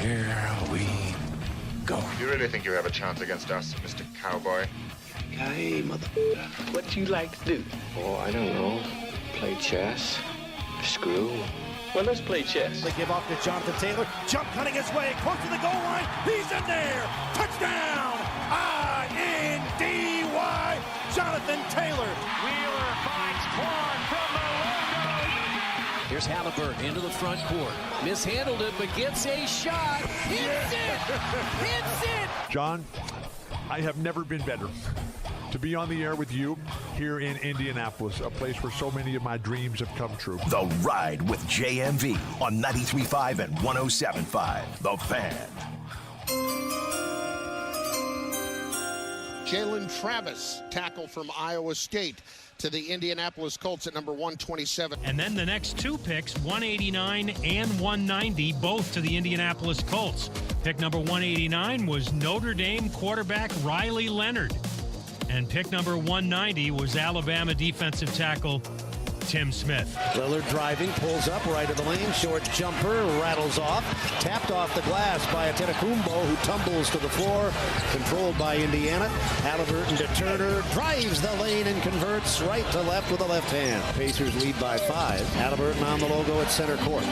Here we go. You really think you have a chance against us, Mr. Cowboy? Hey, motherfucker. What you like to do? Oh, I don't know. Play chess. Screw. Well, let's play chess. They give off to Jonathan Taylor. Jump cutting his way. Close to the goal line. He's in there. Touchdown. I-N-D-Y. Jonathan Taylor. Wheeler finds Quan from the logo. Here's Halliburton into the front court. Mishandled it, but gets a shot. Hits it. Hits it. John, I have never been better to be on the air with you here in Indianapolis, a place where so many of my dreams have come true. The Ride with JMV on 93.5 and 107.5. The Fan. Jalen Travis, tackle from Iowa State, to the Indianapolis Colts at number 127. And then the next two picks, 189 and 190, both to the Indianapolis Colts. Pick number 189 was Notre Dame quarterback Riley Leonard. And pick number 190 was Alabama defensive tackle Tim Smith. Lillard driving, pulls up right of the lane, short jumper, rattles off, tapped off the glass by Antetokounmpo, who tumbles to the floor, controlled by Indiana. Halliburton to Turner, drives the lane and converts right to left with the left hand. Pacers lead by 5. Halliburton on the logo at center court.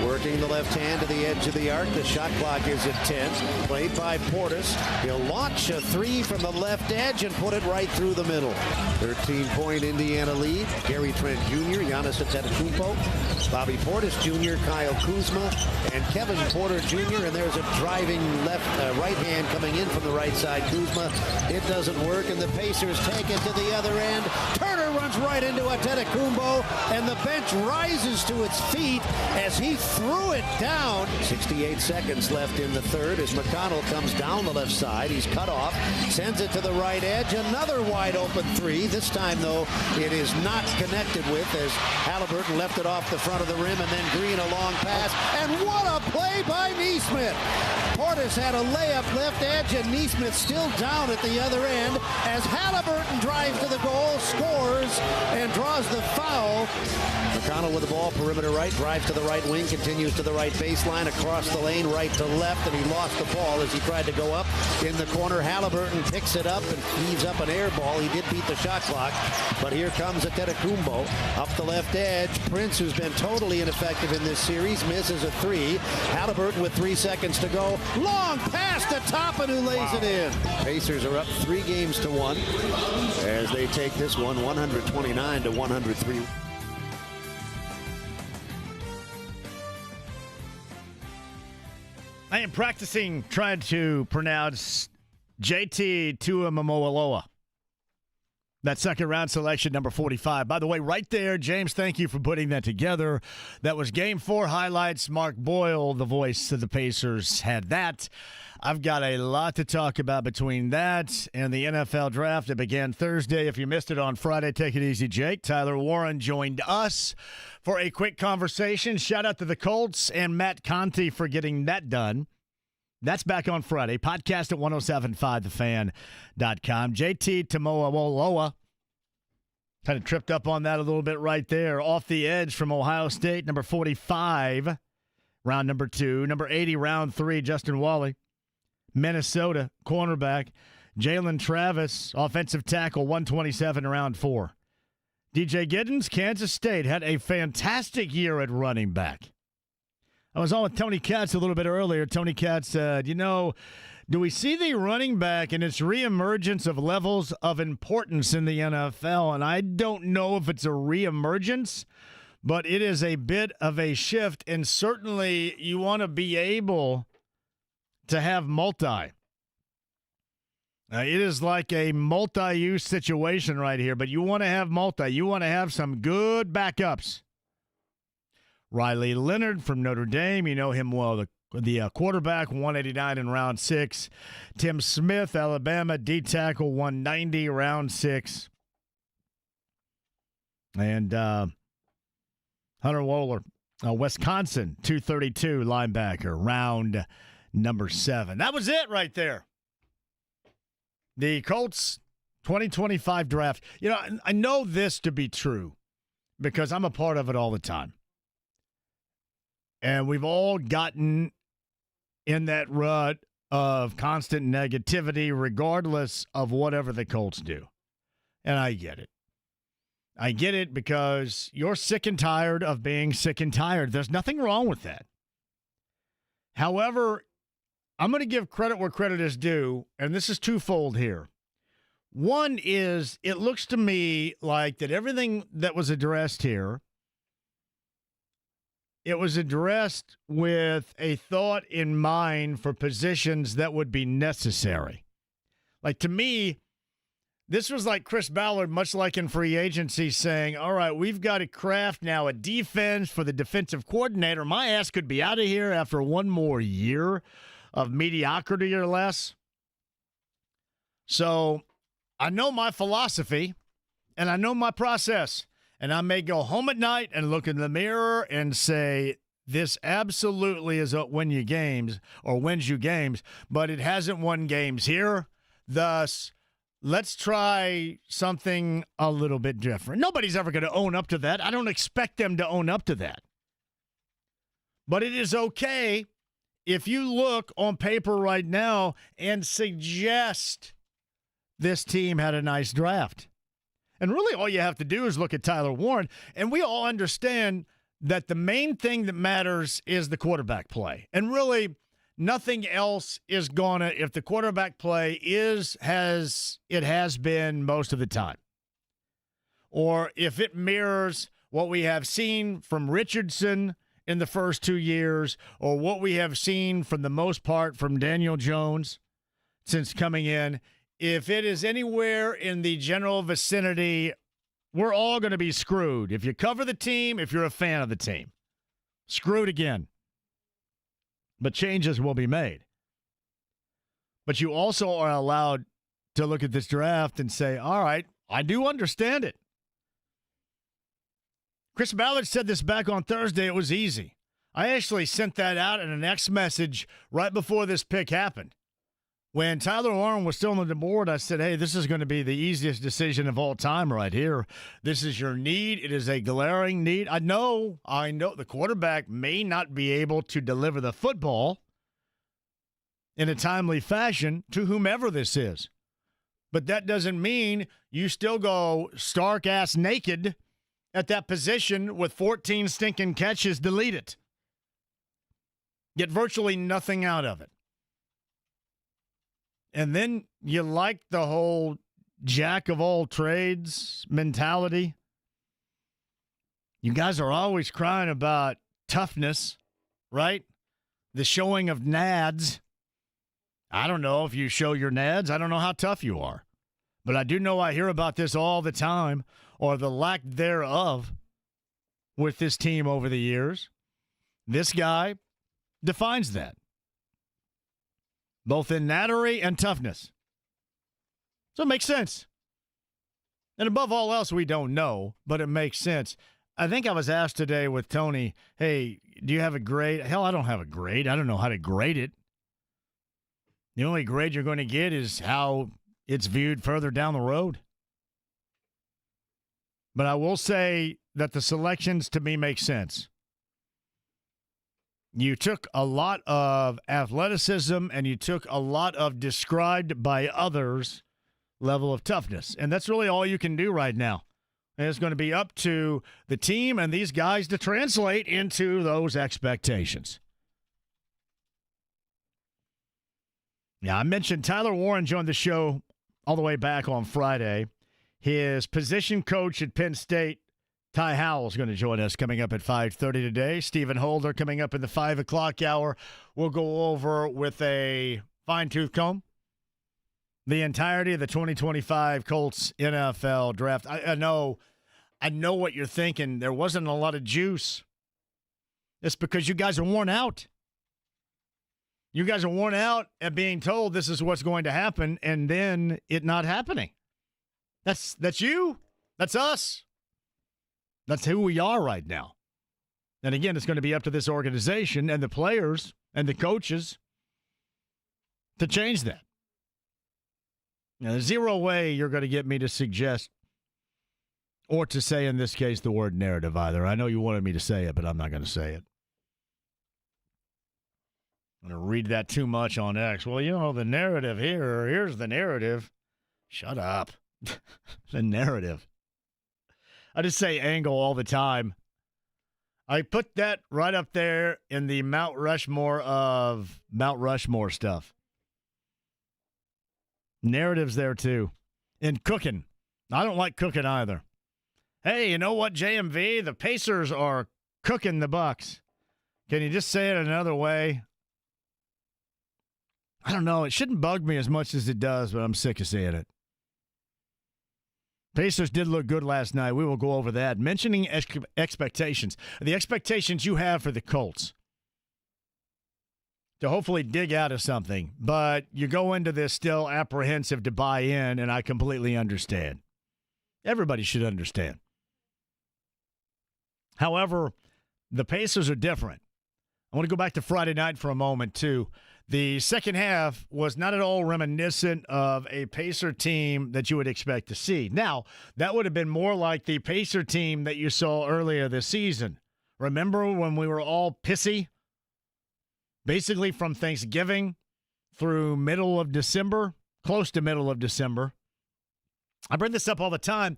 Working the left hand to the edge of the arc. The shot clock is at 10. Played by Portis. He'll launch a 3 from the left edge and put it right through the middle. 13-point Indiana lead. Gary Trent Jr., Giannis Antetokounmpo, Bobby Portis Jr., Kyle Kuzma, and Kevin Porter Jr. And there's a driving right hand coming in from the right side. Kuzma, it doesn't work, and the Pacers take it to the other end. Turner runs right into Antetokounmpo, and the bench rises to its feet as he threw it down. 68 seconds left in the third as McConnell comes down the left side. He's cut off, sends it to the right edge. Another wide open 3. This time, though, it is not connected with, as Halliburton left it off the front of the rim, and then Green a long pass. And what a play by Neesmith! Portis had a layup left edge, and Neesmith still down at the other end as Halliburton drives to the goal, scores, and draws the foul. McConnell with the ball, perimeter right, drives to the right wing, continues to the right baseline, across the lane, right to left, and he lost the ball as he tried to go up in the corner. Halliburton picks it up and heaves up an air ball. He did beat the shot clock, but here comes Antetokounmpo up the left edge. Prince, who's been totally ineffective in this series, misses a 3. Halliburton with 3 seconds to go. Long pass to Toppin, who lays it in. Pacers are up 3 games to 1 as they take this one 129-103. I am practicing trying to pronounce JT Tuimoloau. That second round selection, number 45. By the way, right there, James, thank you for putting that together. That was Game 4 highlights. Mark Boyle, the voice of the Pacers, had that. I've got a lot to talk about between that and the NFL draft that began Thursday. If you missed it on Friday, take it easy, Jake. Tyler Warren joined us for a quick conversation. Shout out to the Colts and Matt Conti for getting that done. That's back on Friday. Podcast at 1075thefan.com. JT Tuimoloau kind of tripped up on that a little bit right there. Off the edge from Ohio State, number 45, round number 2. Number 80, round 3, Justin Wally. Minnesota, cornerback. Jalen Travis, offensive tackle, 127, round 4. DJ Giddens, Kansas State, had a fantastic year at running back. I was on with Tony Katz a little bit earlier. Tony Katz said, do we see the running back and its reemergence of levels of importance in the NFL? And I don't know if it's a reemergence, but it is a bit of a shift. And certainly you want to be able to have multi. It is like a multi-use situation right here, but you want to have multi. You want to have some good backups. Riley Leonard from Notre Dame, you know him well, the quarterback, 189 in round 6. Tim Smith, Alabama, D-tackle, 190, round 6. And Hunter Wohler, Wisconsin, 232, linebacker, round number 7. That was it right there. The Colts 2025 draft. I know this to be true because I'm a part of it all the time. And we've all gotten in that rut of constant negativity, regardless of whatever the Colts do. And I get it. I get it because you're sick and tired of being sick and tired. There's nothing wrong with that. However, I'm going to give credit where credit is due, and this is twofold here. One is, it looks to me like that everything that was addressed here, it was addressed with a thought in mind for positions that would be necessary. Like, to me, this was like Chris Ballard, much like in free agency, saying, all right, we've got to craft now a defense for the defensive coordinator. My ass could be out of here after one more year of mediocrity or less. So I know my philosophy, and I know my process. And I may go home at night and look in the mirror and say, this absolutely is what wins you games, but it hasn't won games here. Thus, let's try something a little bit different. Nobody's ever going to own up to that. I don't expect them to own up to that. But it is okay if you look on paper right now and suggest this team had a nice draft. And really all you have to do is look at Tyler Warren, and we all understand that the main thing that matters is the quarterback play. And really, nothing else is gonna, if the quarterback play has been most of the time. Or if it mirrors what we have seen from Richardson in the first 2 years, or what we have seen from the most part from Daniel Jones since coming in, if it is anywhere in the general vicinity, we're all going to be screwed. If you cover the team, if you're a fan of the team, screwed again. But changes will be made. But you also are allowed to look at this draft and say, all right, I do understand it. Chris Ballard said this back on Thursday. It was easy. I actually sent that out in an X message right before this pick happened. When Tyler Warren was still on the board, I said, hey, this is going to be the easiest decision of all time right here. This is your need. It is a glaring need. I know the quarterback may not be able to deliver the football in a timely fashion to whomever this is. But that doesn't mean you still go stark-ass naked at that position with 14 stinking catches deleted. Get virtually nothing out of it. And then you like the whole jack of all trades mentality. You guys are always crying about toughness, right? The showing of nads. I don't know if you show your nads. I don't know how tough you are. But I do know I hear about this all the time, or the lack thereof with this team over the years. This guy defines that, both in nattery and toughness. So it makes sense. And above all else, we don't know, but it makes sense. I think I was asked today with Tony, hey, do you have a grade? Hell, I don't have a grade. I don't know how to grade it. The only grade you're going to get is how it's viewed further down the road. But I will say that the selections to me make sense. You took a lot of athleticism and you took a lot of described by others level of toughness. And that's really all you can do right now. And it's going to be up to the team and these guys to translate into those expectations. Yeah, I mentioned Tyler Warren joined the show all the way back on Friday. His position coach at Penn State, Ty Howell, is going to join us coming up at 5:30 today. Stephen Holder coming up in the 5 o'clock hour. We'll go over with a fine-tooth comb the entirety of the 2025 Colts NFL draft. I know what you're thinking. There wasn't a lot of juice. It's because you guys are worn out. You guys are worn out at being told this is what's going to happen and then it not happening. That's you. That's us. That's who we are right now. And again, it's going to be up to this organization and the players and the coaches to change that. Now, there's zero way you're going to get me to suggest or to say, in this case, the word narrative either. I know you wanted me to say it, but I'm not going to say it. I'm going to read that too much on X. Well, the narrative here's the narrative. Shut up. The narrative. I just say angle all the time. I put that right up there in the Mount Rushmore of Mount Rushmore stuff. Narratives there, too. And cooking. I don't like cooking either. Hey, you know what, JMV? The Pacers are cooking the Bucks. Can you just say it another way? I don't know. It shouldn't bug me as much as it does, but I'm sick of saying it. Pacers did look good last night. We will go over that. Mentioning expectations. The expectations you have for the Colts to hopefully dig out of something. But you go into this still apprehensive to buy in, and I completely understand. Everybody should understand. However, the Pacers are different. I want to go back to Friday night for a moment, too. The second half was not at all reminiscent of a Pacer team that you would expect to see. Now, that would have been more like the Pacer team that you saw earlier this season. Remember when we were all pissy? Basically from Thanksgiving through middle of December, close to middle of December. I bring this up all the time.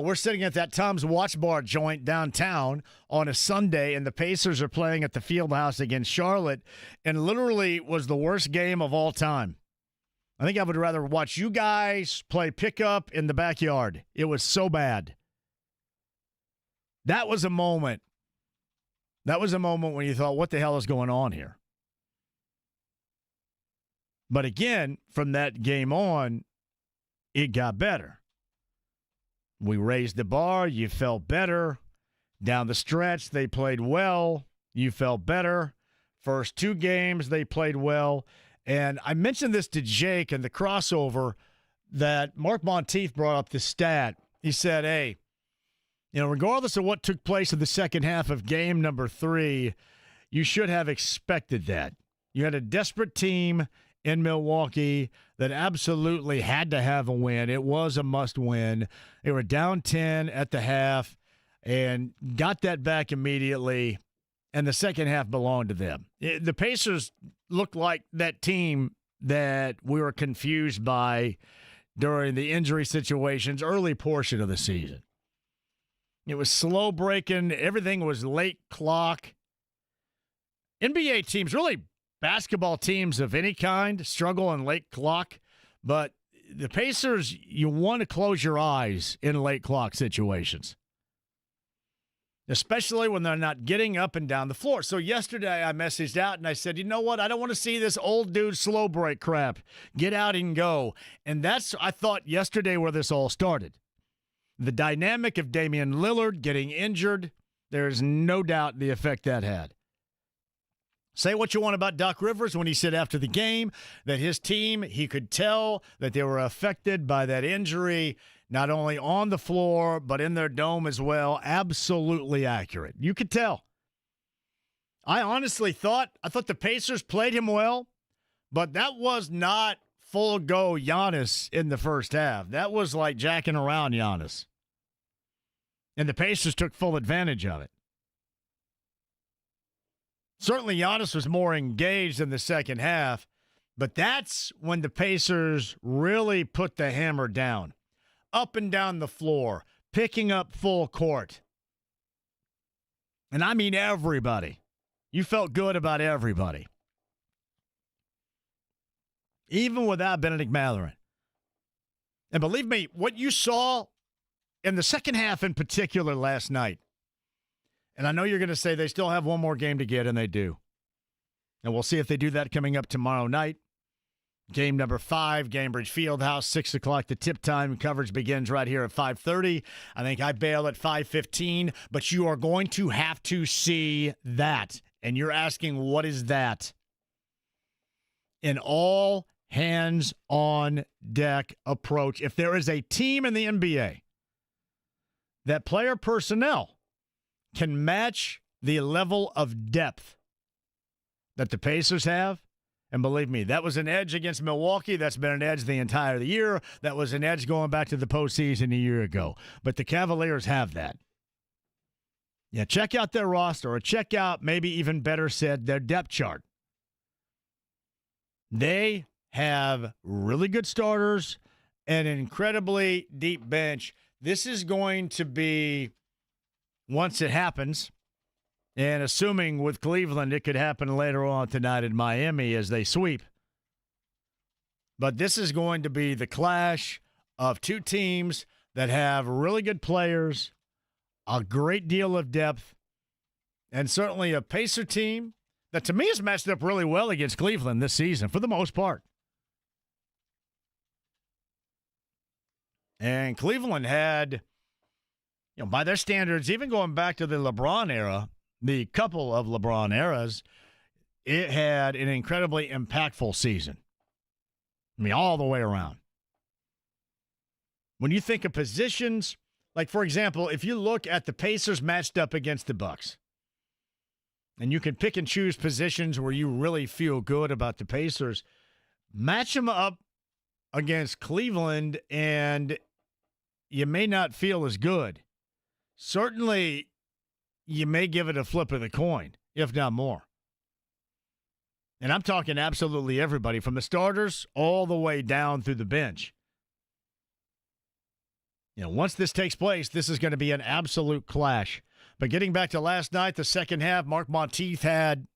We're sitting at that Tom's Watch Bar joint downtown on a Sunday, and the Pacers are playing at the Fieldhouse against Charlotte, and literally was the worst game of all time. I think I would rather watch you guys play pickup in the backyard. It was so bad. That was a moment. That was a moment when you thought, what the hell is going on here? But again, from that game on, it got better. We raised the bar. You felt better. Down the stretch, they played well. You felt better. First two games, they played well. And I mentioned this to Jake in the crossover that Mark Monteith brought up this stat. He said, hey, regardless of what took place in the second half of game number 3, you should have expected that. You had a desperate team in Milwaukee that absolutely had to have a win. It was a must win. They were down 10 at the half and got that back immediately, and the second half belonged to them. The Pacers looked like that team that we were confused by during the injury situations early portion of the season. It was slow breaking. Everything was late clock. NBA teams, really basketball teams of any kind, struggle in late clock. But the Pacers, you want to close your eyes in late clock situations, especially when they're not getting up and down the floor. So yesterday I messaged out and I said, you know what? I don't want to see this old dude slow break crap. Get out and go. And that's, I thought, yesterday where this all started. The dynamic of Damian Lillard getting injured, there's no doubt the effect that had. Say what you want about Doc Rivers when he said after the game that his team, he could tell that they were affected by that injury, not only on the floor, but in their dome as well. Absolutely accurate. You could tell. I honestly thought the Pacers played him well, but that was not full go Giannis in the first half. That was like jacking around Giannis. And the Pacers took full advantage of it. Certainly, Giannis was more engaged in the second half, but that's when the Pacers really put the hammer down. Up and down the floor, picking up full court. And I mean everybody. You felt good about everybody. Even without Benedict Mathurin. And believe me, what you saw in the second half in particular last night, and I know you're going to say they still have one more game to get, and they do. And we'll see if they do that coming up tomorrow night. Game number 5, Gainbridge Fieldhouse, 6 o'clock. The tip time coverage begins right here at 5:30. I think I bail at 5:15, but you are going to have to see that. And you're asking, what is that? An all hands on deck approach. If there is a team in the NBA that player personnel can match the level of depth that the Pacers have, and believe me, that was an edge against Milwaukee. That's been an edge the entire year. That was an edge going back to the postseason a year ago. But the Cavaliers have that. Yeah, check out their roster, or check out, maybe even better said, their depth chart. They have really good starters and an incredibly deep bench. This is going to be, once it happens, and assuming with Cleveland it could happen later on tonight in Miami as they sweep. But this is going to be the clash of two teams that have really good players, a great deal of depth, and certainly a Pacer team that to me has matched up really well against Cleveland this season for the most part. And Cleveland had, by their standards, even going back to the LeBron era, the couple of LeBron eras, it had an incredibly impactful season. All the way around. When you think of positions, like, for example, if you look at the Pacers matched up against the Bucks, and you can pick and choose positions where you really feel good about the Pacers, match them up against Cleveland, and you may not feel as good. Certainly, you may give it a flip of the coin, if not more. And I'm talking absolutely everybody, from the starters all the way down through the bench. Once this takes place, this is going to be an absolute clash. But getting back to last night, the second half, Mark Monteith had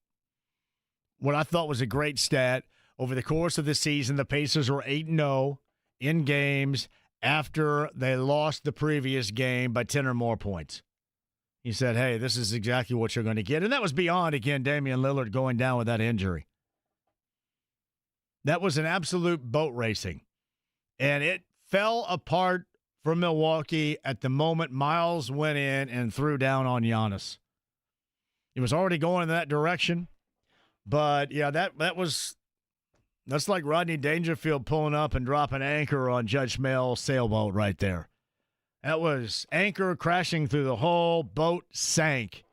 what I thought was a great stat. Over the course of the season, the Pacers were 8-0 in games after they lost the previous game by 10 or more points. He said, hey, this is exactly what you're going to get. And that was beyond, again, Damian Lillard going down with that injury. That was an absolute boat racing. And it fell apart for Milwaukee at the moment Miles went in and threw down on Giannis. It was already going in that direction. But, yeah, that's like Rodney Dangerfield pulling up and dropping anchor on Judge Smell's sailboat right there. That was anchor crashing through the hull. Boat sank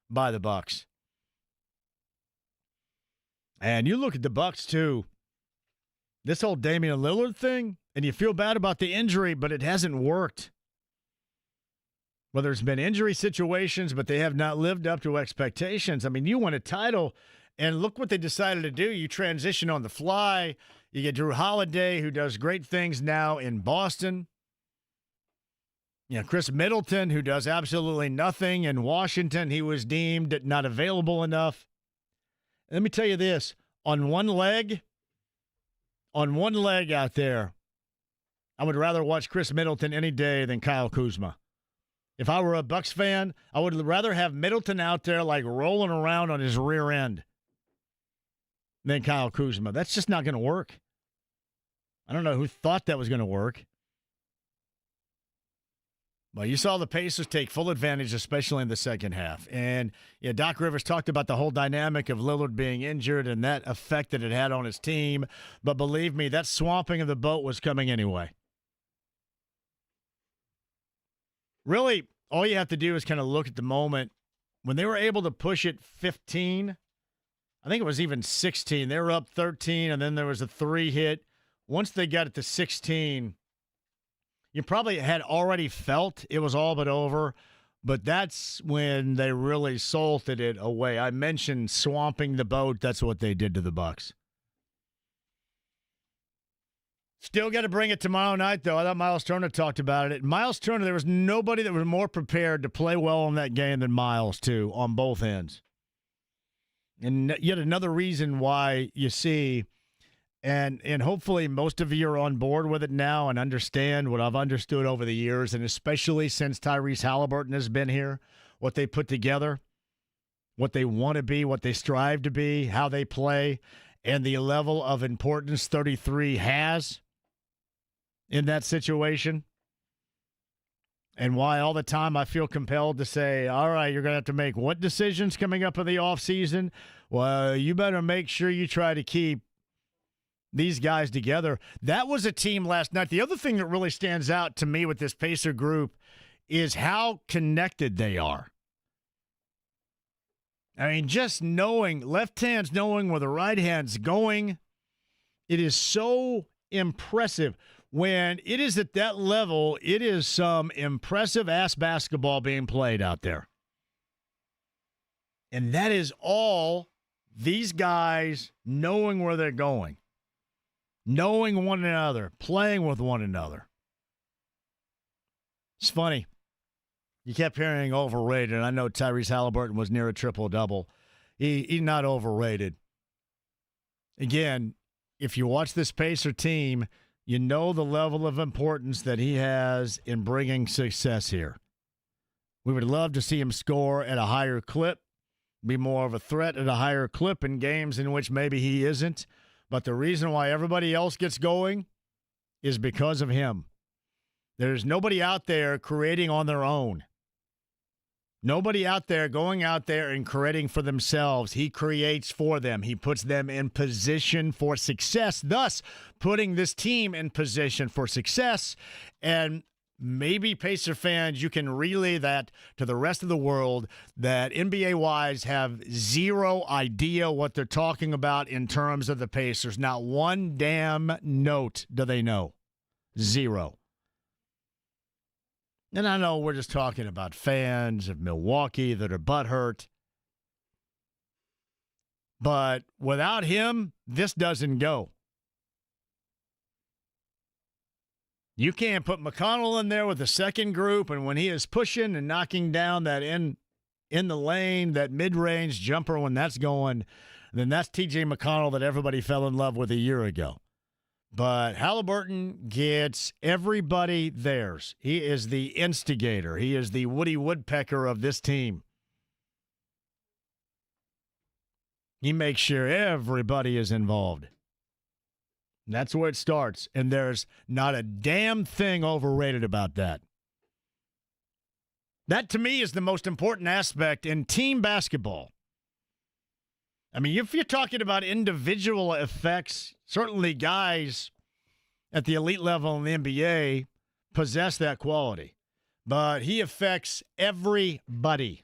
by the Bucks. And you look at the Bucks, too. This whole Damian Lillard thing, and you feel bad about the injury, but it hasn't worked. Well, there's been injury situations, but they have not lived up to expectations. You win a title, and look what they decided to do. You transition on the fly. You get Drew Holiday, who does great things now in Boston. Chris Middleton, who does absolutely nothing in Washington. He was deemed not available enough. Let me tell you this. On one leg out there, I would rather watch Chris Middleton any day than Kyle Kuzma. If I were a Bucks fan, I would rather have Middleton out there like rolling around on his rear end than Kyle Kuzma. That's just not going to work. I don't know who thought that was going to work. Well, you saw the Pacers take full advantage, especially in the second half. And Doc Rivers talked about the whole dynamic of Lillard being injured and that effect that it had on his team. But believe me, that swamping of the boat was coming anyway. Really, all you have to do is kind of look at the moment. When they were able to push it 15, I think it was even 16. They were up 13, and then there was a 3 hit. Once they got it to 16, you probably had already felt it was all but over, but that's when they really salted it away. I mentioned swamping the boat. That's what they did to the Bucks. Still got to bring it tomorrow night, though. I thought Miles Turner talked about it. Miles Turner, there was nobody that was more prepared to play well in that game than Miles, too, on both ends. And yet another reason why you see, and hopefully most of you are on board with it now and understand what I've understood over the years, and especially since Tyrese Halliburton has been here, what they put together, what they want to be, what they strive to be, how they play, and the level of importance 33 has in that situation. And why all the time I feel compelled to say, all right, you're going to have to make what decisions coming up in the offseason? Well, you better make sure you try to keep these guys together. That was a team last night. The other thing that really stands out to me with this Pacer group is how connected they are. I mean, just knowing, left hand's knowing where the right hand's going, it is so impressive. When it is at that level, it is some impressive-ass basketball being played out there. And that is all these guys knowing where they're going. knowing one another, playing with one another. It's funny. You kept hearing overrated. I know Tyrese Halliburton was near a triple-double. He's not overrated. Again, if you watch this Pacer team, you know the level of importance that he has in bringing success here. We would love to see him score at a higher clip, be more of a threat at a higher clip in games in which maybe he isn't. But the reason why everybody else gets going is because of him. There's nobody out there creating on their own. Nobody out there going out there and creating for themselves. He creates for them. He puts them in position for success, thus putting this team in position for success. And maybe Pacer fans, you can relay that to the rest of the world that NBA-wise have zero idea what they're talking about in terms of the Pacers. Not one damn note do they know. Zero. And I know we're just talking about fans of Milwaukee that are butthurt. But without him, this doesn't go. You can't put McConnell in there with the second group, and when he is pushing and knocking down that in the lane, that mid-range jumper, when that's going, then that's T.J. McConnell that everybody fell in love with a year ago. But Halliburton gets everybody theirs. He is the instigator. He is the Woody Woodpecker of this team. He makes sure everybody is involved. And that's where it starts. And there's not a damn thing overrated about that. That, to me, is the most important aspect in team basketball. I mean, if you're talking about individual effects, certainly guys at the elite level in the NBA possess that quality. But he affects everybody.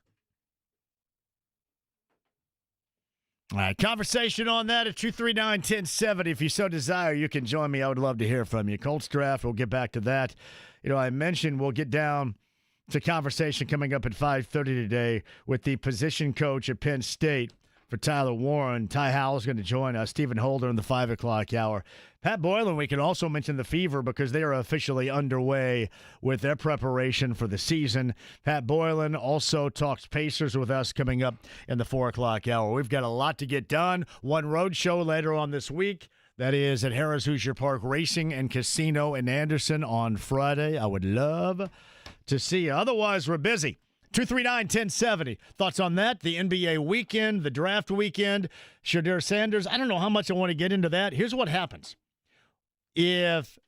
All right, conversation on that at 239-1070. If you so desire, you can join me. I would love to hear from you. Colts draft, we'll get back to that. You know, I mentioned we'll get down to conversation coming up at 5:30 today with the position coach at Penn State for Tyler Warren. Ty Howell is going to join us. Stephen Holder in the 5 o'clock hour. Pat Boylan, we can also mention the Fever because they are officially underway with their preparation for the season. Pat Boylan also talks Pacers with us coming up in the 4 o'clock hour. We've got a lot to get done. One road show later on this week. That is at Harrah's Hoosier Park Racing and Casino in Anderson on Friday. I would love to see you. Otherwise, we're busy. 239-1070. Thoughts on that? The NBA weekend, the draft weekend, Shedeur Sanders. I don't know how much I want to get into that. Here's what happens. If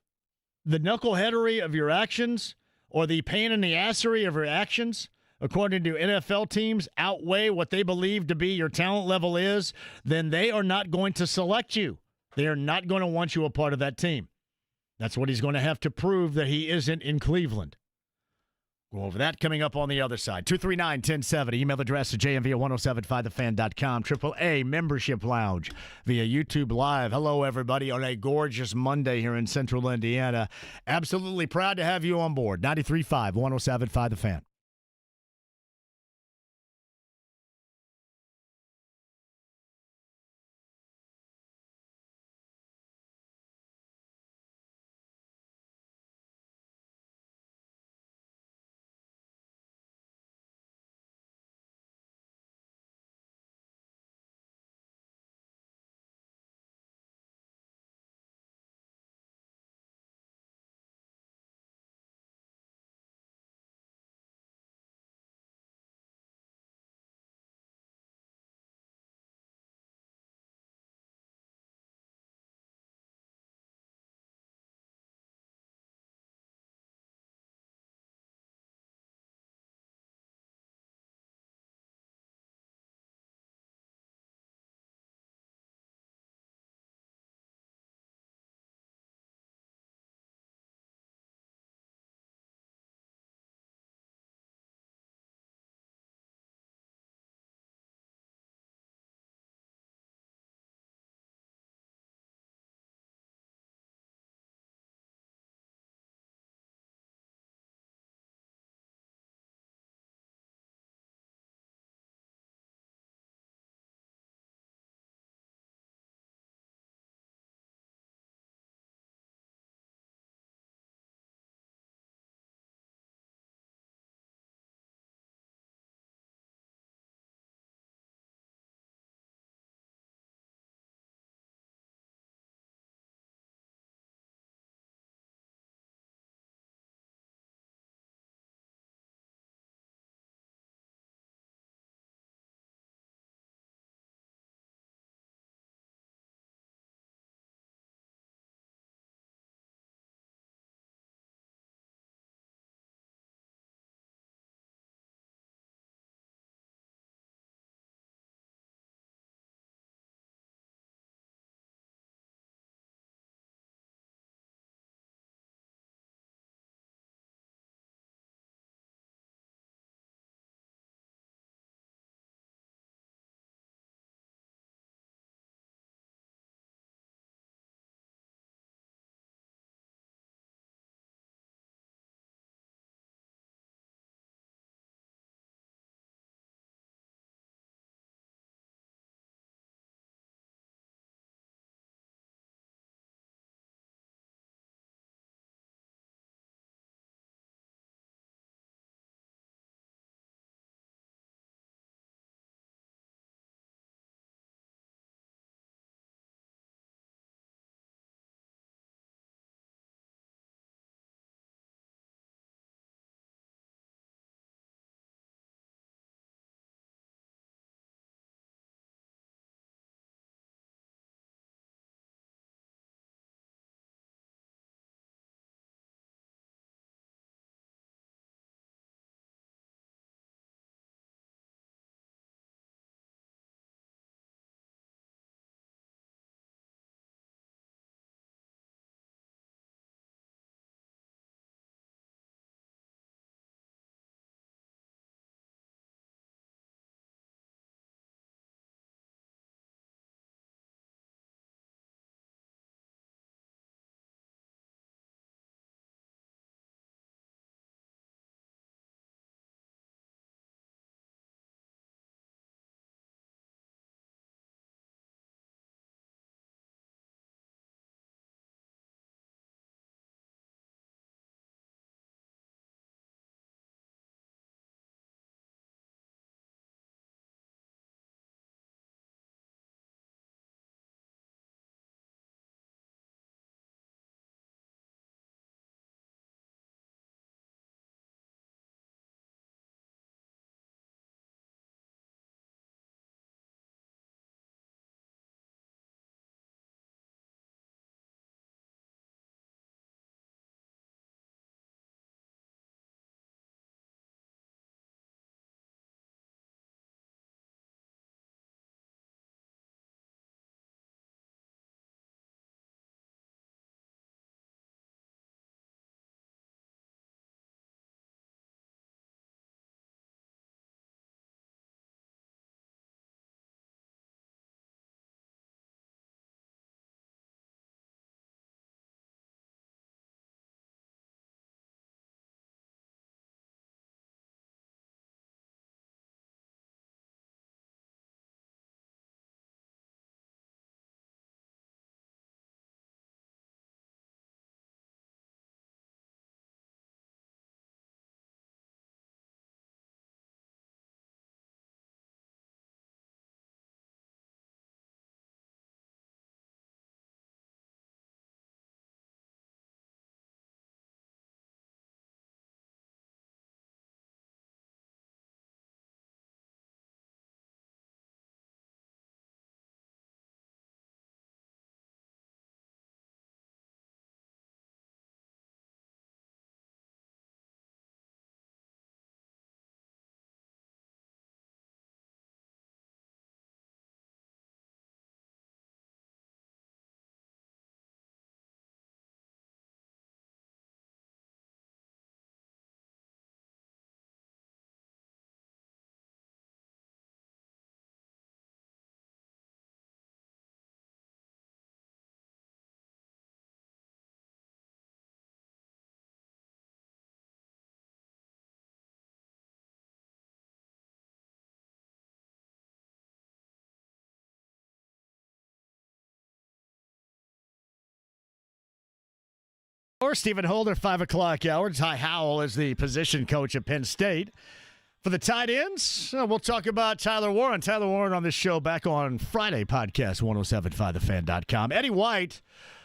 the knuckleheadery of your actions or the pain in the assery of your actions, according to NFL teams, outweigh what they believe to be your talent level is, then they are not going to select you. They are not going to want you a part of that team. That's what he's going to have to prove that he isn't in Cleveland. Go over that coming up on the other side. 239-1070. Email address to jmv1075thefan.com. AAA Membership Lounge via YouTube Live. Hello, everybody, on a gorgeous Monday here in Central Indiana. Absolutely proud to have you on board. 93.5, 107.5 The Fan. Or Stephen Holder, 5 o'clock hour. Ty Howell is the position coach at Penn State. For the tight ends, we'll talk about Tyler Warren. Tyler Warren on this show back on Friday podcast, 1075thefan.com. Eddie White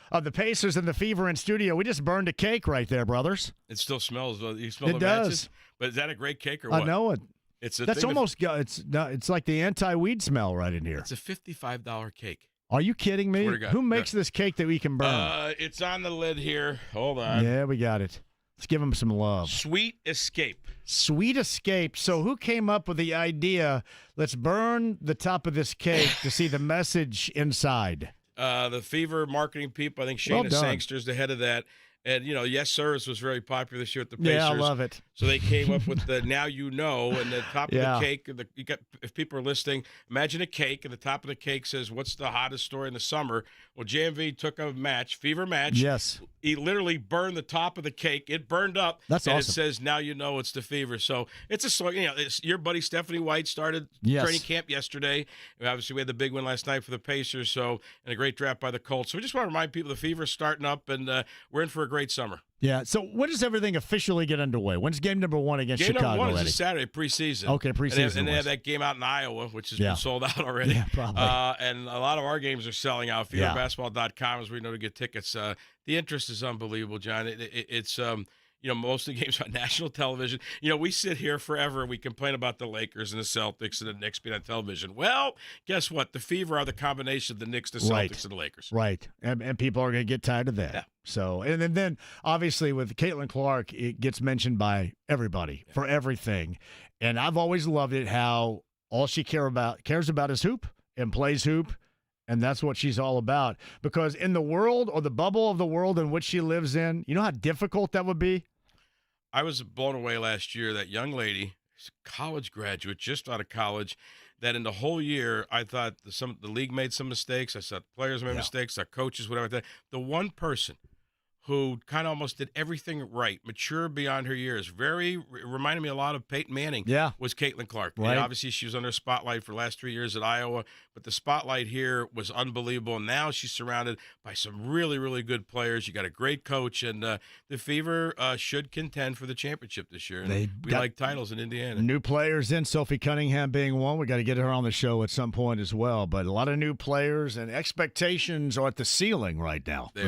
of the Pacers and the Fever in studio. We just burned a cake right there, brothers. It still smells. You smell it the does. matches? But is that a great cake or what? I know it. That's almost it's like the anti-weed smell right in here. It's a $55 cake. Are you kidding me? Swear to God. Who makes this cake that we can burn? It's on the lid here. Hold on. Yeah, we got it. Let's give him some love. Sweet Escape. Sweet Escape. So who came up with the idea, let's burn the top of this cake to see the message inside? The Fever marketing people, I think Shayna Sangster's the head of that. And, Yes Sirs was very popular this year at the Pacers. Yeah, I love it. So they came up with the Now You Know, and the top of the cake, if people are listening, imagine a cake, and the top of the cake says, what's the hottest story in the summer? Well, JMV took a match, Fever match. Yes. He literally burned the top of the cake. It burned up. That's and awesome. It says, now you know it's the Fever. So it's it's your buddy Stephanie White started training camp yesterday. And obviously, we had the big win last night for the Pacers, and a great draft by the Colts. So we just want to remind people the Fever's starting up, and we're in for a great summer. Yeah. So when does everything officially get underway? When's game number 1 against Chicago? Game number 1 Eddie? is Saturday, preseason. Okay, preseason. And they have that game out in Iowa, which has been sold out already. Yeah, probably. And a lot of our games are selling out. FeverBasketball.com is where you know to get tickets. The interest is unbelievable, John. It's most of the games on national television. We sit here forever and we complain about the Lakers and the Celtics and the Knicks being on television. Well, guess what? The Fever are the combination of the Knicks, the Celtics, and the Lakers. Right. And people are going to get tired of that. Yeah. So, and then obviously with Caitlin Clark, it gets mentioned by everybody for everything. And I've always loved it how all she cares about is hoop and plays hoop. And that's what she's all about. Because in the world or the bubble of the world in which she lives in, you know how difficult that would be? I was blown away last year. That young lady, college graduate, just out of college, that in the whole year, I thought the league made some mistakes. I thought players made mistakes, our coaches, whatever. The one person who kind of almost did everything right, mature beyond her years, reminded me a lot of Peyton Manning, was Caitlin Clark. Right. And obviously, she was under spotlight for the last 3 years at Iowa, but the spotlight here was unbelievable. And now she's surrounded by some really, really good players. You got a great coach, and the Fever should contend for the championship this year. And we like titles in Indiana. New players in, Sophie Cunningham being one. We got to get her on the show at some point as well. But a lot of new players, and expectations are at the ceiling right now. They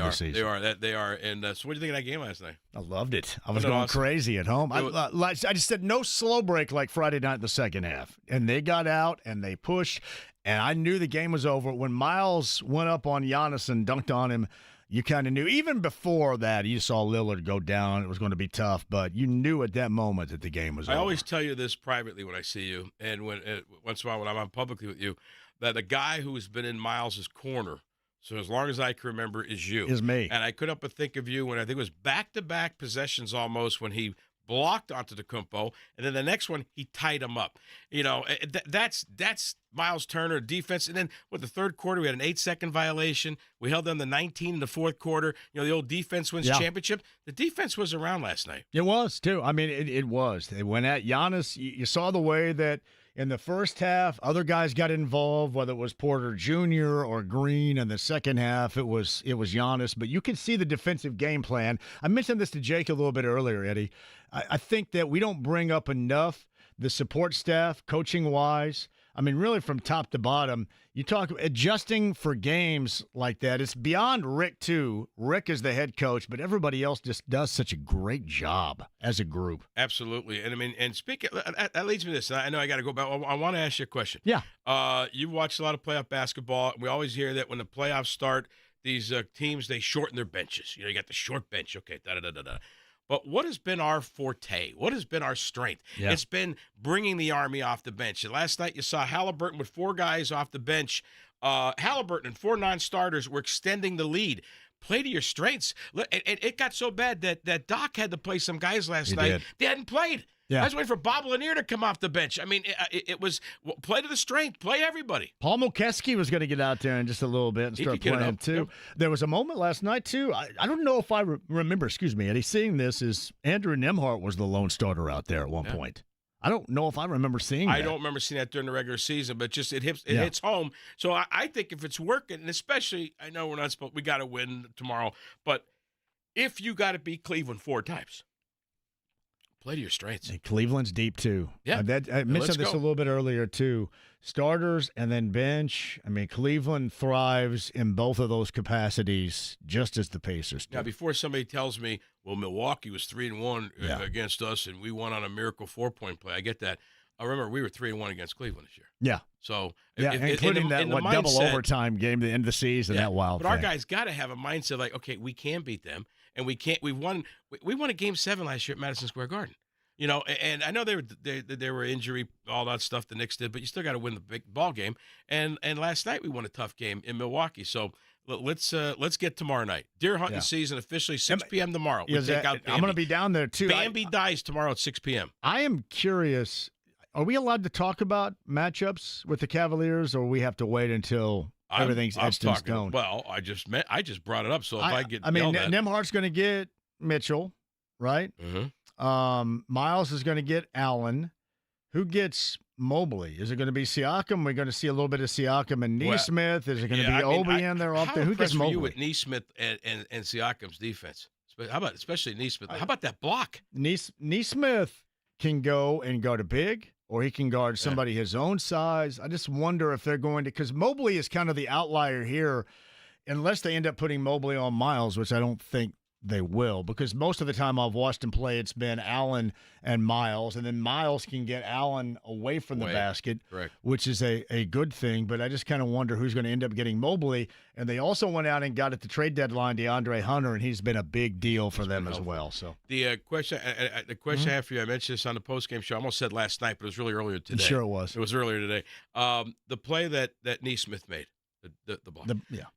are. And so what did you think of that game last night? I loved it. I was going crazy at home. I just said no slow break like Friday night in the second half. And they got out and they pushed. And I knew the game was over. When Miles went up on Giannis and dunked on him, you kind of knew. Even before that, you saw Lillard go down. It was going to be tough. But you knew at that moment that the game was over. I always tell you this privately when I see you. And once in a while when I'm on publicly with you, that the guy who has been in Miles's corner, so as long as I can remember, is you. Is me. And I couldn't help but think of you when I think it was back-to-back possessions almost when he blocked Antetokounmpo, and then the next one, he tied him up. That's Miles Turner defense. And then, the third quarter, we had an 8-second violation. We held them to 19 in the fourth quarter. The old defense wins championship. The defense was around last night. It was, too. I mean, it was. They went at Giannis. You saw the way that in the first half, other guys got involved, whether it was Porter Jr. or Green. In the second half, it was Giannis. But you can see the defensive game plan. I mentioned this to Jake a little bit earlier, Eddie. I think that we don't bring up enough the support staff, coaching-wise. I mean, really from top to bottom. You talk adjusting for games like that. It's beyond Rick, too. Rick is the head coach, but everybody else just does such a great job as a group. Absolutely. And I mean, and speaking, that leads me to this. I know I got to go back. I want to ask you a question. Yeah. You've watched a lot of playoff basketball. We always hear that when the playoffs start, these teams, they shorten their benches. You got the short bench. Okay, da-da-da-da-da. But what has been our forte? What has been our strength? Yeah. It's been bringing the Army off the bench. And last night you saw Halliburton with 4 guys off the bench. Halliburton and 4 non-starters were extending the lead. Play to your strengths. And it got so bad that Doc had to play some guys last night. They hadn't played. Yeah. I was waiting for Bob Lanier to come off the bench. I mean, it was play to the strength, play everybody. Paul Mokeski was going to get out there in just a little bit and start playing, too. Yep. There was a moment last night, too. I don't know if I remember, Eddie, seeing this, is Andrew Nembhard was the lone starter out there at one point. I don't know if I remember seeing that. I don't remember seeing that during the regular season, but just it hits home. So I think if it's working, and especially, I know we're not supposed, we got to win tomorrow, but if you got to beat Cleveland 4 times, play to your strengths. And Cleveland's deep, too. Yeah. I mentioned this a little bit earlier, too. Starters and then bench. I mean, Cleveland thrives in both of those capacities, just as the Pacers do. Now, before somebody tells me, well, Milwaukee was 3-1 against us, and we won on a miracle 4-point play, I get that. I remember we were 3-1 against Cleveland this year. Yeah. So, including that double overtime game at the end of the season, that wild But our thing. guys got to have a mindset like, okay, we can beat them, and we can't. We won a Game 7 last year at Madison Square Garden. You know, and I know they were injury, all that stuff the Knicks did, but you still got to win the big ball game. And last night we won a tough game in Milwaukee. So let's get tomorrow night. Deer hunting season officially 6 p.m. tomorrow. We take out Bambi. I'm going to be down there too. Bambi dies tomorrow at 6 p.m. I am curious. Are we allowed to talk about matchups with the Cavaliers, or we have to wait until everything's etched in stone? Well, I just brought it up. So if I get Nembhard's going to get Mitchell, right? Mm-hmm. Miles is going to get Allen. Who gets Mobley? Is it going to be Siakam? We're going to see a little bit of Siakam and Neesmith. Is it going to be Obi in there up there? Who gets Mobley? You with Neesmith and Siakam's defense? How about especially Neesmith? How about that block? Neesmith can go to big, or he can guard somebody his own size. I just wonder if they're going to, because Mobley is kind of the outlier here, unless they end up putting Mobley on Miles, which I don't think they will, because most of the time I've watched him play, it's been Allen and Miles, and then Miles can get Allen away from the basket, which is a good thing, but I just kind of wonder who's going to end up getting Mobley. And they also went out and got at the trade deadline DeAndre Hunter, and he's been a big deal for them as well. So the question I have for you, I mentioned this on the postgame show. I almost said last night, but it was really earlier today. Sure it was. It was earlier today. The play that Neesmith made. The ball.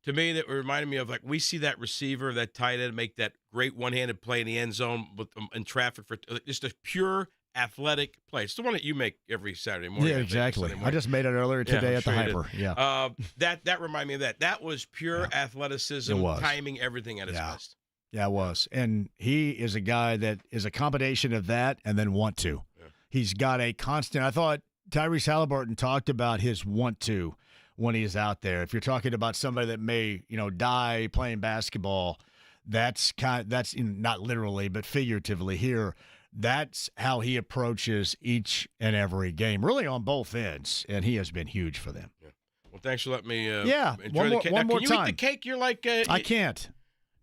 To me, that reminded me of, like, we see that receiver, that tight end, make that great one-handed play in the end zone in traffic for just a pure athletic play. It's the one that you make every Saturday morning. Yeah, exactly. I just made it earlier today at the Hyper. Yeah. That reminded me of that. That was pure athleticism, timing, everything at its best. Yeah, it was. And he is a guy that is a combination of that and then want to. Yeah. He's got a constant. I thought Tyrese Halliburton talked about his want to when he's out there. If you're talking about somebody that may, die playing basketball, that's not literally, but figuratively here. That's how he approaches each and every game, really on both ends, and he has been huge for them. Yeah. Well, thanks for letting me enjoy the cake. One more can you time. eat the cake? You're like I can't.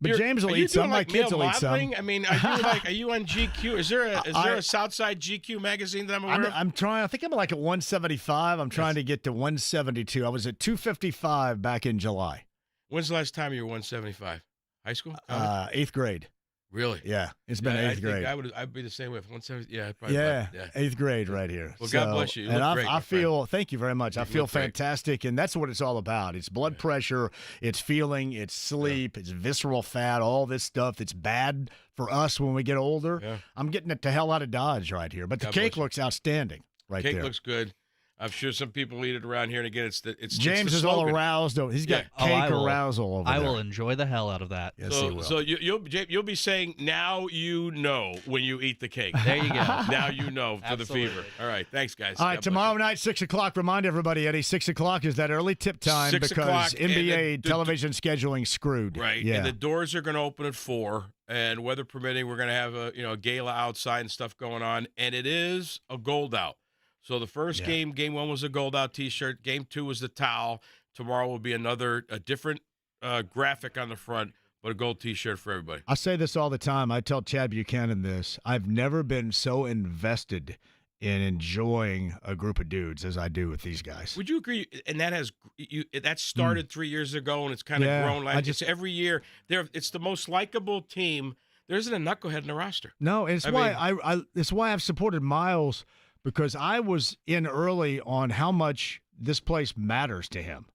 But James will eat some. My kids will eat some. I mean, are you on GQ? Is there a Southside GQ magazine that I'm aware of? I'm trying. I think I'm like at 175. I'm trying to get to 172. I was at 255 back in July. When's the last time you were 175? High school? 8th grade. Really? Yeah, it's been 8th grade. I'd be the same way. 170. Yeah, probably. Yeah, 8th grade right here. Well, God bless you. I feel. Thank you very much. I feel fantastic, and that's what it's all about. It's blood pressure. It's feeling. It's sleep. It's visceral fat. All this stuff that's bad for us when we get older. Yeah. I'm getting it to hell out of Dodge right here. But the cake looks outstanding right there. Cake looks good. I'm sure some people eat it around here, and again, it's James the is all aroused. He's got cake arousal over there. I will enjoy the hell out of that. Yes, he will. So you'll be saying, now you know when you eat the cake. There you go. Now you know for the fever. All right, thanks, guys. All right, tomorrow night, 6 o'clock. Remind everybody, Eddie, 6 o'clock is that early tip time 6 because o'clock, NBA television scheduling screwed. Right, yeah. And the doors are going to open at 4, and weather permitting, we're going to have a gala outside and stuff going on, and it is a gold out. So the first game 1 was a gold out T-shirt. Game 2 was the towel. Tomorrow will be a different graphic on the front, but a gold T-shirt for everybody. I say this all the time. I tell Chad Buchanan this. I've never been so invested in enjoying a group of dudes as I do with these guys. Would you agree? And that started 3 years ago, and it's kind of grown. It's every year. It's the most likable team. There isn't a knucklehead in the roster. No, it's why I've supported Miles. Because I was in early on how much this place matters to him,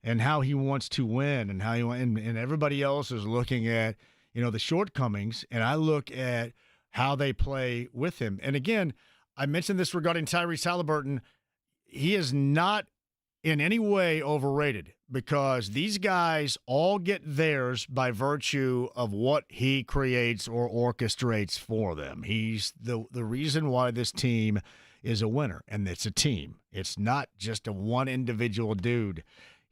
and how he wants to win, and how and everybody else is looking at the shortcomings, and I look at how they play with him. And again, I mentioned this regarding Tyrese Halliburton. He is not in any way overrated because these guys all get theirs by virtue of what he creates or orchestrates for them. He's the reason why this team is a winner, and it's a team. It's not just a one individual dude.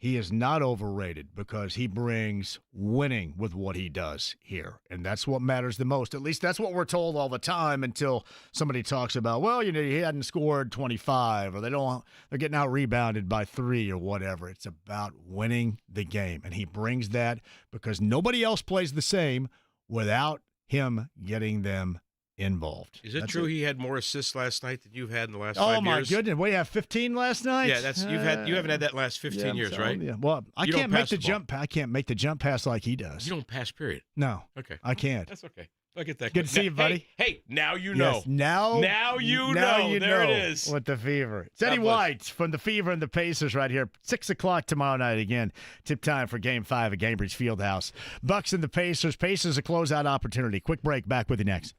he is not overrated because he brings winning with what he does here. And that's what matters the most. At least that's what we're told all the time until somebody talks about, well, he hadn't scored 25 or they're getting out rebounded by 3 or whatever. It's about winning the game. And he brings that because nobody else plays the same without him getting them involved. Is it That's true he had more assists last night than you've had in the last 5 years? Oh my goodness! We have 15 last night. Yeah, you haven't had that last 15 years, right? Yeah. Well, I can't make the jump. I can't make the jump pass like he does. You don't pass, period. No. Okay. I can't. That's okay. Look at that. Good to see you, buddy. Hey, now you know. Yes, now you know. There it is. With the Fever. It's Eddie White from the Fever and the Pacers right here. 6 o'clock tomorrow night again. Tip time for Game 5 at Gainbridge Fieldhouse. Bucks and the Pacers. Pacers a closeout opportunity. Quick break. Back with you next.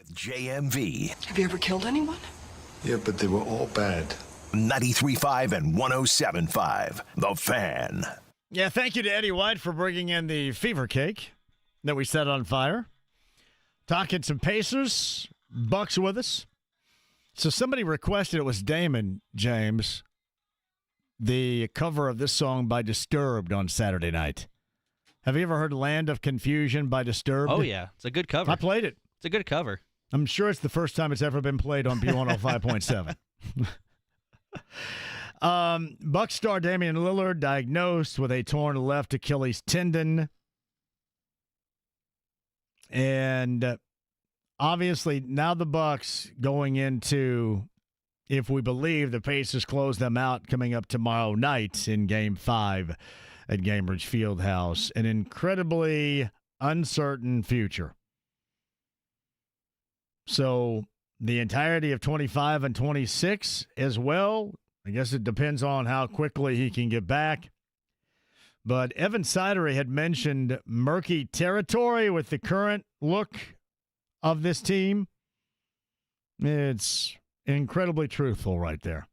with JMV. Have you ever killed anyone? Yeah, but they were all bad. 93.5 and 107.5. The Fan. Yeah, thank you to Eddie White for bringing in the fever cake that we set on fire. Talking some Pacers, Bucks with us. So somebody requested, it was Damon, James, the cover of this song by Disturbed on Saturday night. Have you ever heard Land of Confusion by Disturbed? Oh, yeah. It's a good cover. I played it. It's a good cover. I'm sure it's the first time it's ever been played on B105.7. Bucks star Damian Lillard diagnosed with a torn left Achilles tendon. And obviously now the Bucks going into, if we believe the Pacers close them out coming up tomorrow night in Game 5 at Gainbridge Fieldhouse, an incredibly uncertain future. So the entirety of 25 and 26 as well. I guess it depends on how quickly he can get back. But Evan Sidery had mentioned murky territory with the current look of this team. It's incredibly truthful right there.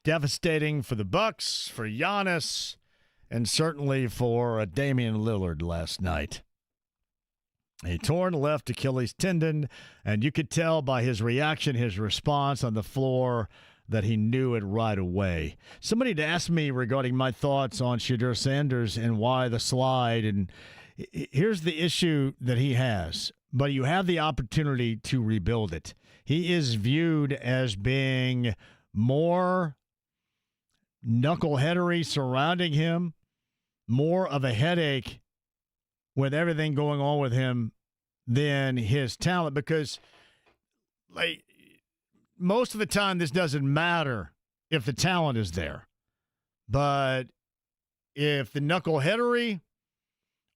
Devastating for the Bucks, for Giannis, and certainly for Damian Lillard last night. A torn left Achilles tendon, and you could tell by his reaction, his response on the floor, that he knew it right away. Somebody had asked me regarding my thoughts on Shadur Sanders and why the slide, and here's the issue that he has, but you have the opportunity to rebuild it. He is viewed as being more knuckleheadery surrounding him, more of a headache with everything going on with him than his talent, because like most of the time this doesn't matter if the talent is there. But if the knuckleheadery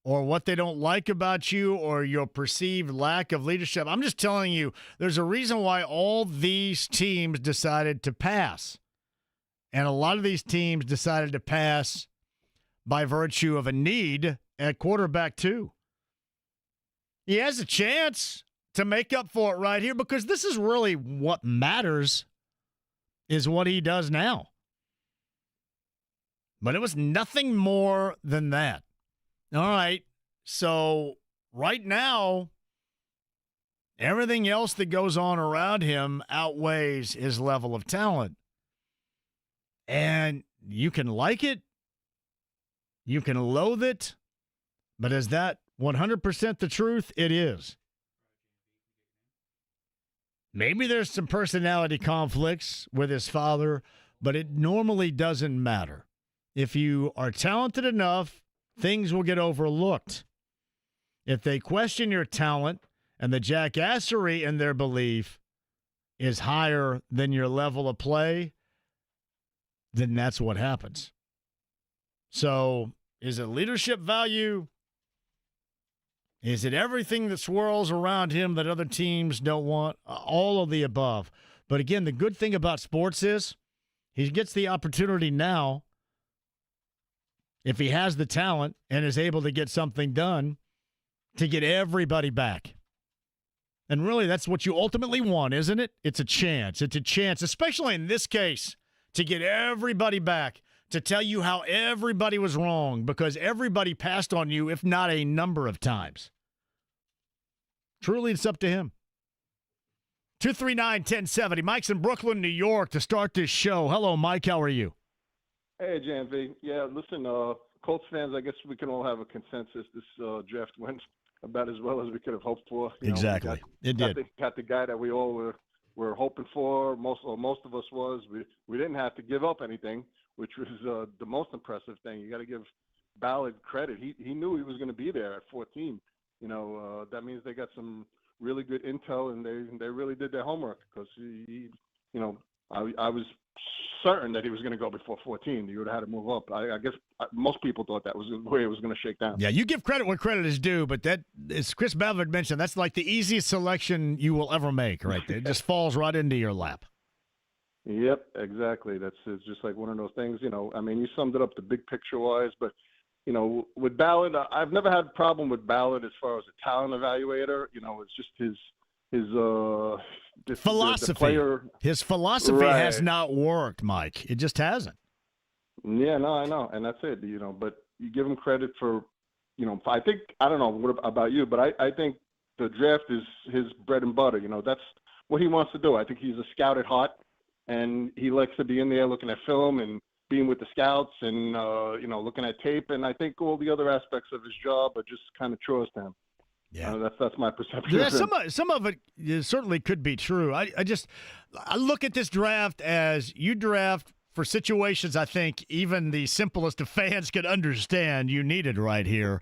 or what they don't like about you or your perceived lack of leadership, I'm just telling you, there's a reason why all these teams decided to pass. And a lot of these teams decided to pass by virtue of a need at quarterback too. He has a chance to make up for it right here, because this is really what matters, is what he does now. But it was nothing more than that. All right, so right now, everything else that goes on around him outweighs his level of talent. And you can like it, you can loathe it, but is that 100% the truth? It is. Maybe there's some personality conflicts with his father, but it normally doesn't matter. If you are talented enough, things will get overlooked. If they question your talent and the jackassery in their belief is higher than your level of play, then that's what happens. So, is it leadership value? Is it everything that swirls around him that other teams don't want? All of the above. But again, the good thing about sports is he gets the opportunity now, if he has the talent and is able to get something done, to get everybody back. And really, that's what you ultimately want, isn't it? It's a chance. It's a chance, especially in this case, to get everybody back, to tell you how everybody was wrong, because everybody passed on you, if not a number of times. Truly, it's up to him. 239-1070. Mike's in Brooklyn, New York to start this show. Hello, Mike. How are you? Hey, JMV. Yeah, listen, Colts fans, I guess we can all have a consensus. This draft went about as well as we could have hoped for. Exactly. It did. Got the guy that we all were hoping for. Most of us was. We didn't have to give up anything, which was the most impressive thing. You got to give Ballard credit. He knew he was going to be there at 14. That means they got some really good intel, and they really did their homework, because I was certain that he was going to go before 14. You would have had to move up. I guess most people thought that was the way it was going to shake down. Yeah, you give credit where credit is due, but that, as Chris Ballard mentioned, that's like the easiest selection you will ever make right there. It just falls right into your lap. Yep, exactly. It's just like one of those things, you summed it up the big picture-wise, but with Ballard, I've never had a problem with Ballard as far as a talent evaluator. It's just his philosophy. The player. His philosophy Right. has not worked, Mike. It just hasn't. Yeah, no, I know, and that's it. But you give him credit for, I think, I don't know what about you, but I think the draft is his bread and butter. That's what he wants to do. I think he's a scout at heart, and he likes to be in there looking at film and being with the scouts and looking at tape. And I think all the other aspects of his job are just kind of chores to him. Yeah, that's my perception. Yeah, of some of it certainly could be true. I look at this draft as you draft for situations I think even the simplest of fans could understand you needed right here.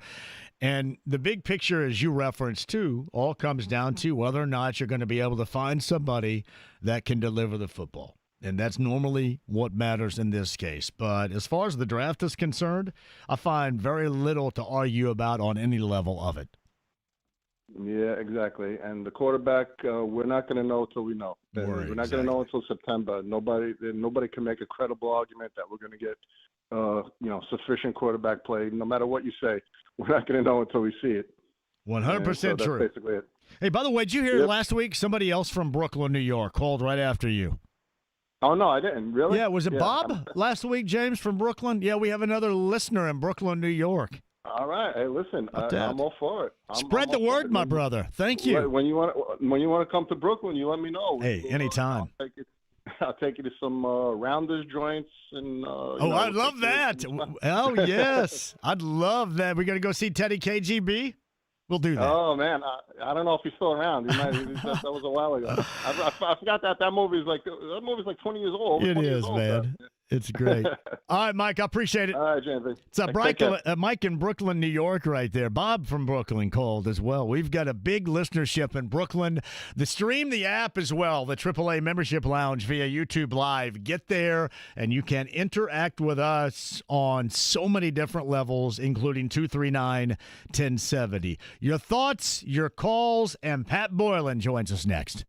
And the big picture, as you referenced, too, all comes down to whether or not you're going to be able to find somebody that can deliver the football. And that's normally what matters in this case. But as far as the draft is concerned, I find very little to argue about on any level of it. Yeah, exactly. And the quarterback, we're not going to know until we know. We're not going to know until September. Nobody can make a credible argument that we're going to get, sufficient quarterback play. No matter what you say, we're not going to know until we see it. 100% true. That's basically it. Hey, by the way, did you hear last week somebody else from Brooklyn, New York, called right after you? Oh, no, I didn't. Really? Yeah, was it Bob last week, James, from Brooklyn? Yeah, we have another listener in Brooklyn, New York. All right. Hey, listen, I'm all for it. Spread the word, my brother. Thank you. When you want to come to Brooklyn, you let me know. Hey, anytime. I'll take you to some Rounders joints and. I'd love that. Oh yes, I'd love that. We're gonna go see Teddy KGB. We'll do that. Oh man, I don't know if he's still around. That was a while ago. I forgot that movie's like 20 years old. It is, man. It's great. All right, Mike, I appreciate it. All right, JMV. It's Mike in Brooklyn, New York right there. Bob from Brooklyn called as well. We've got a big listenership in Brooklyn. Stream the app as well, the AAA Membership Lounge via YouTube Live. Get there, and you can interact with us on so many different levels, including 239-1070. Your thoughts, your calls, and Pat Boylan joins us next.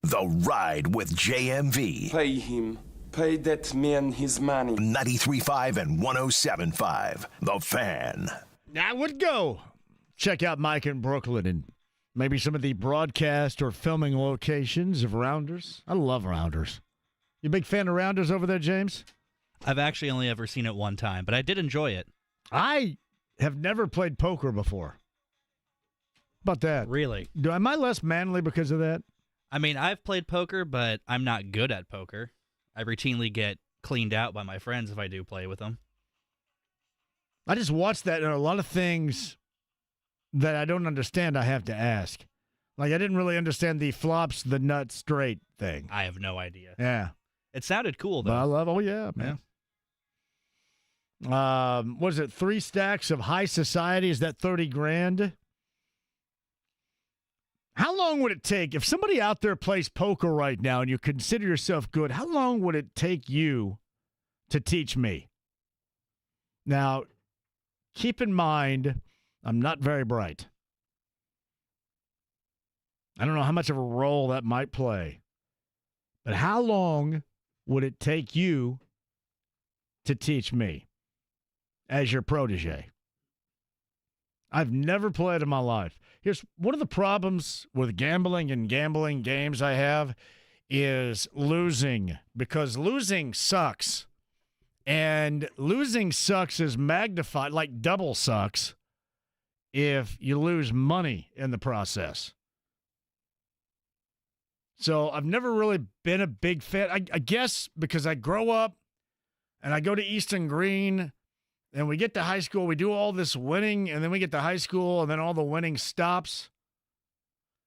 The Ride with JMV. Pay him. Pay that man his money. 93.5 and 107.5. The Fan. I would go check out Mike in Brooklyn and maybe some of the broadcast or filming locations of Rounders. I love Rounders. You a big fan of Rounders over there, James? I've actually only ever seen it one time, but I did enjoy it. I have never played poker before. How about that? Really? Am I less manly because of that? I mean, I've played poker, but I'm not good at poker. I routinely get cleaned out by my friends if I do play with them. I just watched that, and a lot of things that I don't understand I have to ask. Like, I didn't really understand the flops, the nut straight thing. I have no idea. Yeah. It sounded cool, though. But I love, oh, yeah, man. Was it 3 stacks of high society? Is that 30 grand? How long would it take, if somebody out there plays poker right now and you consider yourself good, how long would it take you to teach me? Now, keep in mind, I'm not very bright. I don't know how much of a role that might play. But how long would it take you to teach me as your protege? I've never played in my life. Here's one of the problems with gambling and gambling games I have is losing, because losing sucks. And losing sucks is magnified, like double sucks, if you lose money in the process. So I've never really been a big fan. I guess because I grow up and I go to Easton Green and we get to high school, we do all this winning, and then we get to high school and then all the winning stops.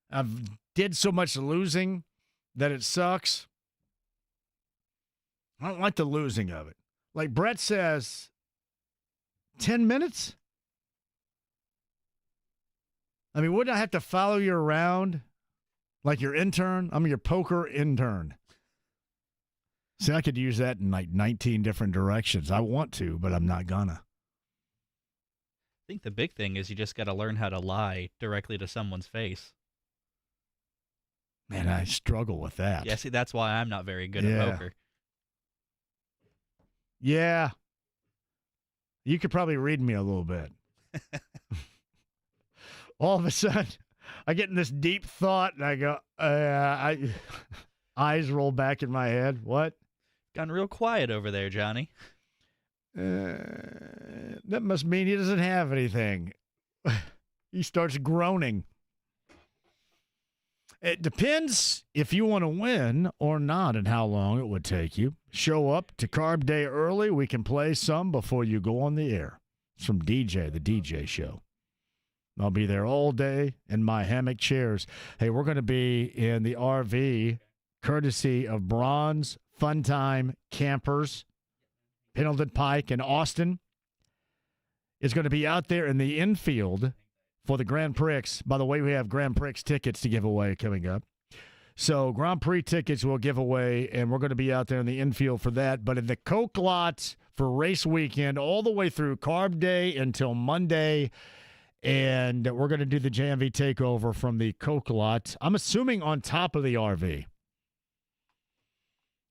I've did so much losing that it sucks. I don't like the losing of it. Like Brett says, 10 minutes? I mean, wouldn't I have to follow you around like your intern? I'm your poker intern. See, I could use that in like 19 different directions. I want to, but I'm not gonna. I think the big thing is you just got to learn how to lie directly to someone's face. Man, I struggle with that. Yeah, see, that's why I'm not very good at poker. Yeah. You could probably read me a little bit. All of a sudden, I get in this deep thought, and I go, eyes roll back in my head. What? Gone real quiet over there, Johnny. That must mean he doesn't have anything. He starts groaning. It depends if you want to win or not and how long it would take you. Show up to Carb Day early. We can play some before you go on the air. It's from DJ, the DJ show. I'll be there all day in my hammock chairs. Hey, we're going to be in the RV, courtesy of Bronze Fun Time Campers, Pendleton Pike in Austin. It's going to be out there in the infield for the Grand Prix. By the way, we have Grand Prix tickets to give away coming up. So Grand Prix tickets we'll give away, and we're going to be out there in the infield for that. But in the Coke lots for race weekend all the way through Carb Day until Monday. And we're going to do the JMV takeover from the Coke lot. I'm assuming on top of the RV.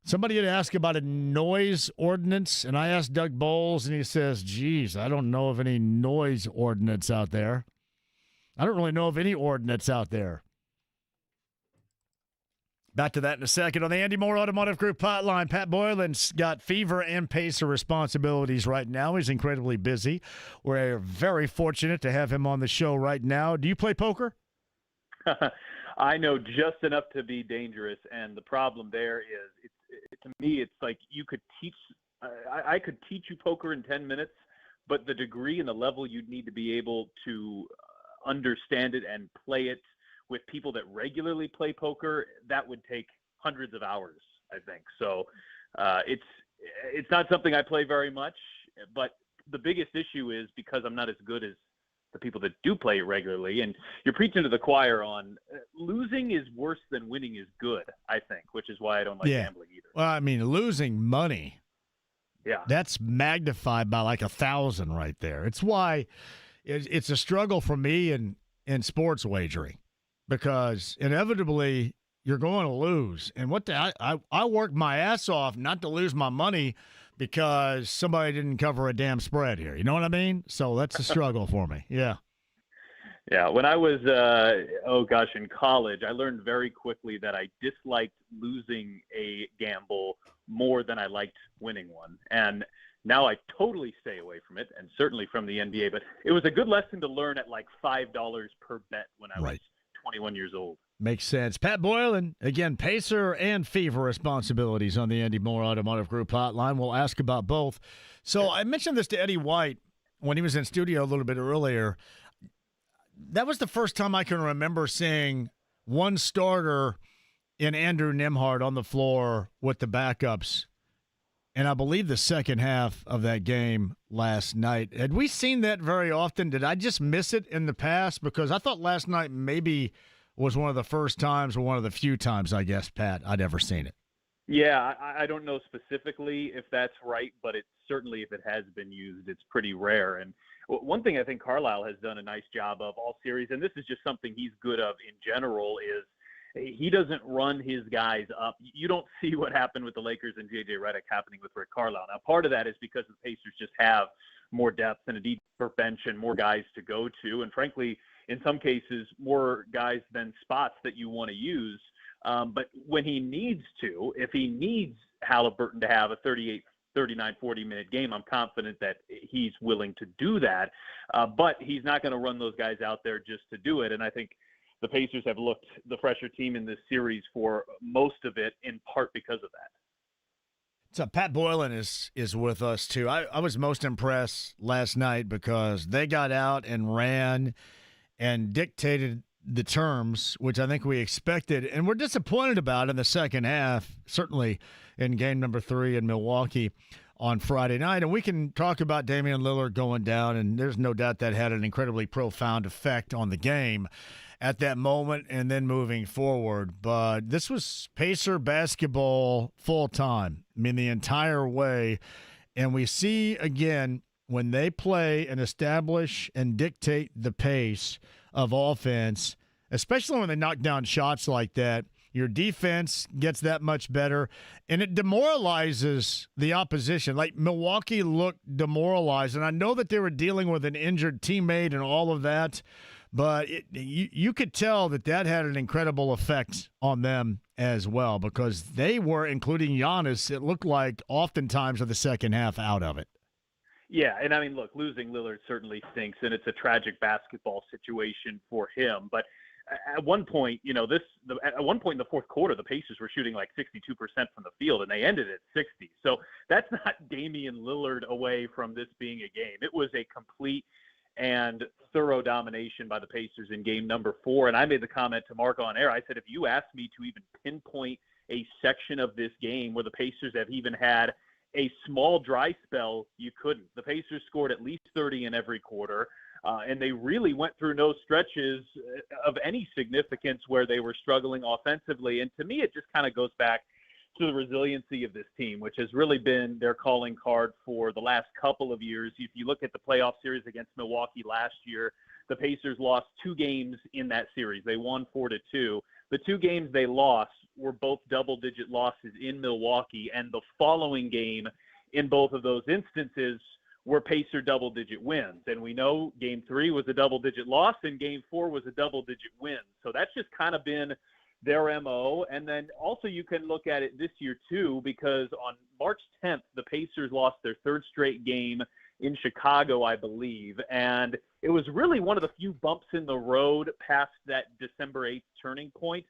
Somebody had asked about a noise ordinance, and I asked Doug Bowles, and he says, geez, I don't know of any noise ordinance out there. I don't really know of any ordinance out there. Back to that in a second. On the Andy Moore Automotive Group hotline, Pat Boylan's got fever and pacer responsibilities right now. He's incredibly busy. We're very fortunate to have him on the show right now. Do you play poker? I know just enough to be dangerous, and the problem there is, to me, it's like you could teach. I could teach you poker in 10 minutes, but the degree and the level you'd need to be able to understand it and play it with people that regularly play poker, that would take hundreds of hours, I think. So it's not something I play very much, but the biggest issue is because I'm not as good as the people that do play it regularly, and you're preaching to the choir on losing is worse than winning is good, I think, which is why I don't like gambling either. Well, I mean, losing money, that's magnified by like 1,000 right there. It's why it's a struggle for me in sports wagering, because inevitably you're going to lose. And I worked my ass off not to lose my money because somebody didn't cover a damn spread here. You know what I mean? So that's a struggle for me. Yeah. Yeah, when I was, in college, I learned very quickly that I disliked losing a gamble more than I liked winning one. And now I totally stay away from it, and certainly from the NBA. But it was a good lesson to learn at like $5 per bet when I was 21 years old. Makes sense. Pat Boylan, again, Pacer and Fever responsibilities on the Andy Moore Automotive Group hotline. We'll ask about both. So I mentioned this to Eddie White when he was in studio a little bit earlier. That was the first time I can remember seeing one starter in Andrew Nembhard on the floor with the backups. And I believe the second half of that game last night. Had we seen that very often? Did I just miss it in the past? Because I thought last night maybe was one of the first times or one of the few times, I guess, Pat, I'd ever seen it. Yeah, I don't know specifically if that's right, but it's certainly, if it has been used, it's pretty rare. And one thing I think Carlisle has done a nice job of all series, and this is just something he's good of in general, is he doesn't run his guys up. You don't see what happened with the Lakers and J.J. Redick happening with Rick Carlisle. Now, part of that is because the Pacers just have more depth and a deeper bench and more guys to go to, and frankly, in some cases, more guys than spots that you want to use. But when he needs to, if he needs Halliburton to have a 38, 39, 40-minute game, I'm confident that he's willing to do that. But he's not going to run those guys out there just to do it. And I think the Pacers have looked the fresher team in this series for most of it, in part because of that. So Pat Boylan is with us, too. I was most impressed last night because they got out and ran and dictated the terms, which I think we expected, and we're disappointed about in the second half, certainly in game number 3 in Milwaukee on Friday night. And we can talk about Damian Lillard going down, and there's no doubt that had an incredibly profound effect on the game at that moment and then moving forward. But this was Pacer basketball full time, I mean, the entire way. And we see, again, when they play and establish and dictate the pace of offense, especially when they knock down shots like that, your defense gets that much better, and it demoralizes the opposition. Like Milwaukee looked demoralized, and I know that they were dealing with an injured teammate and all of that, but you could tell that had an incredible effect on them as well, because they were, including Giannis, it looked like oftentimes of the second half out of it. Yeah, and I mean, look, losing Lillard certainly stinks, and it's a tragic basketball situation for him. But at one point, at one point in the fourth quarter, the Pacers were shooting like 62% from the field, and they ended at 60. So that's not Damian Lillard away from this being a game. It was a complete and thorough domination by the Pacers in game number 4. And I made the comment to Mark on air. I said, if you asked me to even pinpoint a section of this game where the Pacers have even had a small dry spell, you couldn't. The Pacers scored at least 30 in every quarter, and they really went through no stretches of any significance where they were struggling offensively. And to me, it just kind of goes back to the resiliency of this team, which has really been their calling card for the last couple of years. If you look at the playoff series against Milwaukee last year, the Pacers lost 2 games in that series. They won 4-2. The 2 games they lost were both double-digit losses in Milwaukee, and the following game in both of those instances were Pacer double-digit wins. And we know Game 3 was a double-digit loss, and Game 4 was a double-digit win. So that's just kind of been their MO. And then also you can look at it this year too, because on March 10th, the Pacers lost their 3rd straight game in Chicago, I believe. And it was really one of the few bumps in the road past that December 8th turning point.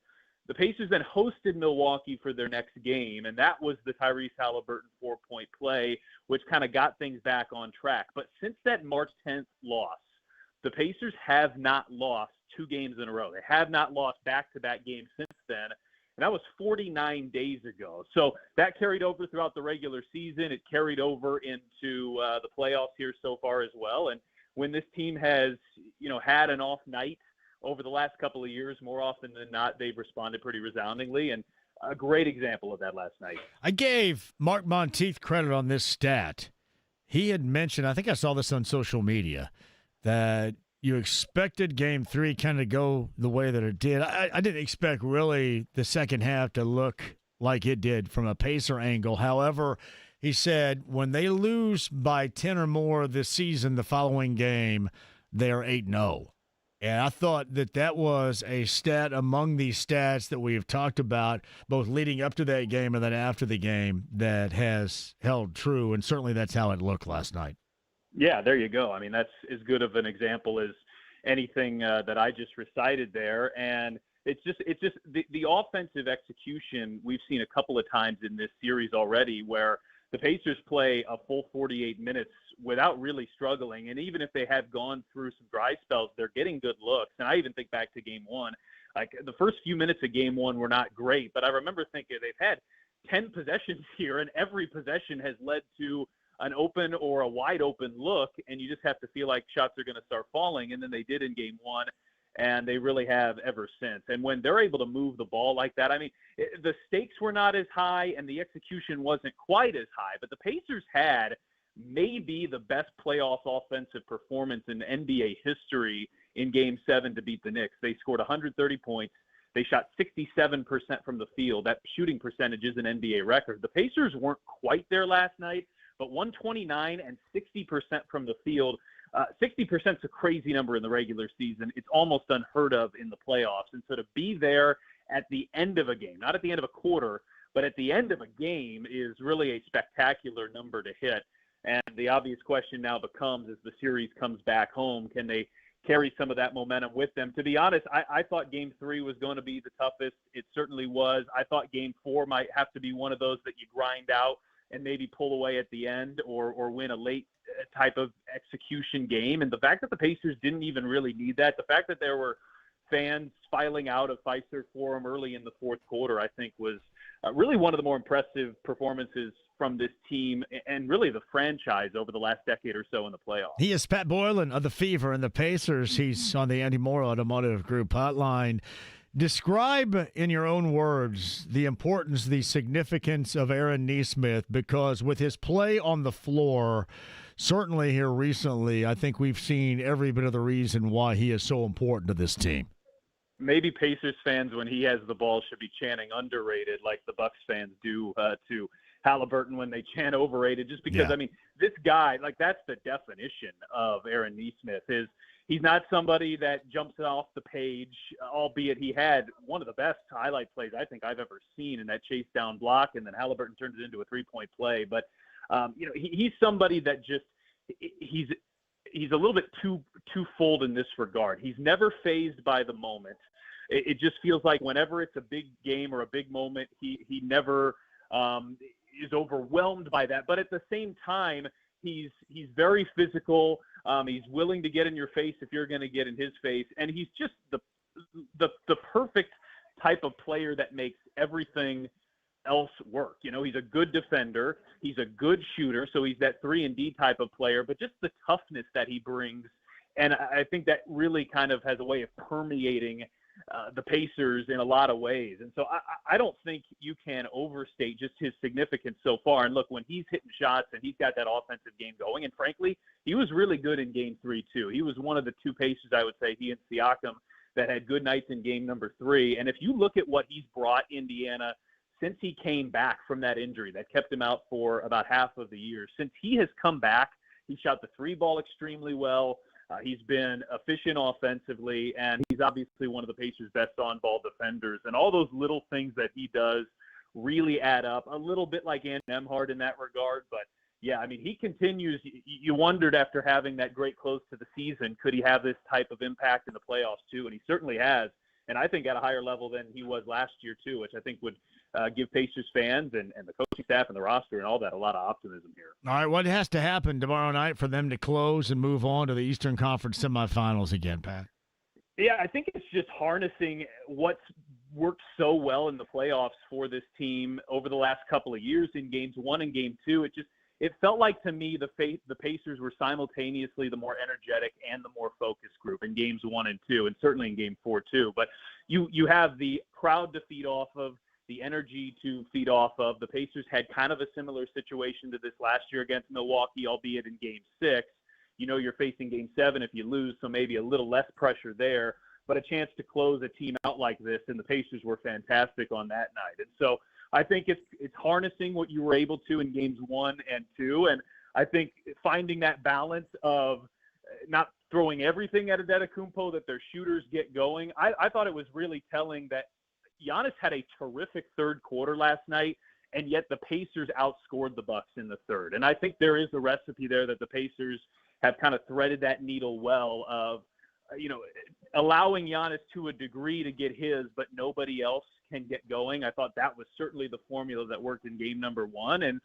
The Pacers then hosted Milwaukee for their next game, and that was the Tyrese Halliburton 4-point play, which kind of got things back on track. But since that March 10th loss, the Pacers have not lost 2 games in a row. They have not lost back-to-back games since then, and that was 49 days ago. So that carried over throughout the regular season. It carried over into the playoffs here so far as well. And when this team has, had an off night over the last couple of years, more often than not, they've responded pretty resoundingly, and a great example of that last night. I gave Mark Monteith credit on this stat. He had mentioned, I think I saw this on social media, that you expected Game 3 kind of go the way that it did. I didn't expect really the second half to look like it did from a Pacer angle. However, he said when they lose by 10 or more this season, the following game, they're 8-0. And I thought that was a stat among these stats that we have talked about, both leading up to that game and then after the game, that has held true. And certainly that's how it looked last night. Yeah, there you go. I mean, that's as good of an example as anything that I just recited there. And it's just the offensive execution we've seen a couple of times in this series already, where the Pacers play a full 48 minutes without really struggling. And even if they have gone through some dry spells, they're getting good looks. And I even think back to Game 1, like the first few minutes of Game 1 were not great, but I remember thinking they've had 10 possessions here, and every possession has led to an open or a wide open look, and you just have to feel like shots are going to start falling. And then they did in Game 1, and they really have ever since. And when they're able to move the ball like that, I mean, the stakes were not as high and the execution wasn't quite as high, but the Pacers had maybe the best playoff offensive performance in NBA history in Game 7 to beat the Knicks. They scored 130 points. They shot 67% from the field. That shooting percentage is an NBA record. The Pacers weren't quite there last night, but 129 and 60% from the field. 60% is a crazy number in the regular season. It's almost unheard of in the playoffs. And so to be there at the end of a game, not at the end of a quarter, but at the end of a game is really a spectacular number to hit. And the obvious question now becomes, as the series comes back home, can they carry some of that momentum with them? To be honest, I thought Game 3 was going to be the toughest. It certainly was. I thought Game 4 might have to be one of those that you grind out and maybe pull away at the end or win a late type of execution game. And the fact that the Pacers didn't even really need that, the fact that there were fans filing out of Fiserv Forum early in the fourth quarter, I think was really one of the more impressive performances from this team and really the franchise over the last decade or so in the playoffs. He is Pat Boylan of the Fever and the Pacers. He's on the Andy Moore Automotive Group hotline. Describe in your own words the importance, the significance of Aaron Nesmith, because with his play on the floor, certainly here recently, I think we've seen every bit of the reason why he is so important to this team. Maybe Pacers fans, when he has the ball, should be chanting underrated like the Bucks fans do to Halliburton when they chant overrated, just because, I mean, this guy, like, that's the definition of Aaron Nesmith. He's not somebody that jumps off the page, albeit he had one of the best highlight plays I think I've ever seen in that chase down block, and then Halliburton turns it into a three-point play. But, he's somebody that just he's a little bit twofold in this regard. He's never fazed by the moment. It just feels like whenever it's a big game or a big moment, he never is overwhelmed by that. But at the same time, he's very physical. He's willing to get in your face if you're going to get in his face, and he's just the perfect type of player that makes everything else work. You know, he's a good defender, he's a good shooter, so he's that 3-and-D type of player, but just the toughness that he brings, and I think that really kind of has a way of permeating the Pacers in a lot of ways. And so I don't think you can overstate just his significance so far. And look, when he's hitting shots and he's got that offensive game going, and frankly, he was really good in Game 3 too. He was one of the two Pacers, I would say, he and Siakam, that had good nights in Game number 3. And if you look at what he's brought Indiana since he came back from that injury that kept him out for about half of the year, since he has come back, he shot the 3 ball extremely well. He's been efficient offensively, and he's obviously one of the Pacers' best on-ball defenders. And all those little things that he does really add up, a little bit like Andrew Nembhard in that regard. But, yeah, I mean, he continues. You wondered after having that great close to the season, could he have this type of impact in the playoffs too? And he certainly has, and I think at a higher level than he was last year too, which I think would give Pacers fans and the coaching staff and the roster and all that a lot of optimism here. All right, what has to happen tomorrow night for them to close and move on to the Eastern Conference semifinals again, Pat? Yeah, I think it's just harnessing what's worked so well in the playoffs for this team over the last couple of years in Games 1 and Game 2. It felt like to me the Pacers were simultaneously the more energetic and the more focused group in Games 1 and 2, and certainly in Game 4 too. But you have the crowd to feed off of, the energy to feed off of. The Pacers had kind of a similar situation to this last year against Milwaukee, albeit in Game 6. You know you're facing Game 7 if you lose, so maybe a little less pressure there. But a chance to close a team out like this, and the Pacers were fantastic on that night. And so I think it's harnessing what you were able to in Games 1 and 2, and I think finding that balance of not throwing everything at Antetokounmpo, that their shooters get going. I thought it was really telling that Giannis had a terrific third quarter last night, and yet the Pacers outscored the Bucks in the third. And I think there is a recipe there that the Pacers have kind of threaded that needle well of, allowing Giannis to a degree to get his, but nobody else can get going. I thought that was certainly the formula that worked in game number 1. And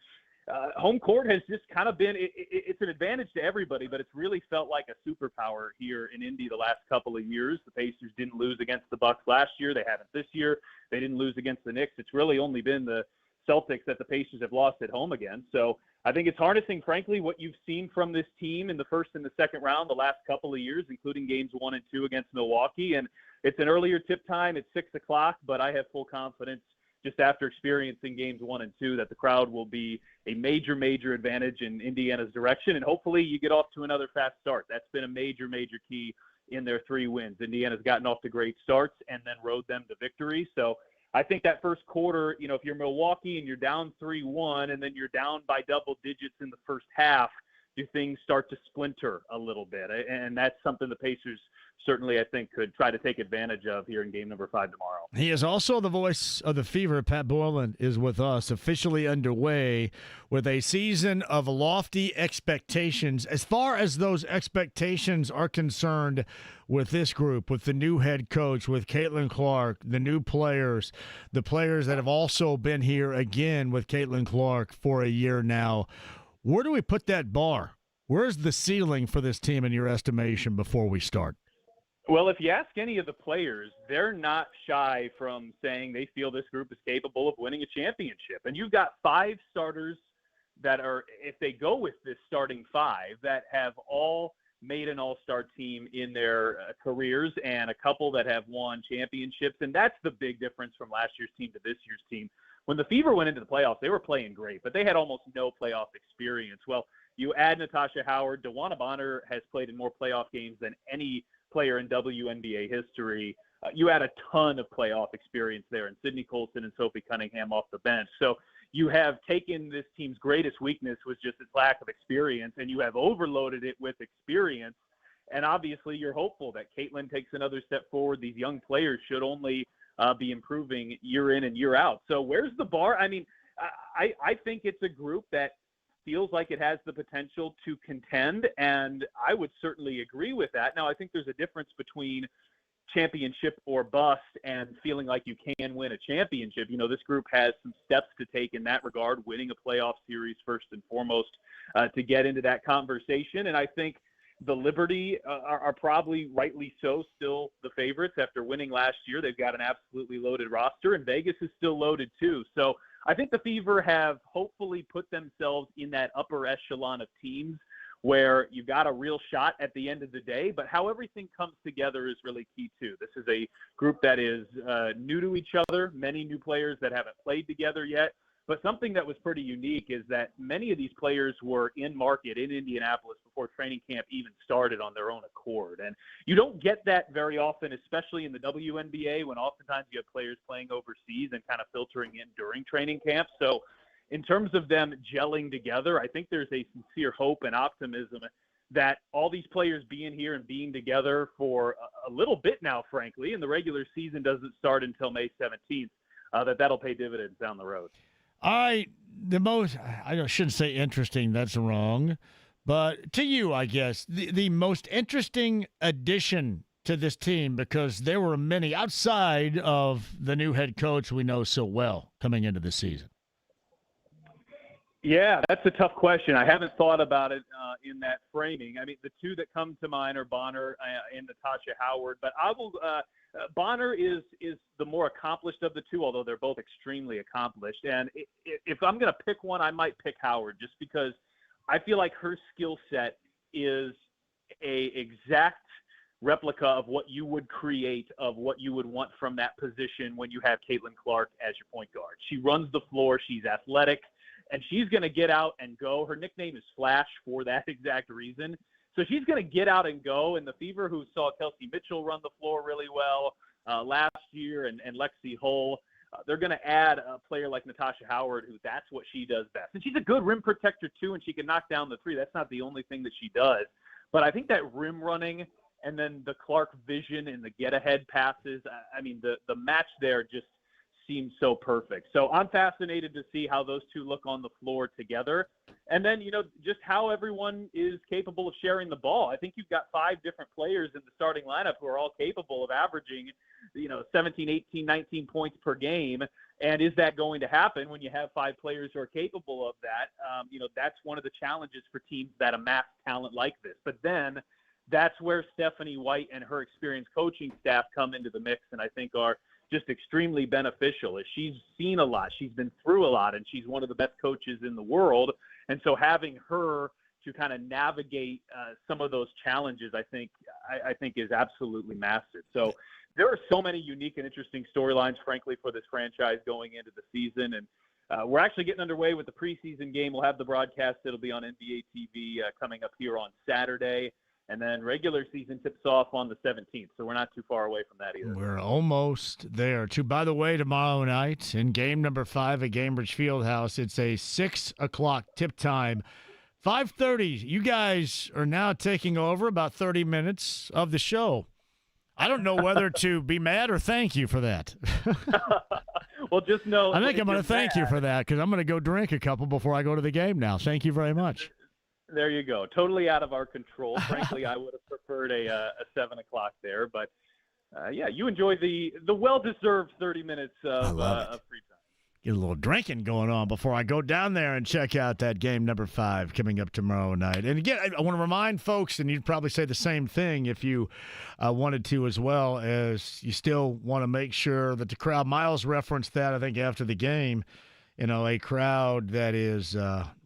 home court has just kind of been it's an advantage to everybody, but it's really felt like a superpower here in Indy the last couple of years. The Pacers didn't lose against the Bucks last year. They haven't this year. They didn't lose against the Knicks. It's really only been the Celtics that the Pacers have lost at home again. So I think it's harnessing, frankly, what you've seen from this team in the first and the second round the last couple of years, including games 1 and 2 against Milwaukee. And it's an earlier tip time. It's 6 o'clock, but I have full confidence just after experiencing games 1 and 2 that the crowd will be a major, major advantage in Indiana's direction. And hopefully you get off to another fast start. That's been a major, major key in their 3 wins. Indiana's gotten off to great starts and then rode them to victory. So I think that first quarter, if you're Milwaukee and you're down 3-1 and then you're down by double digits in the first half, do things start to splinter a little bit? And that's something the Pacers certainly, I think, could try to take advantage of here in game number 5 tomorrow. He is also the voice of the Fever. Pat Boylan is with us, officially underway with a season of lofty expectations. As far as those expectations are concerned with this group, with the new head coach, with Caitlin Clark, the new players, the players that have also been here again with Caitlin Clark for a year now, where do we put that bar? Where's the ceiling for this team in your estimation before we start? Well, if you ask any of the players, they're not shy from saying they feel this group is capable of winning a championship. And you've got 5 starters that are, if they go with this starting 5, that have all made an all-star team in their careers, and a couple that have won championships. And that's the big difference from last year's team to this year's team. When the Fever went into the playoffs, they were playing great, but they had almost no playoff experience. Well, you add Natasha Howard. DeWanna Bonner has played in more playoff games than any player in WNBA history. You add a ton of playoff experience there, and Sydney Colson and Sophie Cunningham off the bench. So you have taken this team's greatest weakness was just its lack of experience, and you have overloaded it with experience. And obviously you're hopeful that Caitlin takes another step forward. These young players should only be improving year in and year out. So where's the bar? I mean, I think it's a group that feels like it has the potential to contend, and I would certainly agree with that. Now, I think there's a difference between championship or bust and feeling like you can win a championship. This group has some steps to take in that regard, winning a playoff series first and foremost to get into that conversation. And I think the Liberty are probably rightly so still the favorites after winning last year. They've got an absolutely loaded roster, and Vegas is still loaded too. So I think the Fever have hopefully put themselves in that upper echelon of teams where you've got a real shot at the end of the day, but how everything comes together is really key too. This is a group that is new to each other, many new players that haven't played together yet. But something that was pretty unique is that many of these players were in market in Indianapolis before training camp even started on their own accord. And you don't get that very often, especially in the WNBA, when oftentimes you have players playing overseas and kind of filtering in during training camp. So in terms of them gelling together, I think there's a sincere hope and optimism that all these players being here and being together for a little bit now, frankly, and the regular season doesn't start until May 17th, that'll pay dividends down the road. I shouldn't say interesting, that's wrong, but to you, I guess, the most interesting addition to this team, because there were many outside of the new head coach we know so well coming into the season. Yeah, that's a tough question. I haven't thought about it in that framing. I mean, the two that come to mind are Bonner and Natasha Howard, but I will Bonner is the more accomplished of the two, although they're both extremely accomplished. And if I'm going to pick one, I might pick Howard, just because I feel like her skill set is a exact replica of what you would create, of what you would want from that position when you have Caitlin Clark as your point guard. She runs the floor. She's athletic, and she's going to get out and go. Her nickname is Flash for that exact reason. So she's going to get out and go. And the Fever, who saw Kelsey Mitchell run the floor really well last year, and Lexi Hull, they're going to add a player like Natasha Howard, who that's what she does best. And she's a good rim protector, too, and she can knock down the three. That's not the only thing that she does. But I think that rim running and then the Clark vision and the get-ahead passes, I mean, the match there just seems so perfect. So I'm fascinated to see how those two look on the floor together. And then, just how everyone is capable of sharing the ball. I think you've got 5 different players in the starting lineup who are all capable of averaging, 17, 18, 19 points per game. And is that going to happen when you have 5 players who are capable of that? That's one of the challenges for teams that amass talent like this. But then that's where Stephanie White and her experienced coaching staff come into the mix, and I think are just extremely beneficial. As she's seen a lot, she's been through a lot, and she's one of the best coaches in the world. And so having her to kind of navigate some of those challenges, I think is absolutely massive. So there are so many unique and interesting storylines, frankly, for this franchise going into the season. And we're actually getting underway with the preseason game. We'll have the broadcast. It'll be on NBA TV coming up here on Saturday. And then regular season tips off on the 17th. So we're not too far away from that either. We're almost there, too. By the way, tomorrow night in game number 5 at Cambridge Fieldhouse, it's a 6 o'clock tip time. 5:30, you guys are now taking over about 30 minutes of the show. I don't know whether to be mad or thank you for that. Well, just know. I think I'm going to thank you for that because I'm going to go drink a couple before I go to the game now. Thank you very much. There you go. Totally out of our control. Frankly, I would have preferred a 7 o'clock there. But, you enjoy the well-deserved 30 minutes of free time. Get a little drinking going on before I go down there and check out that game number 5 coming up tomorrow night. And again, I want to remind folks, and you'd probably say the same thing if you wanted to as well, as you still want to make sure that the crowd, Miles referenced that, I think, after the game, a crowd that is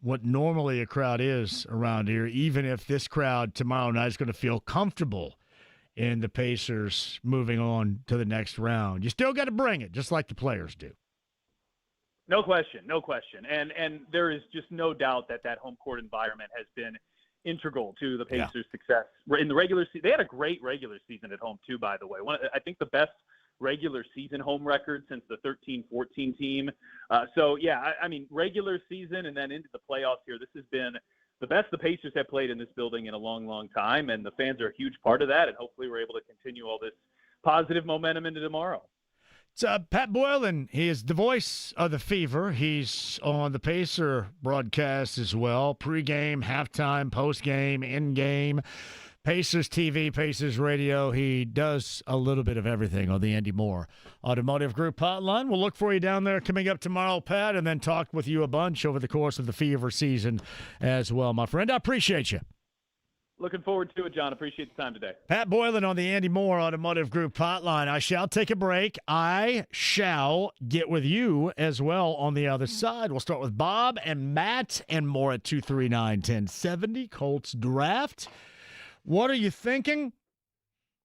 what normally a crowd is around here, even if this crowd tomorrow night is going to feel comfortable in the Pacers moving on to the next round. You still got to bring it, just like the players do. No question. And there is just no doubt that home court environment has been integral to the Pacers' success. In the regular season, they had a great regular season at home, too, by the way. I think the best regular season home record since the 13-14 team. Regular season and then into the playoffs here, this has been the best the Pacers have played in this building in a long, long time, and the fans are a huge part of that, and hopefully we're able to continue all this positive momentum into tomorrow. It's Pat Boylan. He is the voice of the Fever. He's on the Pacer broadcast as well, pregame, halftime, postgame, in-game. Pacers TV, Pacers Radio. He does a little bit of everything on the Andy Moore Automotive Group hotline. We'll look for you down there coming up tomorrow, Pat, and then talk with you a bunch over the course of the Fever season as well, my friend. I appreciate you. Looking forward to it, John. Appreciate the time today. Pat Boylan on the Andy Moore Automotive Group hotline. I shall take a break. I shall get with you as well on the other side. We'll start with Bob and Matt and more at 239-1070. Colts draft. What are you thinking?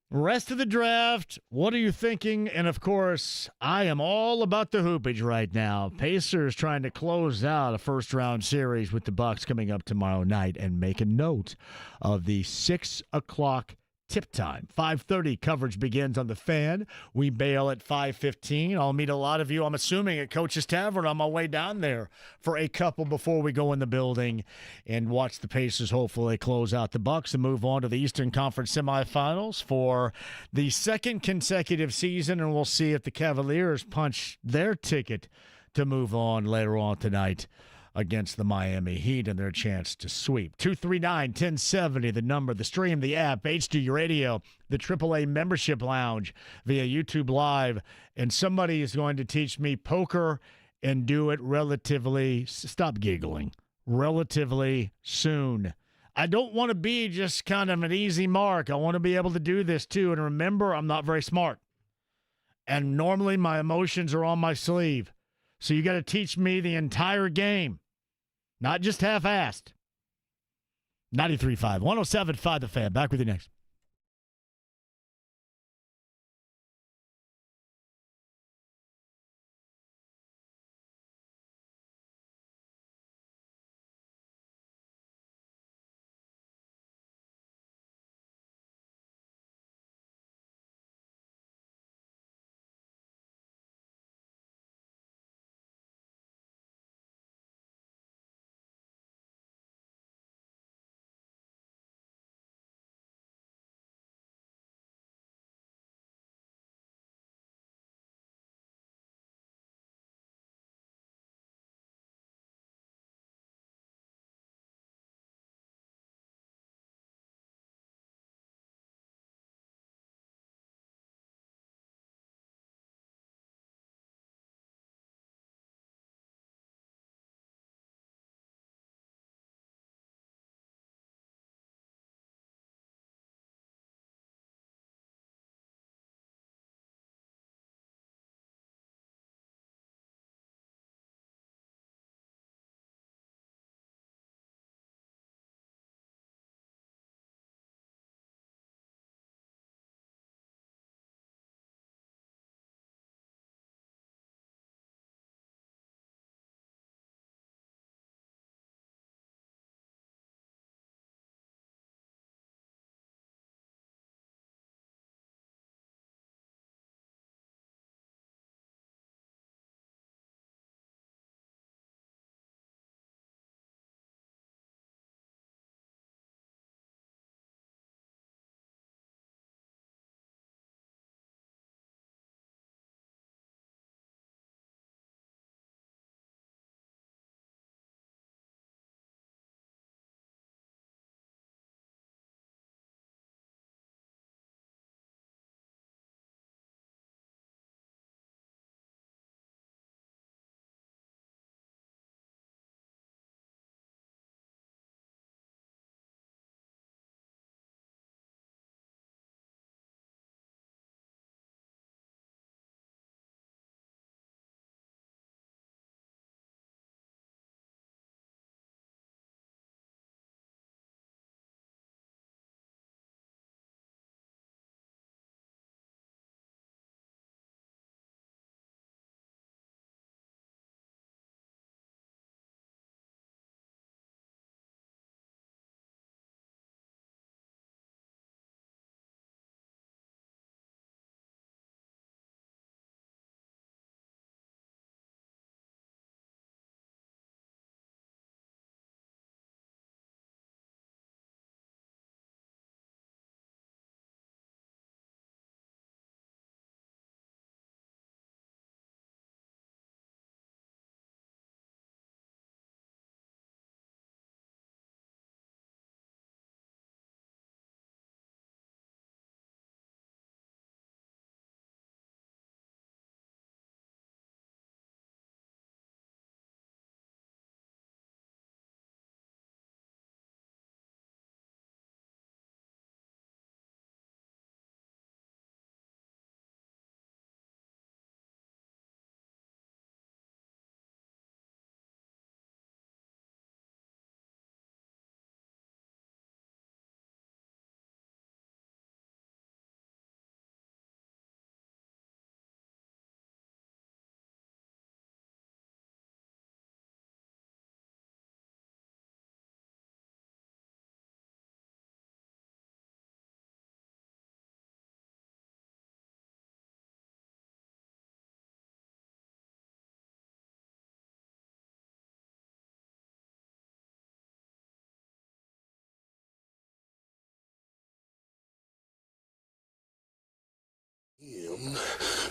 Rest of the draft, what are you thinking? And, of course, I am all about the hoopage right now. Pacers trying to close out a first-round series with the Bucks coming up tomorrow night, and make a note of the 6 o'clock tip time. 5:30 coverage begins on the Fan. We bail at 5:15. I'll meet a lot of you, I'm assuming, at Coach's Tavern on my way down there for a couple before we go in the building and watch the Pacers hopefully close out the Bucks and move on to the Eastern Conference semifinals for the second consecutive season, and we'll see if the Cavaliers punch their ticket to move on later on tonight against the Miami Heat and their chance to sweep. 239-1070, the number, the stream, the app, HD Radio, the AAA membership lounge via YouTube Live. And somebody is going to teach me poker and do it relatively, stop giggling, relatively soon. I don't want to be just kind of an easy mark. I want to be able to do this too. And remember, I'm not very smart. And normally my emotions are on my sleeve. So you got to teach me the entire game, not just half-assed. 93.5, 107.5 The Fan. Back with you next.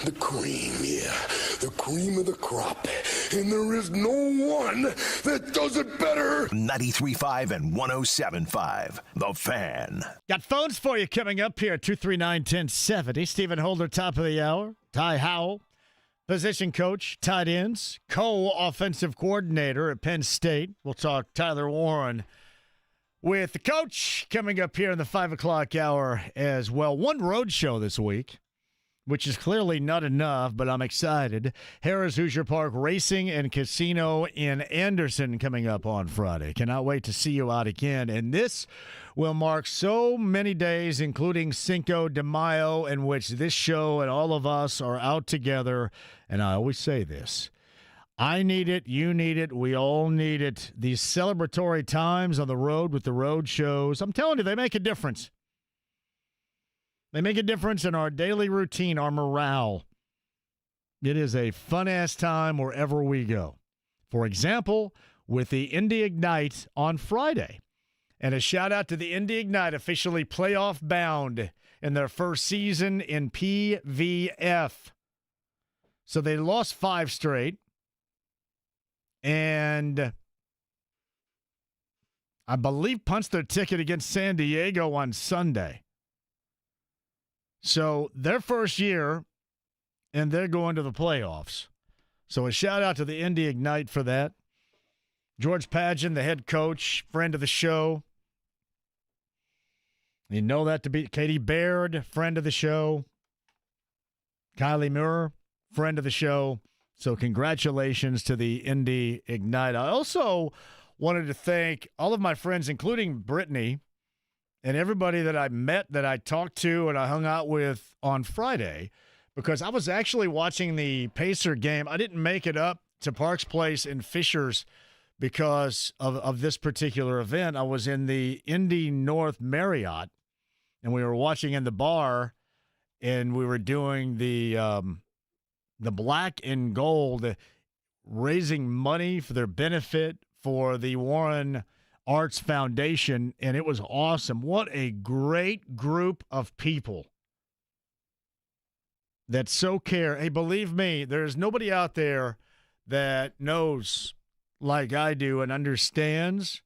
The cream, yeah. The cream of the crop. And there is no one that does it better. 93.5 and 107.5. The Fan. Got phones for you coming up here. 239-1070. Stephen Holder, top of the hour. Ty Howell, position coach, tight ends, co-offensive coordinator at Penn State. We'll talk Tyler Warren with the coach coming up here in the 5 o'clock hour as well. One road show this week, which is clearly not enough, but I'm excited. Harrah's Hoosier Park Racing and Casino in Anderson coming up on Friday. Cannot wait to see you out again. And this will mark so many days, including Cinco de Mayo, in which this show and all of us are out together. And I always say this. I need it. You need it. We all need it. These celebratory times on the road with the road shows, I'm telling you, they make a difference. They make a difference in our daily routine, our morale. It is a fun-ass time wherever we go. For example, with the Indy Ignite on Friday. And a shout-out to the Indy Ignite, officially playoff bound in their first season in PVF. So they lost 5 straight. And I believe punched their ticket against San Diego on Sunday. So their first year, and they're going to the playoffs. So a shout-out to the Indy Ignite for that. George Padgett, the head coach, friend of the show. You know that to be Katie Baird, friend of the show. Kylie Muir, friend of the show. So congratulations to the Indy Ignite. I also wanted to thank all of my friends, including Brittany, and everybody that I met, that I talked to, and I hung out with on Friday, because I was actually watching the Pacer game. I didn't make it up to Parks Place in Fishers because of this particular event. I was in the Indy North Marriott, and we were watching in the bar, and we were doing the black and gold, raising money for their benefit for the Warren Arts Foundation, and it was awesome. What a great group of people that so care. Hey, believe me, there's nobody out there that knows like I do and understands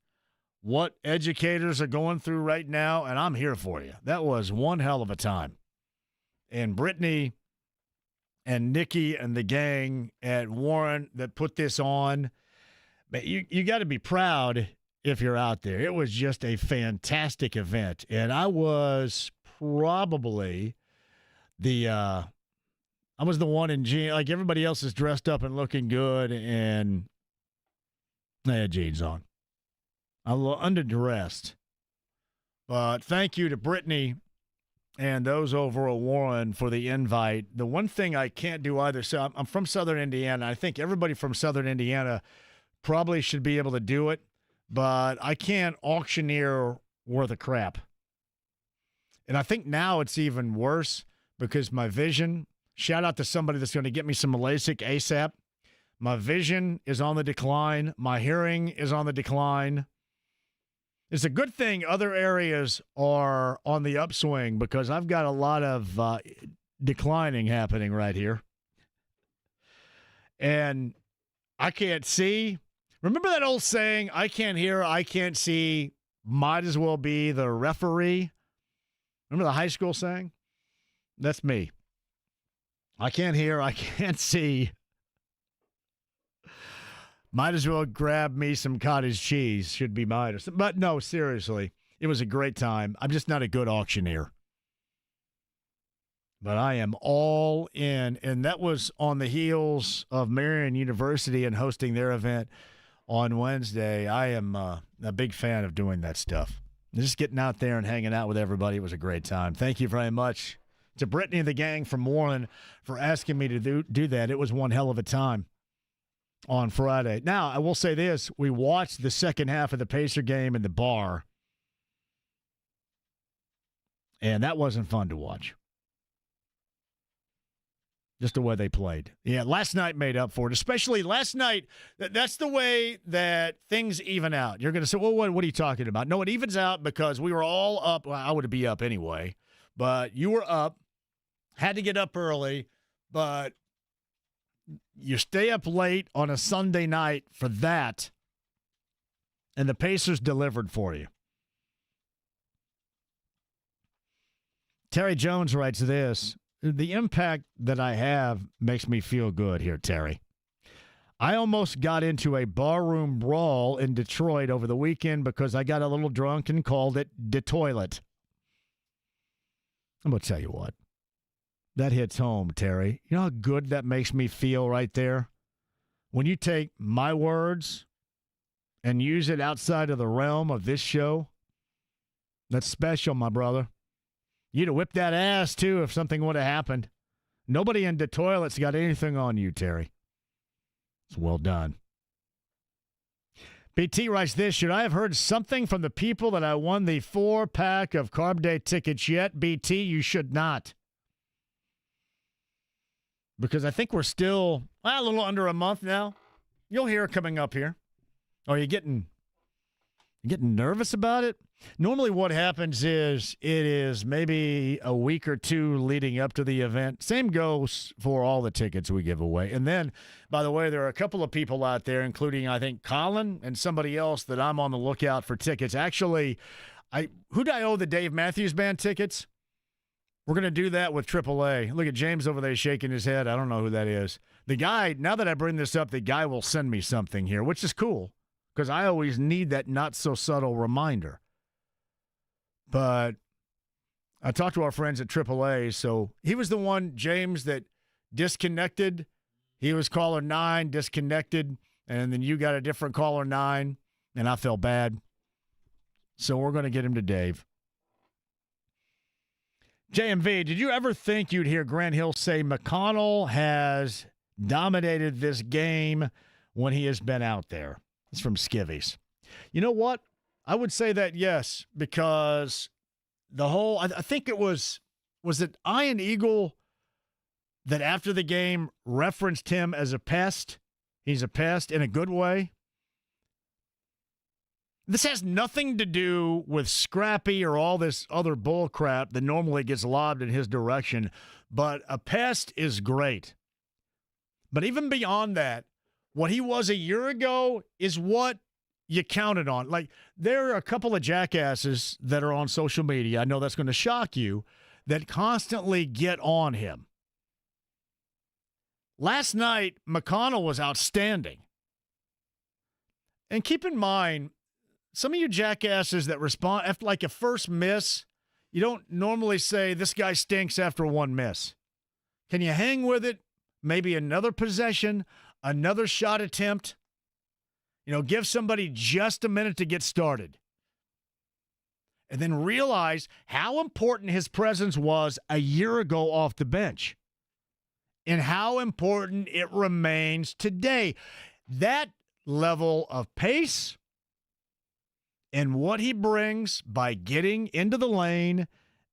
what educators are going through right now, and I'm here for you. That was one hell of a time. And Brittany and Nikki and the gang at Warren that put this on, but you got to be proud if you're out there. It was just a fantastic event, and I was probably I was the one in jeans. Like everybody else is dressed up and looking good, and I had jeans on. I'm a little underdressed, but thank you to Brittany and those over at Warren for the invite. The one thing I can't do either, so I'm from Southern Indiana. I think everybody from Southern Indiana probably should be able to do it, but I can't auctioneer worth of crap. And I think now it's even worse because my vision, shout out to somebody that's going to get me some LASIK ASAP. My vision is on the decline. My hearing is on the decline. It's a good thing other areas are on the upswing because I've got a lot of declining happening right here. And I can't see. Remember that old saying, I can't hear, I can't see, might as well be the referee? Remember the high school saying? That's me. I can't hear, I can't see. Might as well grab me some cottage cheese, should be mine. But no, seriously, it was a great time. I'm just not a good auctioneer. But I am all in. And that was on the heels of Marian University and hosting their event on Wednesday. I am a big fan of doing that stuff. Just getting out there and hanging out with everybody. It was a great time. Thank you very much to Brittany and the gang from Warren for asking me to do that. It was one hell of a time on Friday. Now, I will say this. We watched the second half of the Pacer game in the bar, and that wasn't fun to watch. Just the way they played. Yeah, last night made up for it, especially last night. That's the way that things even out. You're going to say, well, what are you talking about? No, it evens out because we were all up. Well, I would be up anyway, but you were up, had to get up early, But you stay up late on a Sunday night for that, and the Pacers delivered for you. Terry Jones writes this. The impact that I have makes me feel good here, Terry. I almost got into a barroom brawl in Detroit over the weekend because I got a little drunk and called it the toilet. I'm going to tell you what. That hits home, Terry. You know how good that makes me feel right there? When you take my words and use it outside of the realm of this show, that's special, my brother. You'd have whipped that ass, too, if something would have happened. Nobody in the toilet's got anything on you, Terry. It's well done. BT writes this. Should I have heard something from the people that I won the 4-pack of Carb Day tickets yet? BT, you should not. Because I think we're still a little under a month now. You'll hear it coming up here. Are you getting nervous about it? Normally what happens is it is maybe a week or two leading up to the event. Same goes for all the tickets we give away. And then, by the way, there are a couple of people out there, including, I think, Colin and somebody else that I'm on the lookout for tickets. Actually, who do I owe the Dave Matthews Band tickets? We're going to do that with AAA. Look at James over there shaking his head. I don't know who that is. The guy, now that I bring this up, the guy will send me something here, which is cool because I always need that not-so-subtle reminder. But I talked to our friends at AAA, so he was the one, James, that disconnected. He was caller 9, disconnected, and then you got a different caller 9, and I felt bad. So we're going to get him to Dave. JMV, did you ever think you'd hear Grant Hill say McConnell has dominated this game when he has been out there? It's from Skivvies. You know what? I would say that yes, because the whole, I think it was it Ian Eagle that after the game referenced him as a pest? He's a pest in a good way. This has nothing to do with Scrappy or all this other bull crap that normally gets lobbed in his direction, but a pest is great. But even beyond that, what he was a year ago is what you counted on. Like, there are a couple of jackasses that are on social media, I know that's going to shock you, that constantly get on him. Last night, McConnell was outstanding. And keep in mind, some of you jackasses that respond after like a first miss, you don't normally say this guy stinks after one miss. Can you hang with it? Maybe another possession, another shot attempt. Give somebody just a minute to get started. And then realize how important his presence was a year ago off the bench and how important it remains today. That level of pace and what he brings by getting into the lane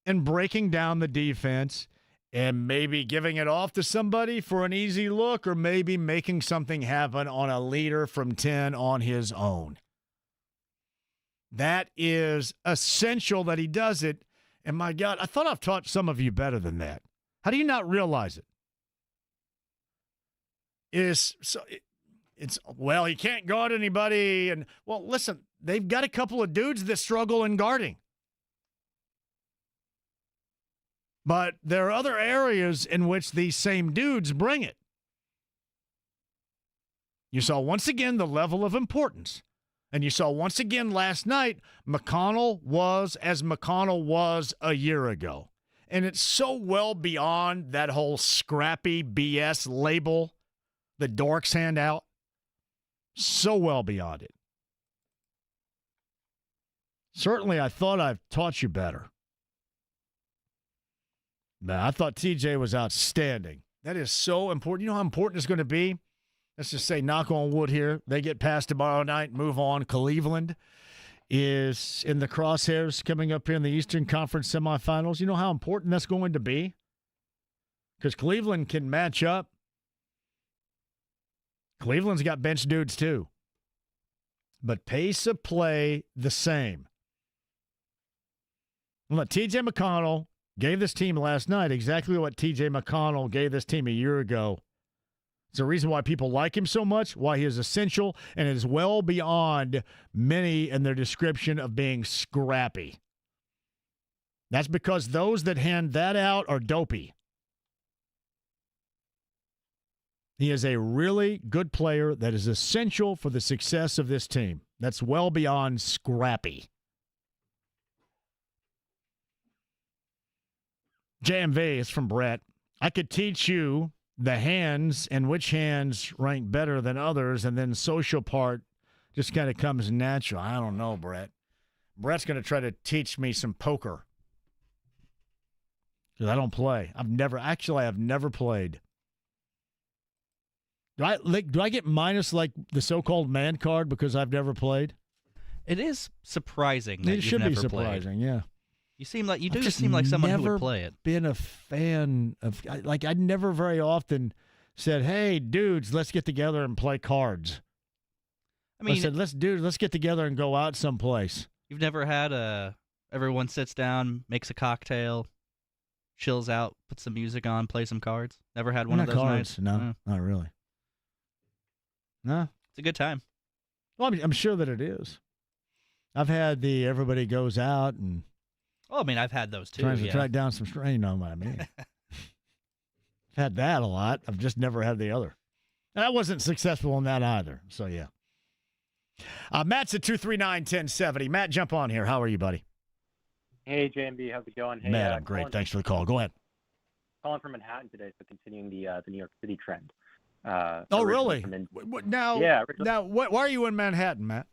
and breaking down the defense and maybe giving it off to somebody for an easy look or maybe making something happen on a leader from 10 on his own. That is essential that he does it. And my God, I thought I've taught some of you better than that. How do you not realize it? Well, he can't guard anybody. And, well, listen, they've got a couple of dudes that struggle in guarding. But there are other areas in which these same dudes bring it. You saw once again the level of importance. And you saw once again last night, McConnell was as McConnell was a year ago. And it's so well beyond that whole scrappy BS label the dorks hand out. So well beyond it. Certainly, I thought I've taught you better. Man, I thought TJ was outstanding. That is so important. You know how important it's going to be? Let's just say, knock on wood here. They get past tomorrow night, move on. Cleveland is in the crosshairs coming up here in the Eastern Conference semifinals. You know how important that's going to be? Because Cleveland can match up. Cleveland's got bench dudes too. But pace of play, the same. Let TJ McConnell gave this team last night exactly what T.J. McConnell gave this team a year ago. It's the reason why people like him so much, why he is essential, and is well beyond many in their description of being scrappy. That's because those that hand that out are dopey. He is a really good player that is essential for the success of this team. That's well beyond scrappy. JMV is from Brett. I could teach you the hands and which hands rank better than others, and then social part just kind of comes natural. I don't know, Brett. Brett's going to try to teach me some poker. Because I don't play. I've never played. Do I get minus like the so-called man card because I've never played? It is surprising that it you've should never be surprising, played. yeah. You do seem like someone who would play it. Been a fan of I never very often said, "Hey, dudes, let's get together and play cards." I said, "Let's get together and go out someplace." You've never had everyone sits down, makes a cocktail, chills out, puts some music on, plays some cards? Never had one of those cards. nights? No, not really. No. It's a good time. Well, I'm sure that it is. I've had everybody goes out and Well, I mean, I've had those too. trying to track down some strain. You know what I mean? I've had that a lot. I've just never had the other. And I wasn't successful in that either. So, yeah. Matt's at 239-1070. Matt, jump on here. How are you, buddy? Hey, JMV. How's it going? Hey, Matt, I'm great. Thanks for the call. Go ahead. Calling from Manhattan today, so continuing the New York City trend. Oh, really? Now, why are you in Manhattan, Matt?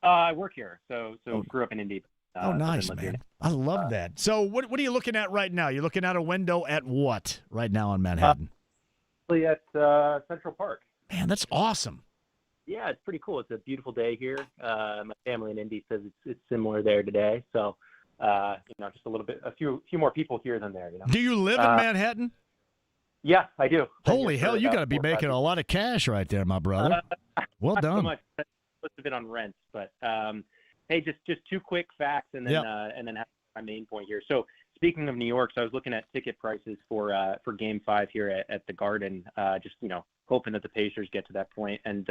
I work here, so grew up in Indy. Nice, man. I love that. So what are you looking at right now? You're looking out a window at what right now in Manhattan? At Central Park. Man, that's awesome. Yeah, it's pretty cool. It's a beautiful day here. My family in Indy says it's similar there today. So, just a few more people here than there. Do you live in Manhattan? Yeah, I do. Holy hell, you got to be making a lot of cash right there, my brother. Well not done. So much. Most of it on rent, but hey, just two quick facts, and then have my main point here. So speaking of New York, so I was looking at ticket prices for Game 5 here at the Garden. Hoping that the Pacers get to that point. And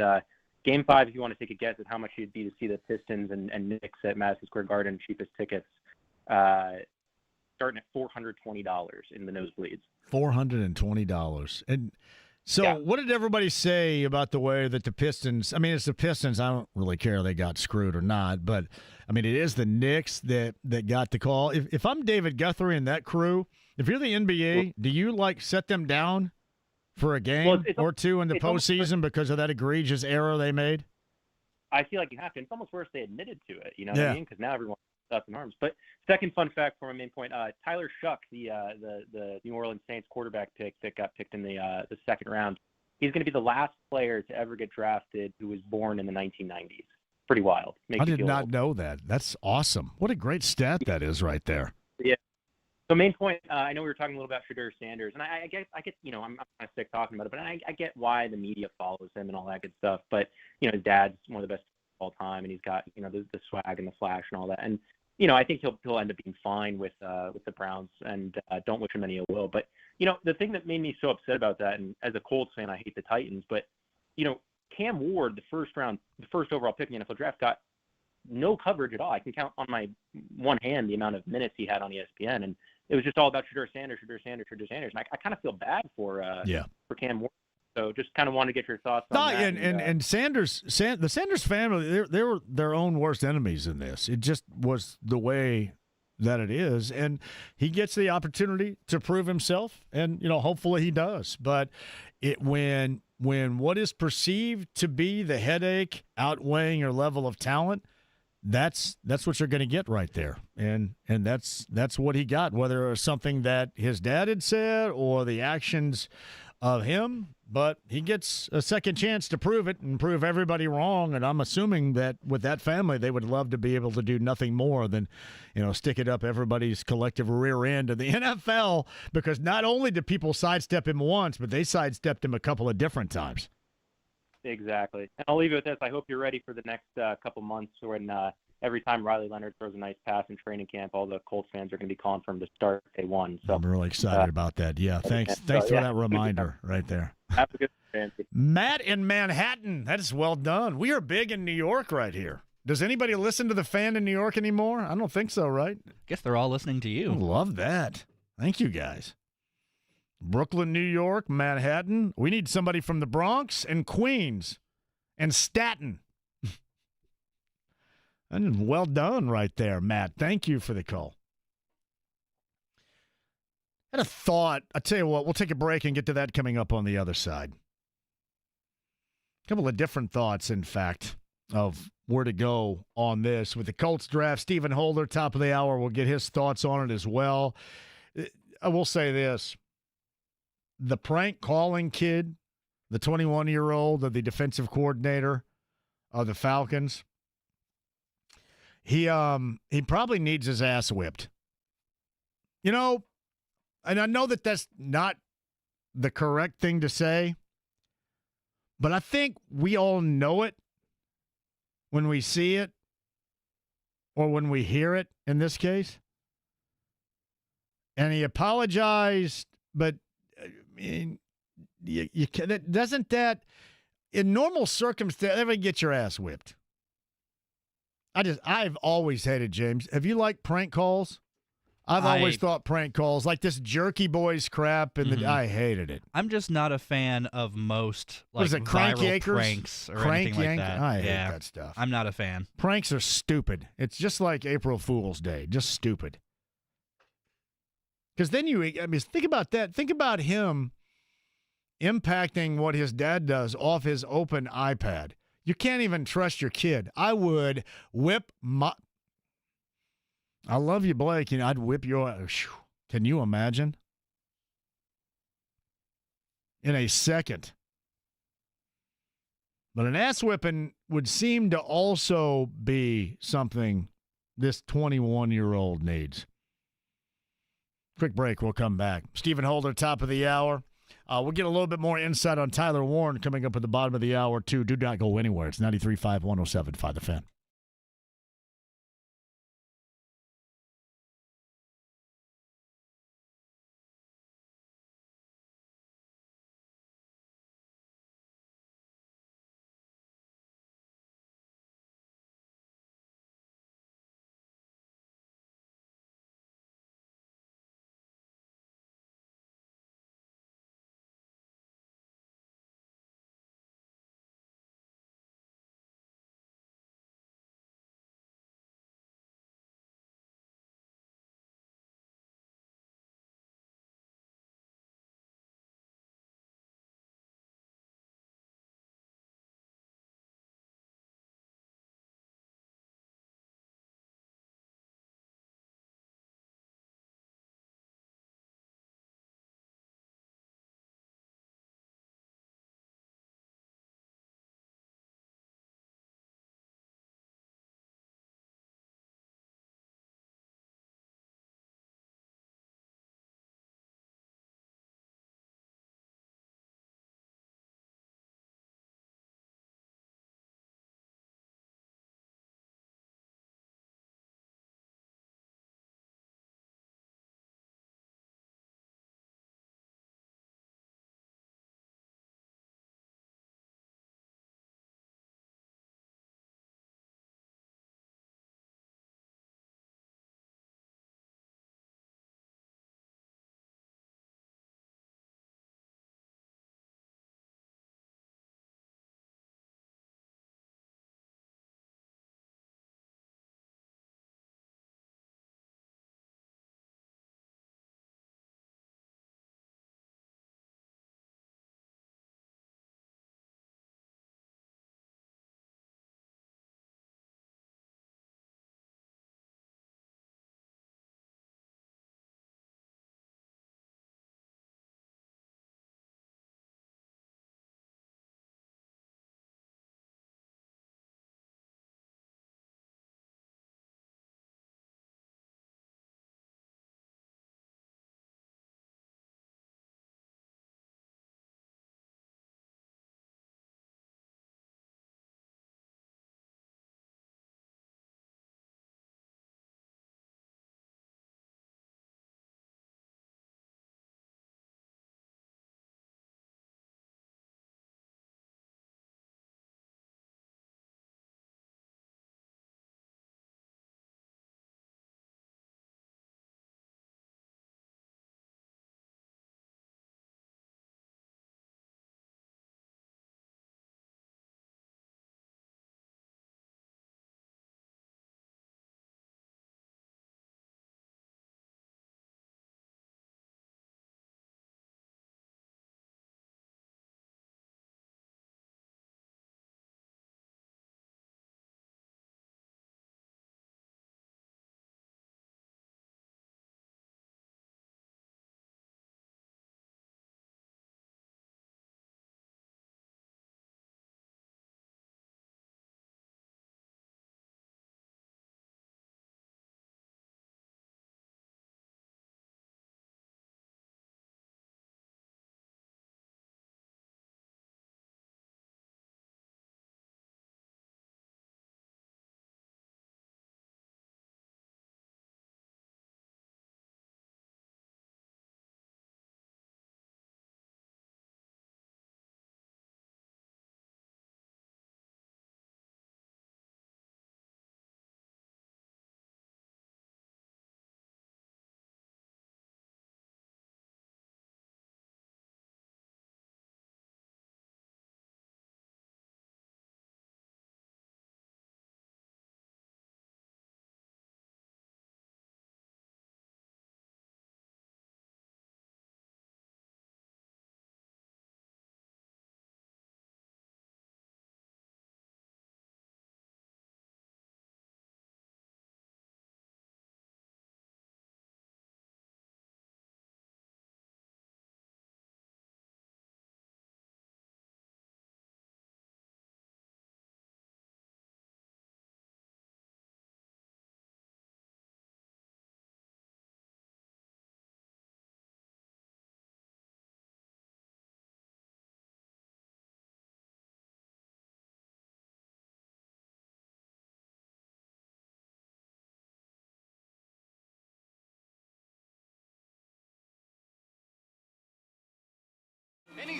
Game 5, if you want to take a guess at how much it'd be to see the Pistons and Knicks at Madison Square Garden, cheapest tickets, starting at $420 in the nosebleeds. $420. And so what did everybody say about the way that the Pistons, I mean, it's the Pistons. I don't really care if they got screwed or not, but, I mean, it is the Knicks that got the call. If I'm David Guthrie and that crew, if you're the NBA, do you, set them down for a game or two in the postseason because of that egregious error they made? I feel like you have to. It's almost worse they admitted to it, you know what I mean? Because now everyone's up in arms. But second fun fact for my main point, Tyler Shuck, the New Orleans Saints quarterback pick that got picked in the second round, he's going to be the last player to ever get drafted who was born in the 1990s. Pretty wild. I did not know that. That's awesome. What a great stat that is right there. Yeah. So main point, I know we were talking a little about Shedeur Sanders, and I get, I'm kind of sick talking about it, but I get why the media follows him and all that good stuff. But, his dad's one of the best of all time, and he's got, the swag and the flash and all that. And, I think he'll end up being fine with the Browns, and don't wish him any ill will. But, the thing that made me so upset about that, and as a Colts fan, I hate the Titans, but, Cam Ward, the first overall pick in the NFL draft, got no coverage at all. I can count on my one hand the amount of minutes he had on ESPN, and it was just all about Shedeur Sanders. And I kind of feel bad for Cam Ward. So just kind of wanted to get your thoughts on that. And the Sanders family, they were their own worst enemies in this. It just was the way that it is. And he gets the opportunity to prove himself, and, hopefully he does. But when what is perceived to be the headache outweighing your level of talent, that's what you're going to get right there. And that's what he got, whether it was something that his dad had said or the actions of him. But he gets a second chance to prove it and prove everybody wrong. And I'm assuming that with that family, they would love to be able to do nothing more than, stick it up everybody's collective rear end in the NFL, because not only did people sidestep him once, but they sidestepped him a couple of different times. Exactly. And I'll leave it with this. I hope you're ready for the next couple months when, every time Riley Leonard throws a nice pass in training camp, all the Colts fans are going to be calling for him to start day one. So I'm really excited about that. Yeah, thanks for that reminder right there. Have a good fan. Matt in Manhattan. That is well done. We are big in New York right here. Does anybody listen to the Fan in New York anymore? I don't think so, right? Guess they're all listening to you. I love that. Thank you, guys. Brooklyn, New York, Manhattan. We need somebody from the Bronx and Queens and Staten. And well done right there, Matt. Thank you for the call. I had a thought. I tell you what, we'll take a break and get to that coming up on the other side. A couple of different thoughts, in fact, of where to go on this. With the Colts draft, Stephen Holder, top of the hour, will get his thoughts on it as well. I will say this. The prank calling kid, the 21-year-old, the defensive coordinator of the Falcons, he probably needs his ass whipped. You know, and I know that that's not the correct thing to say, but I think we all know it when we see it or when we hear it in this case. And he apologized, but I mean, you can, doesn't that, in normal circumstances, ever get your ass whipped? I've always hated, James. Have you liked prank calls? I've always thought prank calls, like this Jerky Boys crap, and I hated it. I'm just not a fan of most Crank viral Yankers? pranks or Crank anything like Yank? that. I hate that stuff. I'm not a fan. Pranks are stupid. It's just like April Fool's Day, just stupid. Because then think about that. Think about him impacting what his dad does off his open iPad. You can't even trust your kid. I would whip my... I love you, Blake. I'd whip your... Can you imagine? In a second. But an ass whipping would seem to also be something this 21-year-old needs. Quick break. We'll come back. Stephen Holder, top of the hour. We'll get a little bit more insight on Tyler Warren coming up at the bottom of the hour, too. Do not go anywhere. It's 93.5, 107.5 The Fan.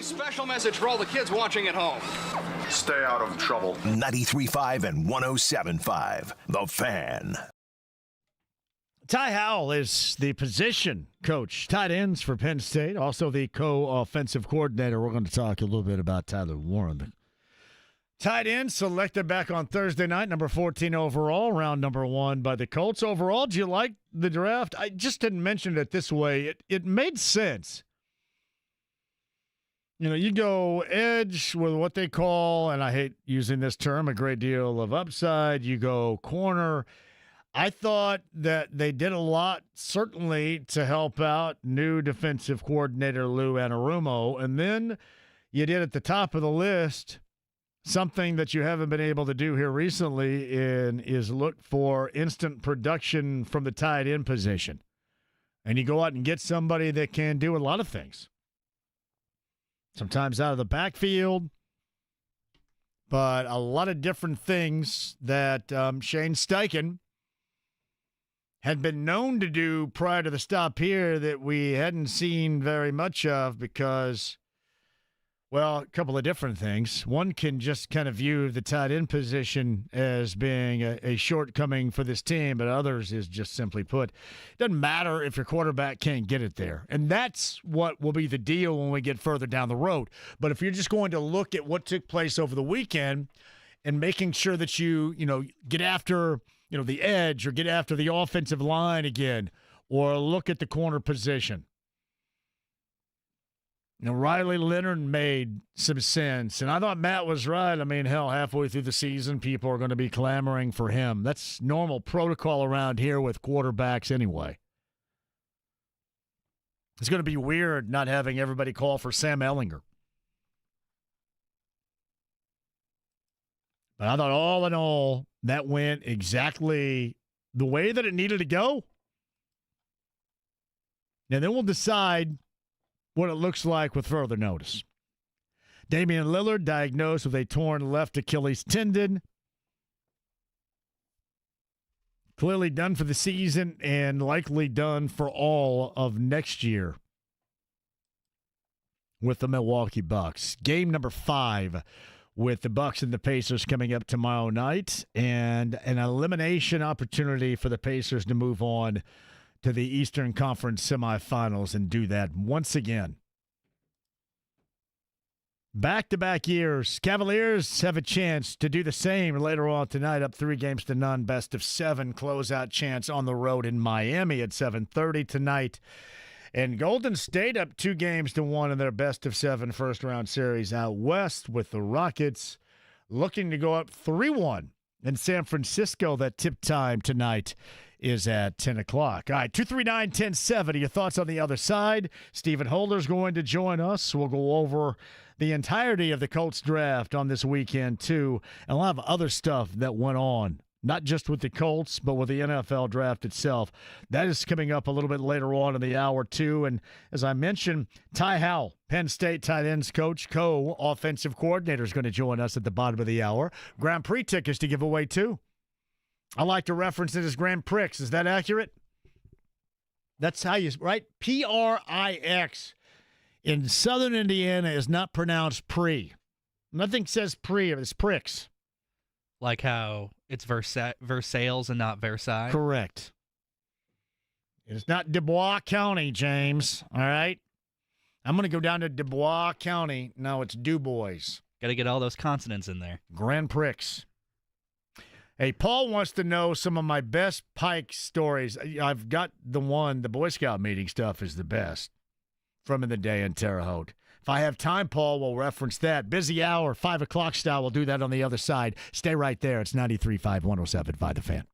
Special message for all the kids watching at home. Stay out of trouble. 93.5 and 107.5. The Fan. Ty Howell is the position coach, tight ends for Penn State, also the co-offensive coordinator. We're going to talk a little bit about Tyler Warren. Tight end selected back on Thursday night, number 14 overall, round number 1 by the Colts. Overall, do you like the draft? I just didn't mention it this way. It made sense. You know, you go edge with what they call, and I hate using this term, a great deal of upside. You go corner. I thought that they did a lot, certainly, to help out new defensive coordinator Lou Anarumo. And then you did at the top of the list something that you haven't been able to do here recently is look for instant production from the tight end position. And you go out and get somebody that can do a lot of things. Sometimes out of the backfield, but a lot of different things that Shane Steichen had been known to do prior to the stop here that we hadn't seen very much of because, well, a couple of different things. One can just kind of view the tight end position as being a shortcoming for this team, but others is just simply put, it doesn't matter if your quarterback can't get it there. And that's what will be the deal when we get further down the road. But if you're just going to look at what took place over the weekend and making sure that you get after the edge or get after the offensive line again or look at the corner position. Riley Leonard made some sense, and I thought Matt was right. I mean, hell, halfway through the season, people are going to be clamoring for him. That's normal protocol around here with quarterbacks anyway. It's going to be weird not having everybody call for Sam Ehlinger. But I thought all in all, that went exactly the way that it needed to go. And then we'll decide what it looks like with further notice. Damian Lillard diagnosed with a torn left Achilles tendon. Clearly done for the season and likely done for all of next year with the Milwaukee Bucks. Game number 5 with the Bucks and the Pacers coming up tomorrow night, and an elimination opportunity for the Pacers to move on to the Eastern Conference semifinals and do that once again. Back-to-back years, Cavaliers have a chance to do the same later on tonight, up 3-0, best of 7 closeout chance on the road in Miami at 7:30 tonight. And Golden State up 2-1 in their best of 7 first-round series out west with the Rockets looking to go up 3-1 in San Francisco. That tip time tonight is at 10 o'clock. All right, 239-1070. Your thoughts on the other side. Stephen Holder's going to join us. We'll go over the entirety of the Colts draft on this weekend, too, and a lot of other stuff that went on, not just with the Colts, but with the NFL draft itself. That is coming up a little bit later on in the hour, too. And as I mentioned, Ty Howell, Penn State tight ends coach, co-offensive coordinator, is going to join us at the bottom of the hour. Grand Prix tickets to give away, too. I like to reference it as Grand Prix. Is that accurate? That's how you, right? Prix. In southern Indiana is not pronounced pre. Nothing says pre, it's Prix. Like how it's Versailles and not Versailles? Correct. It's not Dubois County, James. All right? I'm going to go down to Dubois County. No, it's DuBois. Got to get all those consonants in there. Grand Prix. Hey, Paul wants to know some of my best Pike stories. I've got the Boy Scout meeting stuff is the best from in the day in Terre Haute. If I have time, Paul, we'll reference that. Busy hour, 5 o'clock style. We'll do that on the other side. Stay right there. It's 93.5, 107.5 The Fan.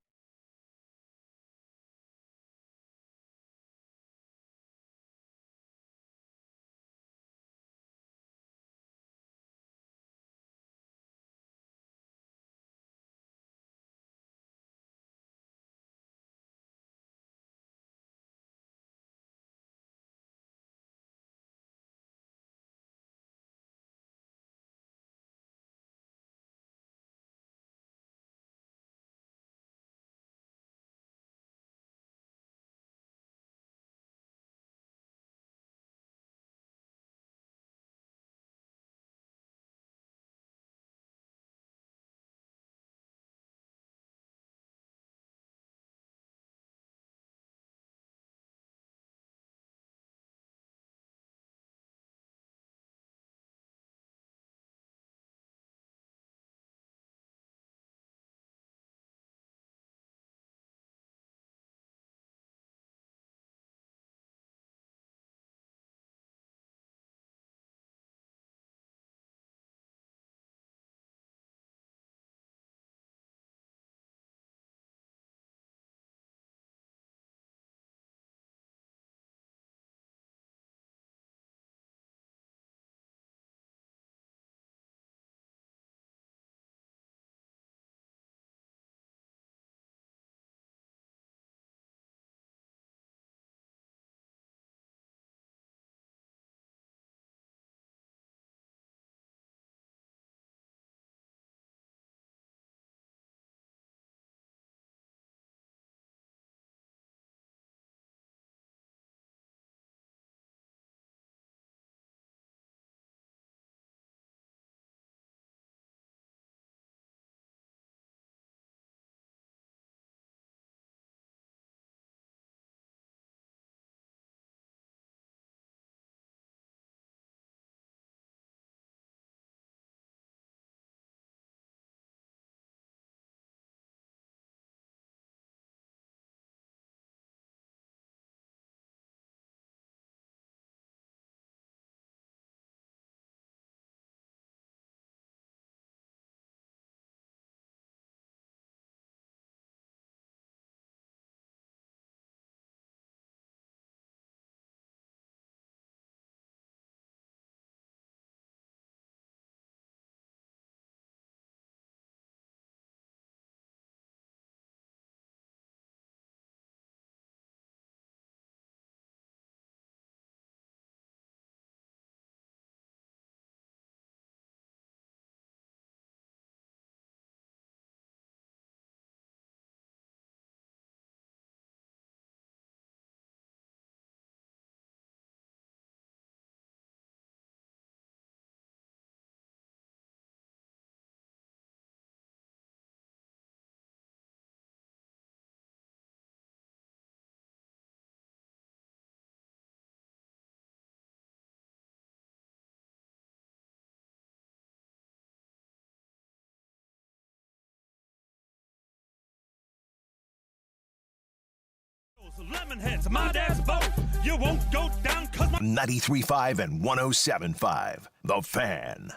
Lemonheads, my dad's both. You won't go down cause my 93.5 and 107.5. The Fan.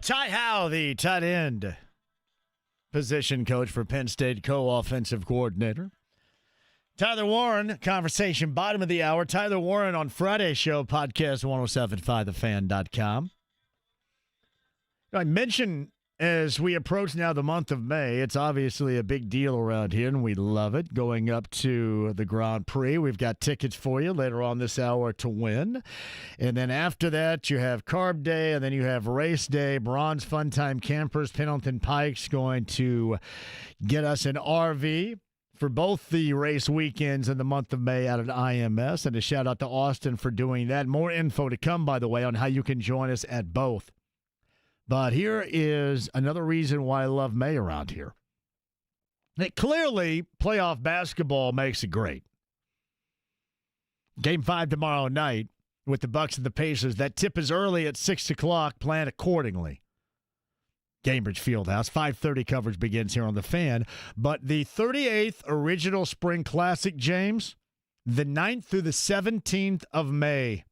Ty Howe, the tight end position coach for Penn State, co-offensive coordinator. Tyler Warren, conversation bottom of the hour. Tyler Warren on Friday's show, podcast 1075thefan.com. I mentioned as we approach now the month of May, it's obviously a big deal around here, and we love it. Going up to the Grand Prix, we've got tickets for you later on this hour to win. And then after that, you have Carb Day, and then you have Race Day. Bronze Fun Time Campers, Pendleton Pikes going to get us an RV for both the race weekends in the month of May out at IMS. And a shout out to Austin for doing that. More info to come, by the way, on how you can join us at both. But here is another reason why I love May around here. Clearly, playoff basketball makes it great. Game 5 tomorrow night with the Bucks and the Pacers. That tip is early at 6 o'clock. Plan accordingly. Cambridge Fieldhouse. 5:30 coverage begins here on The Fan. But the 38th Original Spring Classic, James, the 9th through the 17th of May.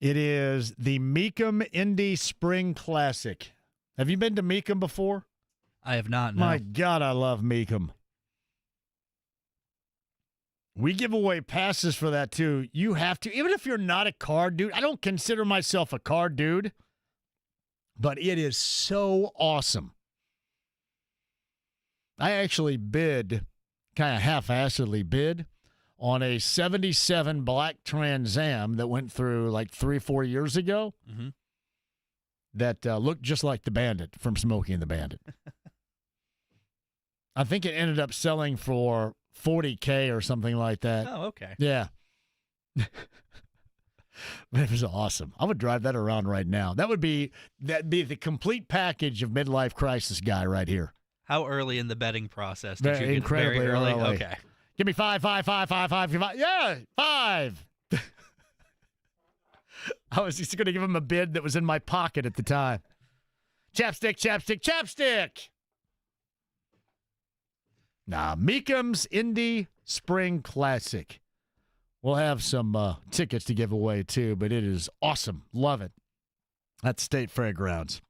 It is the Mecum Indy Spring Classic. Have you been to Mecum before? I have not, no. My God, I love Mecum. We give away passes for that, too. You have to. Even if you're not a card dude, I don't consider myself a card dude, but it is so awesome. I actually kind of half-assedly bid, on a 77 black Trans Am that went through like 3-4 years ago that looked just like the Bandit from Smokey and the Bandit. I think it ended up selling for $40K or something like that. Oh, okay. Yeah. It was awesome. I would drive that around right now. That'd be the complete package of midlife crisis guy right here. How early in the betting process did you get? Incredibly very early? early. Okay. Give me 5. Yeah, 5. I was just going to give him a bid that was in my pocket at the time. Chapstick. Nah, Mecum's Indy Spring Classic. We'll have some tickets to give away, too, but it is awesome. Love it. That's State Fairgrounds.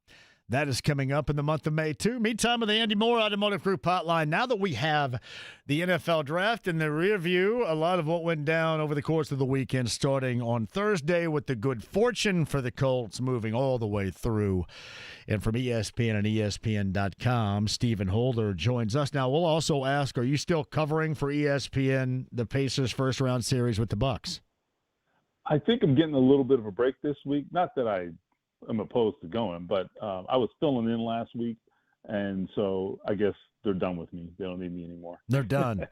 That is coming up in the month of May, too. Meantime with the Andy Moore Automotive Group hotline. Now that we have the NFL draft in the rear view, a lot of what went down over the course of the weekend, starting on Thursday with the good fortune for the Colts moving all the way through. And from ESPN and ESPN.com, Stephen Holder joins us. Now, we'll also ask, are you still covering for ESPN the Pacers first-round series with the Bucks? I think I'm getting a little bit of a break this week. Not that I'm opposed to going, but I was filling in last week, and so I guess they're done with me. They don't need me anymore. They're done.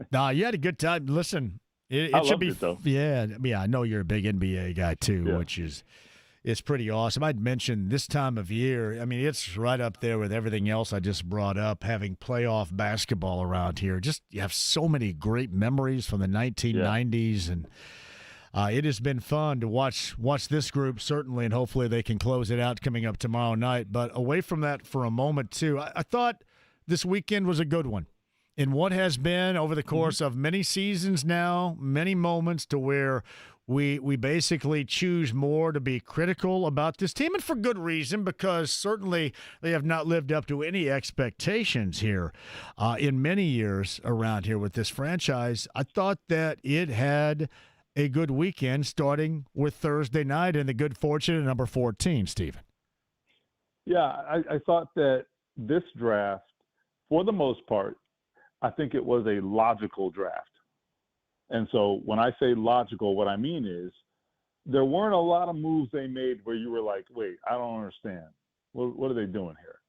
Nah, you had a good time. Listen, it should be. Though. Yeah, I know you're a big NBA guy too, which is it's pretty awesome. I'd mentioned this time of year. I mean, it's right up there with everything else I just brought up. Having playoff basketball around here, just you have so many great memories from the 1990s and. It has been fun to watch this group, certainly, and hopefully they can close it out coming up tomorrow night. But away from that for a moment, too, I thought this weekend was a good one. In what has been, over the course of many seasons now, many moments to where we basically choose more to be critical about this team, and for good reason, because certainly they have not lived up to any expectations here in many years around here with this franchise. I thought that it had a good weekend, starting with Thursday night and the good fortune at number 14, Stephen. Yeah, I thought that this draft, for the most part, I think it was a logical draft. And so when I say logical, what I mean is there weren't a lot of moves they made where you were like, wait, I don't understand. What are they doing here?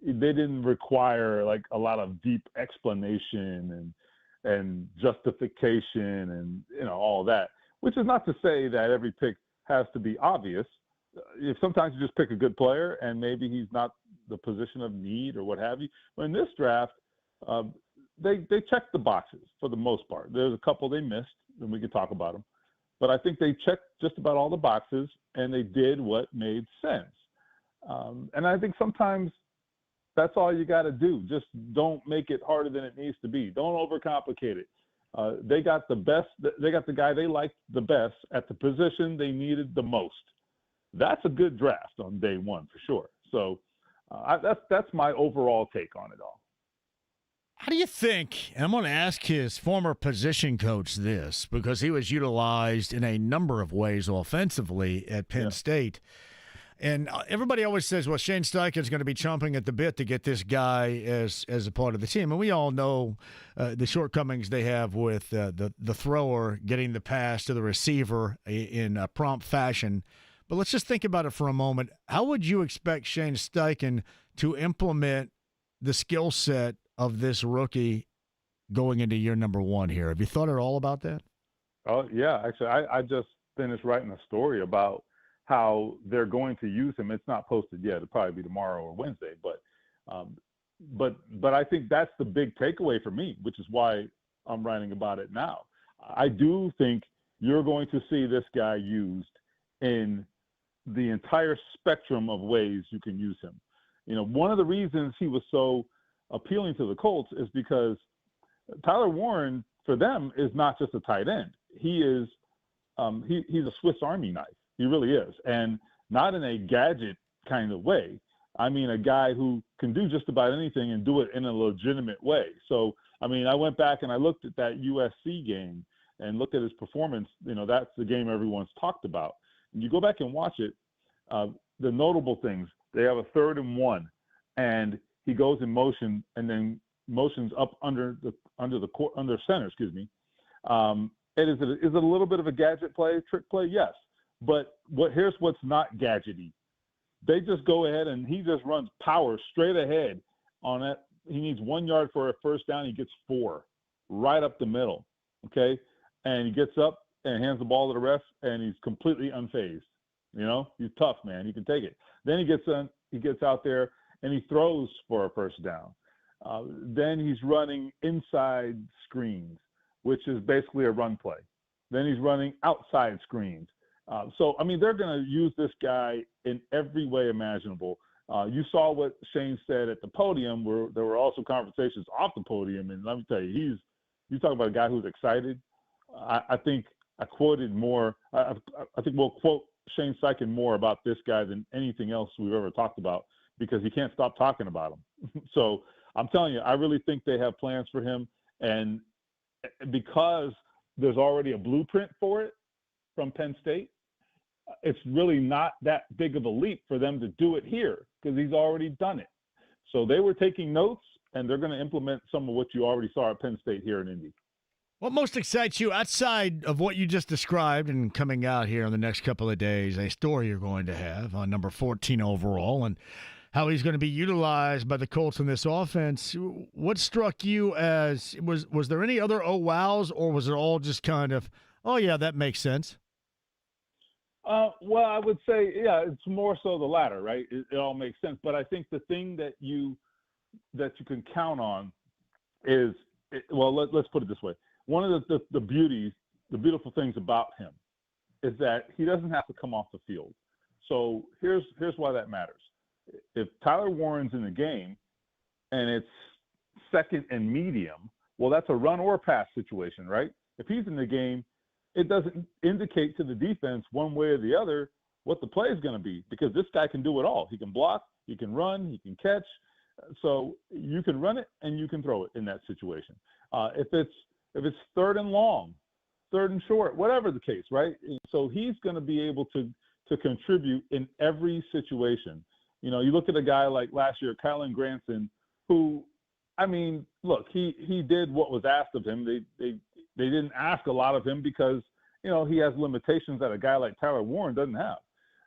They didn't require like a lot of deep explanation and justification and all that, which is not to say that every pick has to be obvious. If sometimes you just pick a good player and maybe he's not the position of need or what have you. But in this draft, they checked the boxes for the most part. There's a couple they missed, and we can talk about them. But I think they checked just about all the boxes, and they did what made sense. And I think sometimes That's all you got to do. Just don't make it harder than it needs to be. Don't overcomplicate it. They got the best. They got the guy they liked the best at the position they needed the most. That's a good draft on day one for sure. So that's my overall take on it all. How do you think, and I'm going to ask his former position coach this, because he was utilized in a number of ways offensively at Penn State. And everybody always says, well, Shane Steichen's going to be chomping at the bit to get this guy as a part of the team. And we all know the shortcomings they have with the thrower getting the pass to the receiver in a prompt fashion. But let's just think about it for a moment. How would you expect Shane Steichen to implement the skill set of this rookie going into year number one here? Have you thought at all about that? Oh, yeah. Actually, I just finished writing a story about how they're going to use him. It's not posted yet. It'll probably be tomorrow or Wednesday. But I think that's the big takeaway for me, which is why I'm writing about it now. I do think you're going to see this guy used in the entire spectrum of ways you can use him. You know, one of the reasons he was so appealing to the Colts is because Tyler Warren, for them, is not just a tight end. He is he's a Swiss Army knife. He really is. And not in a gadget kind of way. I mean, a guy who can do just about anything and do it in a legitimate way. So, I mean, I went back and I looked at that USC game and looked at his performance. You know, that's the game everyone's talked about. And you go back and watch it, the notable things, they have a 3rd and 1, and he goes in motion and then motions up under center, excuse me. Is it a little bit of a gadget play, trick play? Yes. But here's what's not gadgety. They just go ahead and he just runs power straight ahead on it. He needs 1 yard for a first down. He gets 4 right up the middle. Okay. And he gets up and hands the ball to the ref, and he's completely unfazed. You know, he's tough, man. He can take it. Then he gets out there and he throws for a first down. Then he's running inside screens, which is basically a run play. Then he's running outside screens. So, I mean, they're going to use this guy in every way imaginable. You saw what Shane said at the podium, where there were also conversations off the podium. And let me tell you, you talk about a guy who's excited. I think I quoted more. I think we'll quote Shane Steichen more about this guy than anything else we've ever talked about, because he can't stop talking about him. So I'm telling you, I really think they have plans for him. And because there's already a blueprint for it from Penn State, it's really not that big of a leap for them to do it here, because he's already done it. So they were taking notes, and they're going to implement some of what you already saw at Penn State here in Indy. What most excites you outside of what you just described and coming out here in the next couple of days, a story you're going to have on number 14 overall and how he's going to be utilized by the Colts in this offense? What struck you as, was there any other oh wows, or was it all just kind of, oh yeah, that makes sense? Well, I would say, yeah, it's more so the latter, right? It all makes sense. But I think the thing that you can count on is, let's put it this way. One of the beautiful things about him is that he doesn't have to come off the field. So here's why that matters. If Tyler Warren's in the game and it's 2nd and medium, well, that's a run or pass situation, right? If he's in the game, it doesn't indicate to the defense one way or the other what the play is going to be, because this guy can do it all. He can block, he can run, he can catch. So you can run it and you can throw it in that situation. If it's 3rd and long, 3rd and short, whatever the case, right? So he's going to be able to contribute in every situation. You know, you look at a guy like last year, Kylan Granson, who, I mean, look, he did what was asked of him. They didn't ask a lot of him because, you know, he has limitations that a guy like Tyler Warren doesn't have.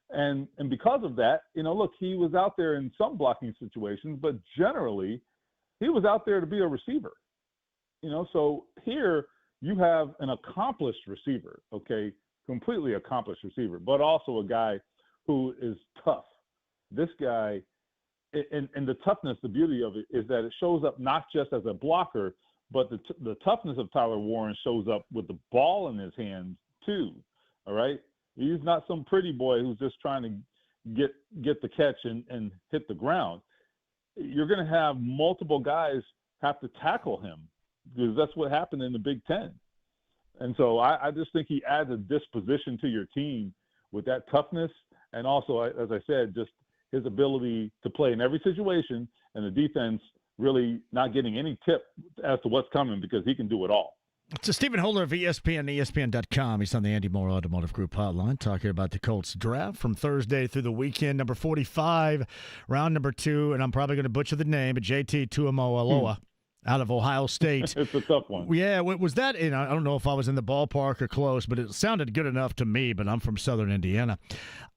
And because of that, you know, look, he was out there in some blocking situations, but generally he was out there to be a receiver. You know, so here you have an accomplished receiver, okay, completely accomplished receiver, but also a guy who is tough. This guy, and the toughness, the beauty of it is that it shows up not just as a blocker, but the toughness of Tyler Warren shows up with the ball in his hands too. All right, he's not some pretty boy who's just trying to get the catch and hit the ground. you're going to have multiple guys have to tackle him because that's what happened in the Big Ten. And so I just think he adds a disposition to your team with that toughness. And also, as I said, just his ability to play in every situation and the defense really not getting any tip as to what's coming because he can do it all. So Stephen Holder of ESPN, ESPN.com. He's on the Andy Moore Automotive Group hotline talking about the Colts draft from Thursday through the weekend. Number 45, round number 2, and I'm probably going to butcher the name, but JT Tuimoloau. Out of Ohio State. It's a tough one. Yeah, was that, I don't know if I was in the ballpark or close, but it sounded good enough to me, but I'm from Southern Indiana.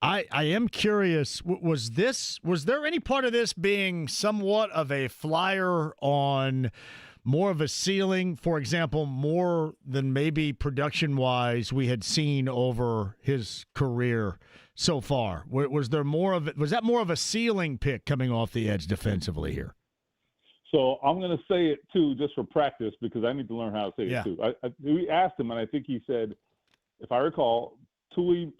I am curious, was there any part of this being somewhat of a flyer on more of a ceiling, for example, more than maybe production-wise we had seen over his career so far? Was that more of a ceiling pick coming off the edge defensively here? So I'm going to say it, too, just for practice, because I need to learn how to say it, too. We asked him, and I think he said, if I recall, Tuimoloau.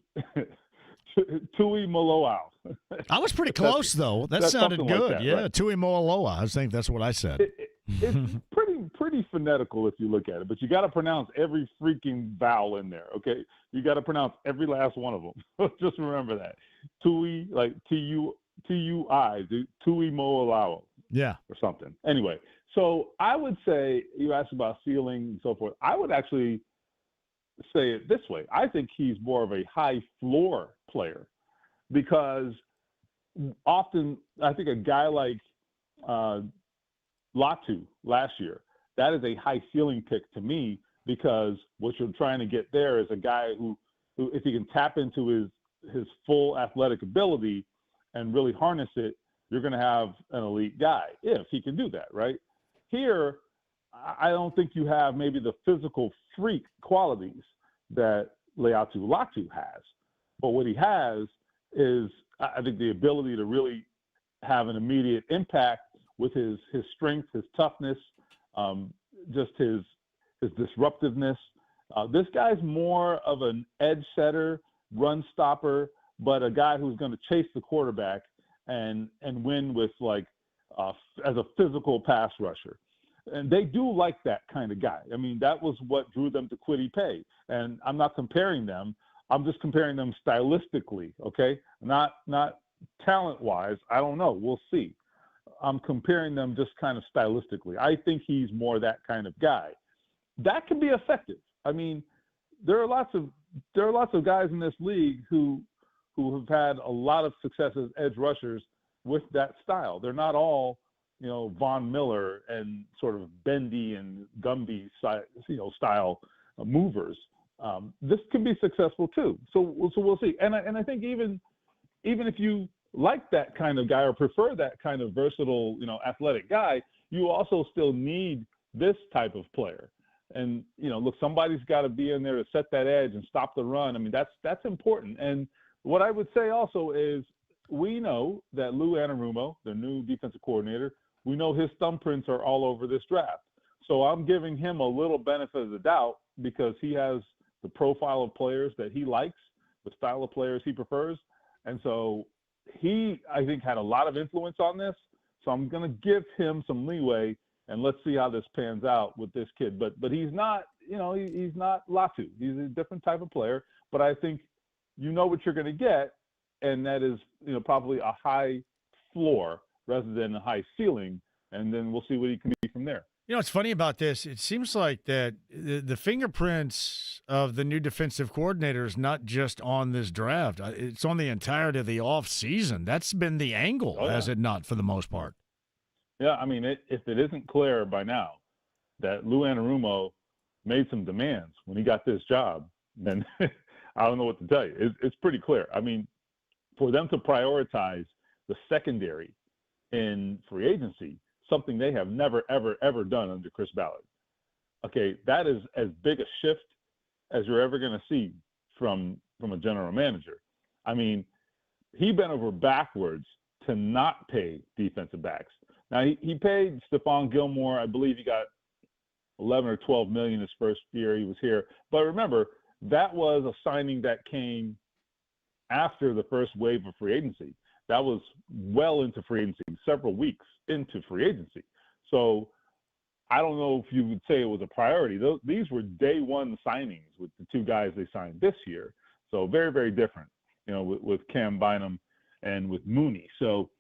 I was pretty close, though. That sounded good. Like that, right? Tuimoloau. I was thinking that's what I said. It's pretty phonetical if you look at it, but you got to pronounce every freaking vowel in there, okay? You got to pronounce every last one of them. Just remember that. Tui, like T-U-I, Tuimoloau. Yeah. Or something. Anyway, so I would say, you asked about ceiling and so forth. I would actually say it this way. I think he's more of a high floor player because often I think a guy like Latu last year, that is a high ceiling pick to me because what you're trying to get there is a guy who if he can tap into his full athletic ability and really harness it, you're going to have an elite guy if he can do that, right? Here, I don't think you have maybe the physical freak qualities that Laiatu Latu has. But what he has is, I think, the ability to really have an immediate impact with his strength, his toughness, just his disruptiveness. This guy's more of an edge setter, run stopper, but a guy who's going to chase the quarterback and win with as a physical pass rusher. And they do like that kind of guy. I mean, that was what drew them to Kwity Paye. And I'm not comparing them. I'm just comparing them stylistically, okay? Not talent-wise. I don't know. We'll see. I'm comparing them just kind of stylistically. I think he's more that kind of guy. That can be effective. I mean, there are lots of guys in this league who have had a lot of success as edge rushers with that style. They're not all, Von Miller and sort of bendy and Gumby, style movers. This can be successful too. So we'll see. And I think even if you like that kind of guy or prefer that kind of versatile, athletic guy, you also still need this type of player. And, look, somebody's got to be in there to set that edge and stop the run. I mean, that's important. And what I would say also is we know that Lou Anarumo, the new defensive coordinator, we know his thumbprints are all over this draft. So I'm giving him a little benefit of the doubt because he has the profile of players that he likes, the style of players he prefers. And so he, I think, had a lot of influence on this. So I'm going to give him some leeway, and let's see how this pans out with this kid. But he's not, he's not Latu. He's a different type of player. But I think you know what you're going to get, and that is, probably a high floor rather than a high ceiling, and then we'll see what he can be from there. What's funny about this, it seems like that the fingerprints of the new defensive coordinator is not just on this draft. It's on the entirety of the offseason. That's been the angle, has it not, for the most part? Yeah, I mean, if it isn't clear by now that Lou Anarumo made some demands when he got this job, then I don't know what to tell you. It's pretty clear. I mean, for them to prioritize the secondary in free agency, something they have never, ever, ever done under Chris Ballard. Okay, that is as big a shift as you're ever going to see from a general manager. I mean, he bent over backwards to not pay defensive backs. Now, he paid Stephon Gilmore, I believe he got $11 or $12 million his first year he was here. But remember, that was a signing that came after the first wave of free agency. That was well into free agency, several weeks into free agency. So I don't know if you would say it was a priority. These were day one signings with the two guys they signed this year. So very, very different, with Cam Bynum and with Mooney. So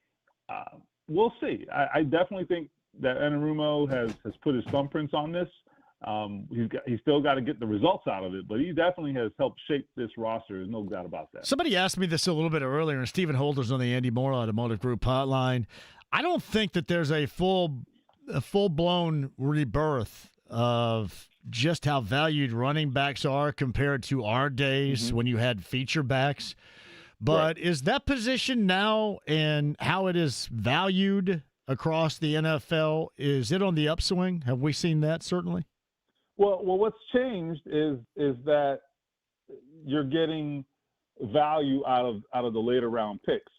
we'll see. I definitely think that Anarumo has put his thumbprints on this. He's still got to get the results out of it, but he definitely has helped shape this roster. There's no doubt about that. Somebody asked me this a little bit earlier, and Stephen Holder's on the Andy Moore Automotive Group hotline. I don't think that there's a full-blown rebirth of just how valued running backs are compared to our days when you had feature backs. But is that position now and how it is valued across the NFL, is it on the upswing? Have we seen that, certainly? Well, what's changed is that you're getting value out of the later round picks.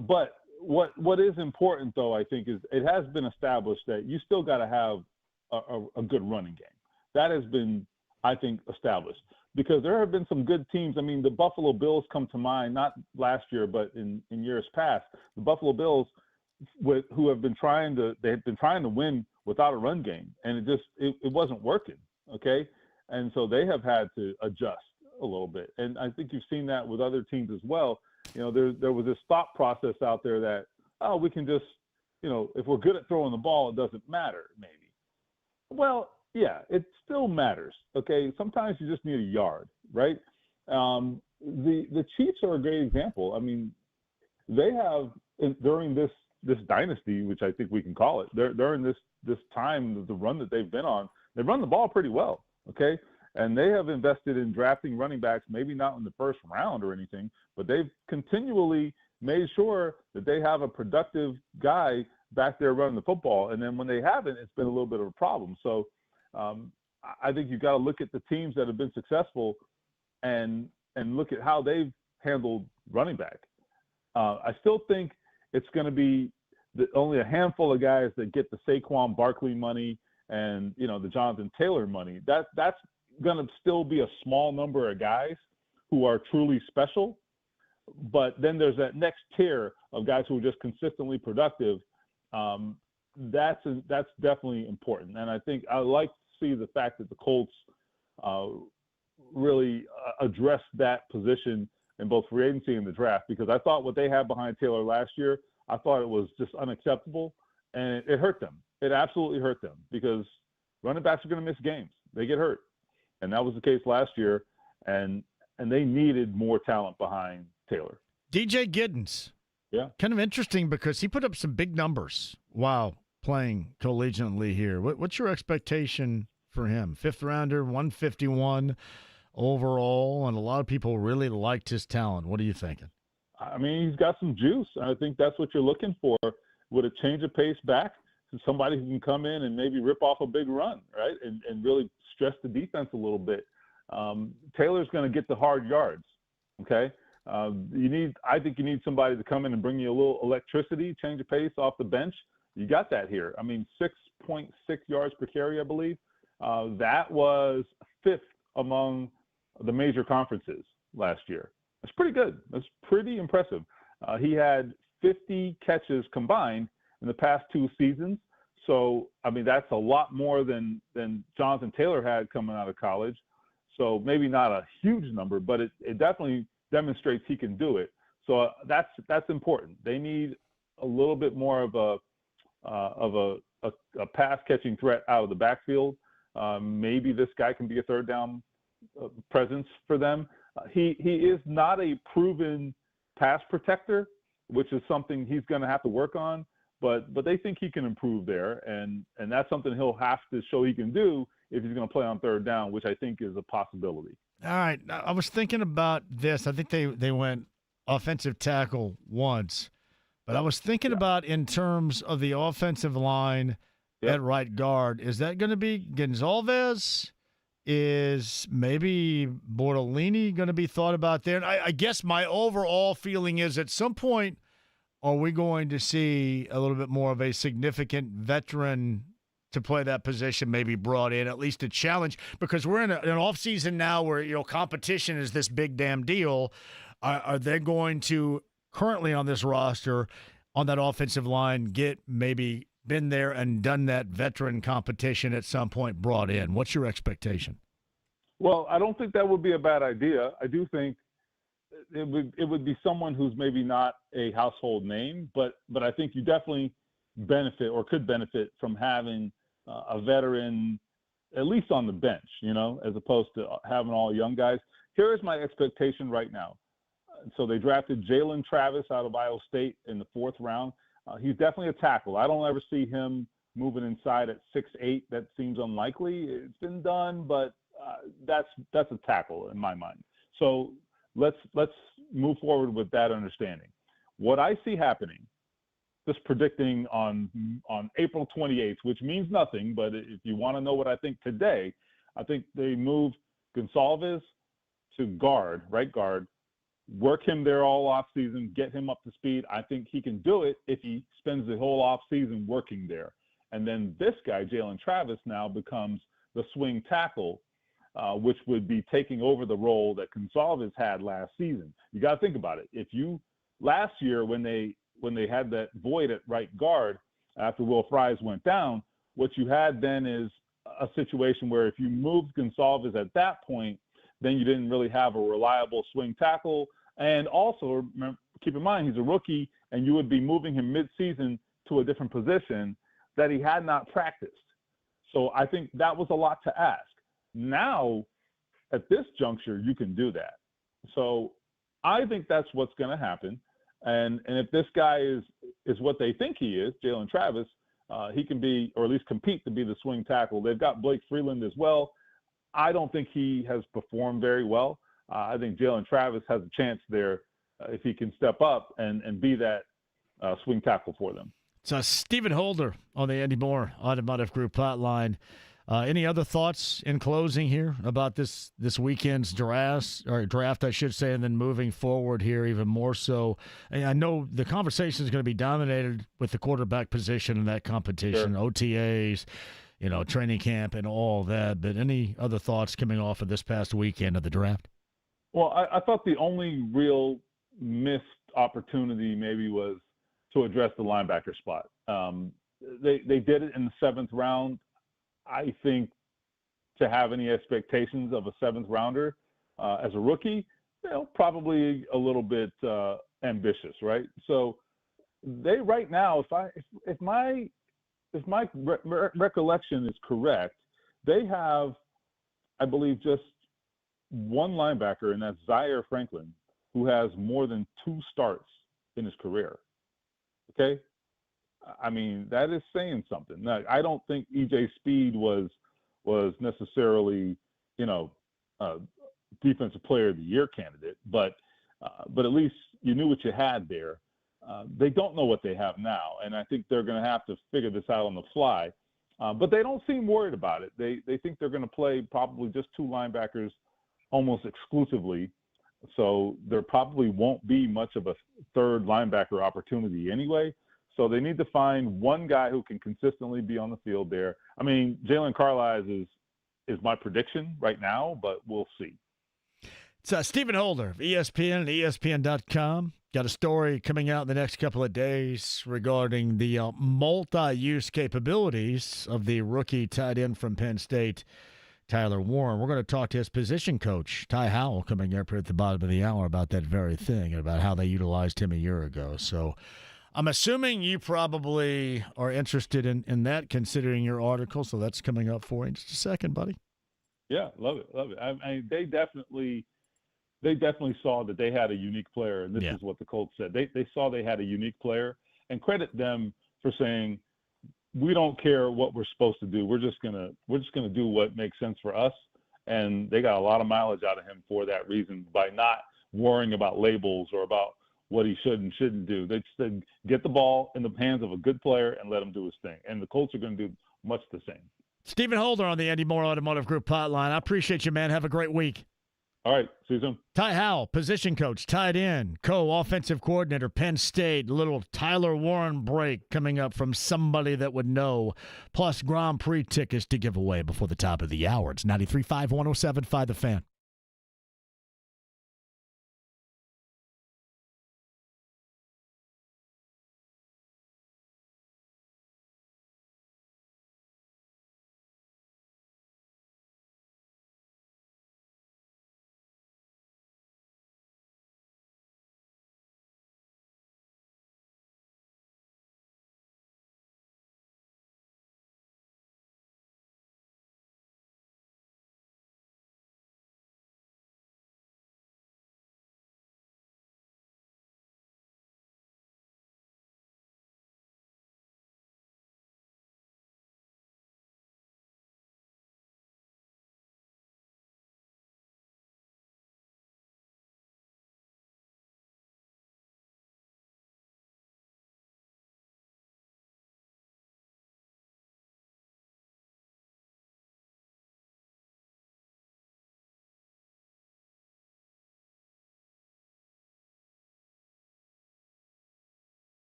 But what is important, though, I think, is it has been established that you still got to have a good running game. That has been, I think, established because there have been some good teams. I mean, the Buffalo Bills come to mind, not last year, but in years past. The Buffalo Bills, who have been trying to win without a run game, and it wasn't working. Okay, and so they have had to adjust a little bit, and I think you've seen that with other teams as well. There was this thought process out there that we can just, if we're good at throwing the ball, it doesn't matter, maybe. Well, yeah, it still matters. Okay, sometimes you just need a yard, right? The Chiefs are a great example. I mean, they have during this dynasty, which I think we can call it, during this time, the run that they've been on, they run the ball pretty well, okay? And they have invested in drafting running backs, maybe not in the first round or anything, but they've continually made sure that they have a productive guy back there running the football. And then when they haven't, it's been a little bit of a problem. So I think you've got to look at the teams that have been successful and look at how they've handled running back. I still think it's going to be only a handful of guys that get the Saquon Barkley money and, the Jonathan Taylor money. That's going to still be a small number of guys who are truly special. But then there's that next tier of guys who are just consistently productive. That's definitely important. And I think I like to see the fact that the Colts really addressed that position in both free agency and the draft, because I thought what they had behind Taylor last year, I thought it was just unacceptable, and it hurt them. It absolutely hurt them because running backs are going to miss games. They get hurt. And that was the case last year, and they needed more talent behind Taylor. DJ Giddens. Yeah. Kind of interesting because he put up some big numbers while playing collegiately here. What's your expectation for him? Fifth rounder, 151 overall, and a lot of people really liked his talent. What are you thinking? I mean, he's got some juice. I think that's what you're looking for. With a change of pace back, somebody who can come in and maybe rip off a big run, right, and really stress the defense a little bit. Taylor's going to get the hard yards, okay? I think you need somebody to come in and bring you a little electricity, change of pace off the bench. You got that here. I mean, 6.6 yards per carry, I believe. That was fifth among the major conferences last year. That's pretty good. That's pretty impressive. He had 50 catches combined in the past 2 seasons. So, I mean, that's a lot more than Jonathan Taylor had coming out of college. So maybe not a huge number, but it definitely demonstrates he can do it. So that's important. They need a little bit more of a pass catching threat out of the backfield. Maybe this guy can be a third down presence for them. He is not a proven pass protector, which is something he's going to have to work on. But they think he can improve there, and that's something he'll have to show he can do if he's going to play on third down, which I think is a possibility. All right. I was thinking about this. I think they went offensive tackle once, but I was thinking about in terms of the offensive line at right guard. Is that going to be Gonzalez? Is maybe Bortolini going to be thought about there? And I guess my overall feeling is at some point, are we going to see a little bit more of a significant veteran to play that position, maybe brought in at least to challenge? Because we're in an offseason now where competition is this big damn deal. Are they going to currently on this roster on that offensive line get maybe been there and done that veteran competition at some point brought in? What's your expectation? Well, I don't think that would be a bad idea. I do think it would be someone who's maybe not a household name, but I think you definitely benefit or could benefit from having a veteran at least on the bench, as opposed to having all young guys. Here is my expectation right now. So they drafted Jalen Travis out of Iowa State in the 4th round. He's definitely a tackle. I don't ever see him moving inside at 6'8". That seems unlikely. It's been done, but that's a tackle in my mind. So let's move forward with that understanding. What I see happening, just predicting on April 28th, which means nothing, but if you want to know what I think today, I think they move Gonsalves to guard, right guard, work him there all off season, get him up to speed. I think he can do it if he spends the whole off season working there. And then this guy, Jalen Travis, now becomes the swing tackle, which would be taking over the role that Gonsalves had last season. You got to think about it. Last year when they had that void at right guard after Will Fries went down, what you had then is a situation where if you moved Gonsalves at that point, then you didn't really have a reliable swing tackle. And also, keep in mind, he's a rookie, and you would be moving him mid-season to a different position that he had not practiced. So I think that was a lot to ask. Now, at this juncture, you can do that. So I think that's what's going to happen. And if this guy is what they think he is, Jalen Travis, he can be, or at least compete to be the swing tackle. They've got Blake Freeland as well. I don't think he has performed very well. I think Jalen Travis has a chance there if he can step up and be that swing tackle for them. So Stephen Holder on the Andy Moore Automotive Group hotline. Any other thoughts in closing here about this weekend's draft, I should say, and then moving forward here even more so? And I know the conversation is going to be dominated with the quarterback position in that competition, sure. OTAs, training camp and all that. But any other thoughts coming off of this past weekend of the draft? Well, I thought the only real missed opportunity maybe was to address the linebacker spot. They did it in the 7th round. I think to have any expectations of a 7th rounder as a rookie, probably a little bit ambitious, right? So they right now, if my recollection is correct, they have, I believe, just one linebacker, and that's Zaire Franklin, who has more than 2 starts in his career. Okay? I mean, that is saying something. Now, I don't think EJ Speed was necessarily, defensive player of the year candidate, but at least you knew what you had there. They don't know what they have now, and I think they're going to have to figure this out on the fly. But they don't seem worried about it. They think they're going to play probably just 2 linebackers almost exclusively, so there probably won't be much of a 3rd linebacker opportunity anyway. So they need to find one guy who can consistently be on the field there. I mean, Jalen Carlisle is my prediction right now, but we'll see. It's Stephen Holder of ESPN and ESPN.com. Got a story coming out in the next couple of days regarding the multi-use capabilities of the rookie tight end from Penn State, Tyler Warren. We're going to talk to his position coach, Ty Howell, coming up here at the bottom of the hour about that very thing and about how they utilized him a year ago. So I'm assuming you probably are interested in that, considering your article. So that's coming up for you in just a second, buddy. Yeah, love it. I mean, they definitely saw that they had a unique player, and this is what the Colts said. They saw they had a unique player, and credit them for saying, we don't care what we're supposed to do. We're just gonna do what makes sense for us. And they got a lot of mileage out of him for that reason, by not worrying about labels or about what he should and shouldn't do. They said, get the ball in the hands of a good player and let him do his thing. And the Colts are going to do much the same. Stephen Holder on the Andy Moore Automotive Group hotline. I appreciate you, man. Have a great week. All right. See you soon. Ty Howell, position coach, tight end, co-offensive coordinator, Penn State. Little Tyler Warren break coming up from somebody that would know. Plus Grand Prix tickets to give away before the top of the hour. It's 93.5, 107.5 The Fan.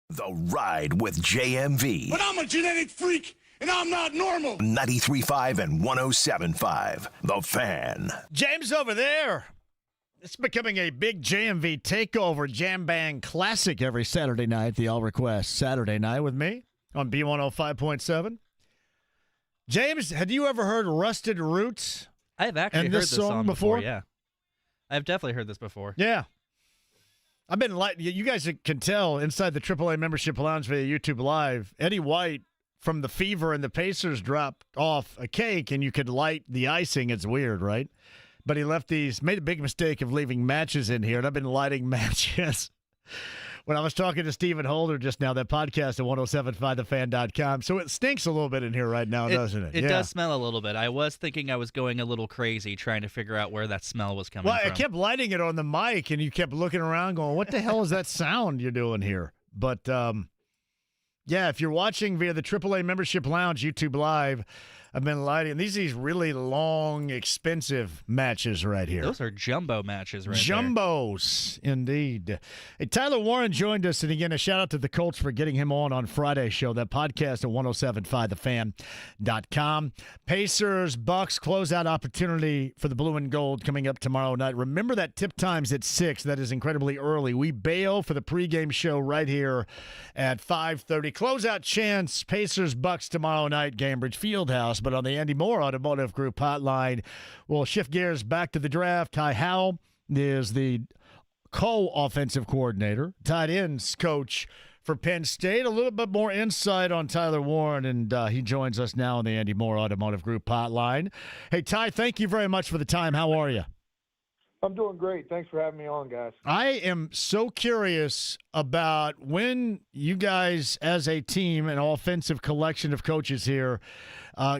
The Ride with JMV. But I'm a genetic freak, and I'm not normal. 93.5 and 107.5. The Fan. James over there. It's becoming a big JMV takeover jam band classic every Saturday night. The All Request Saturday night with me on B105.7. James, had you ever heard Rusted Roots? I've actually heard this song before. Yeah, I've definitely heard this before. Yeah. I've been you guys can tell inside the AAA membership lounge via YouTube Live, Eddie White from the Fever and the Pacers dropped off a cake and you could light the icing. It's weird, right? But he made a big mistake of leaving matches in here, and I've been lighting matches. When I was talking to Stephen Holder just now, that podcast at 1075thefan.com. So it stinks a little bit in here right now, doesn't it? It does smell a little bit. I was thinking I was going a little crazy trying to figure out where that smell was coming from. Well, I kept lighting it on the mic, and you kept looking around going, what the hell is that sound you're doing here? But, yeah, if you're watching via the AAA Membership Lounge YouTube Live, I've been lighting. These really long, expensive matches right here. Those are jumbo matches right Jumbos, indeed. Hey, Tyler Warren joined us, and again, a shout-out to the Colts for getting him on Friday's show. That podcast at 1075thefan.com. Pacers, Bucks, closeout opportunity for the blue and gold coming up tomorrow night. Remember that tip time's at 6. That is incredibly early. We bail for the pregame show right here at 5:30. Closeout chance, Pacers, Bucks tomorrow night, Gainbridge Fieldhouse. But on the Andy Moore Automotive Group hotline, we'll shift gears back to the draft. Ty Howell is the co-offensive coordinator, tight ends coach for Penn State. A little bit more insight on Tyler Warren, and he joins us now on the Andy Moore Automotive Group hotline. Hey, Ty, thank you very much for the time. How are you? I'm doing great. Thanks for having me on, guys. I am so curious about when you guys, as a team, an offensive collection of coaches here,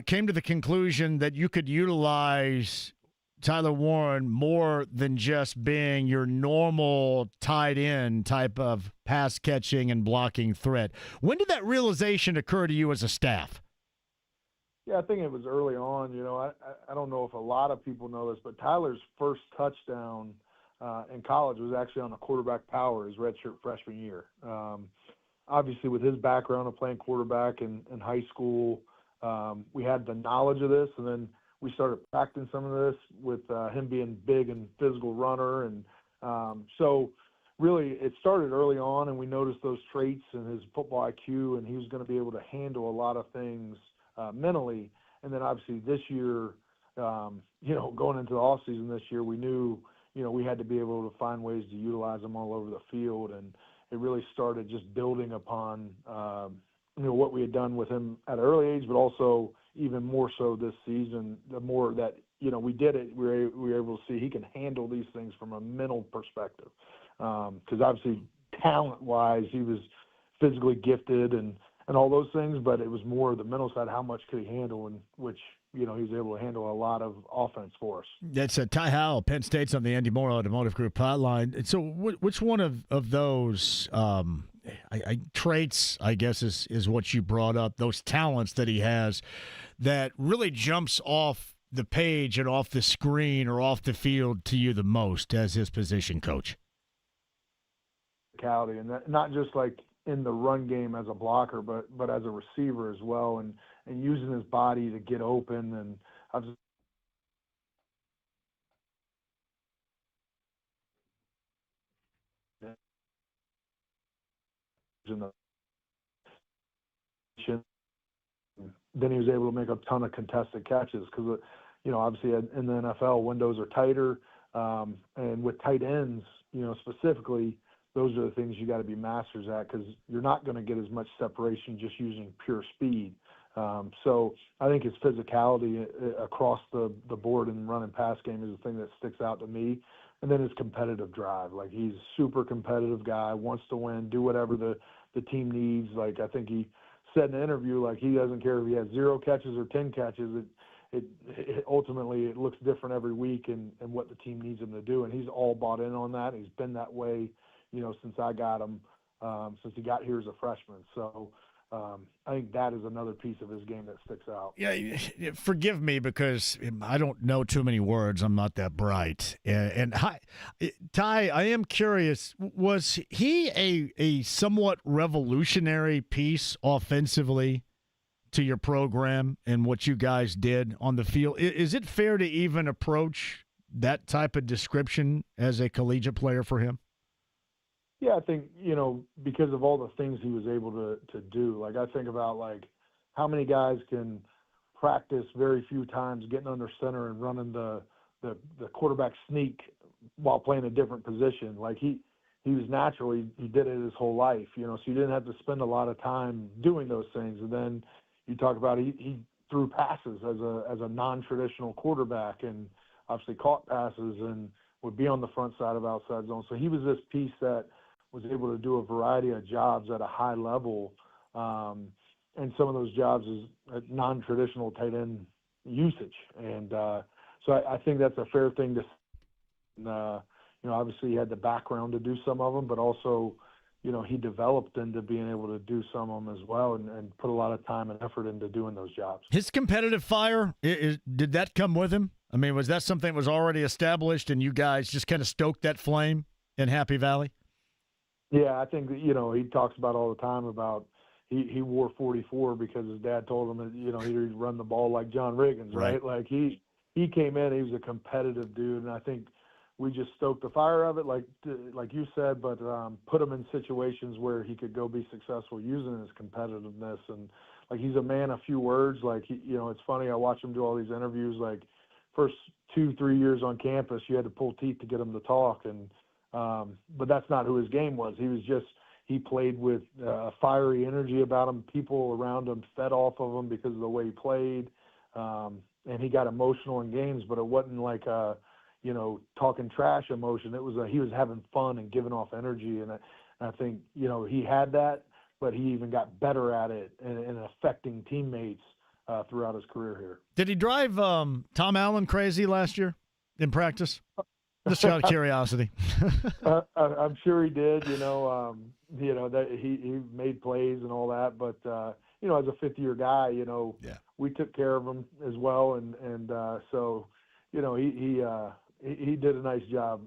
came to the conclusion that you could utilize Tyler Warren more than just being your normal tight end type of pass catching and blocking threat. When did that realization occur to you as a staff? Yeah, I think it was early on. You know, I don't know if a lot of people know this, but Tyler's first touchdown in college was actually on a quarterback power his redshirt freshman year. Obviously, with his background of playing quarterback in high school, we had the knowledge of this, and then we started practicing some of this with him being big and physical runner. And so really it started early on, and we noticed those traits in his football IQ, and he was going to be able to handle a lot of things mentally. And then obviously this year, going into the offseason this year, we knew, we had to be able to find ways to utilize him all over the field. And it really started just building upon, what we had done with him at an early age, but also even more so this season, the more that, we did it, we were able to see he can handle these things from a mental perspective. Because obviously talent-wise, he was physically gifted and all those things, but it was more the mental side, how much could he handle, and which, he was able to handle a lot of offense for us. That's Ty Howell, Penn State's on the Andy Moore Automotive Group hotline. So which one of those traits, I guess, is what you brought up, those talents that he has that really jumps off the page and off the screen or off the field to you the most as his position coach? And that, not just like in the run game as a blocker, but as a receiver as well, and using his body to get open. And I've then he was able to make a ton of contested catches because, obviously in the NFL, windows are tighter, and with tight ends, specifically, those are the things you got to be masters at because you're not going to get as much separation just using pure speed. So I think his physicality across the board in run and pass game is the thing that sticks out to me. And then his competitive drive. Like, he's a super competitive guy, wants to win, do whatever the team needs. Like, I think he said in an interview, like, he doesn't care if he has 0 catches or 10 catches. It ultimately, it looks different every week and what the team needs him to do. And he's all bought in on that. He's been that way, since I got him, since he got here as a freshman. So I think that is another piece of his game that sticks out. Yeah, forgive me because I don't know too many words. I'm not that bright. And Ty, I am curious, was he a somewhat revolutionary piece offensively to your program and what you guys did on the field? Is it fair to even approach that type of description as a collegiate player for him? Yeah, I think, because of all the things he was able to do. Like, I think about, like, how many guys can practice very few times getting under center and running the quarterback sneak while playing a different position. Like, he was natural. He did it his whole life, so you didn't have to spend a lot of time doing those things. And then you talk about he threw passes as a non-traditional quarterback and obviously caught passes and would be on the front side of outside zone. So he was this piece that was able to do a variety of jobs at a high level, and some of those jobs is non-traditional tight end usage. And so I think that's a fair thing to say. Obviously he had the background to do some of them, but also, he developed into being able to do some of them as well and put a lot of time and effort into doing those jobs. His competitive fire, did that come with him? I mean, was that something that was already established and you guys just kind of stoked that flame in Happy Valley? Yeah, I think that, he talks about all the time about he wore 44 because his dad told him that, he'd run the ball like John Riggins, right? Like he came in, he was a competitive dude, and I think we just stoked the fire of it, like you said, but put him in situations where he could go be successful using his competitiveness. And like, he's a man of few words. Like, it's funny, I watch him do all these interviews. Like, first 2-3 years on campus, you had to pull teeth to get him to talk, and but that's not who his game was. He played with fiery energy about him. People around him fed off of him because of the way he played, and he got emotional in games, but it wasn't like talking trash emotion. It was he was having fun and giving off energy, and I think he had that, but he even got better at it and affecting teammates throughout his career here. Did he drive Tom Allen crazy last year in practice? Just out of curiosity. I'm sure he did. That he made plays and all that, but as a fifth-year guy, we took care of him as well, and so he did a nice job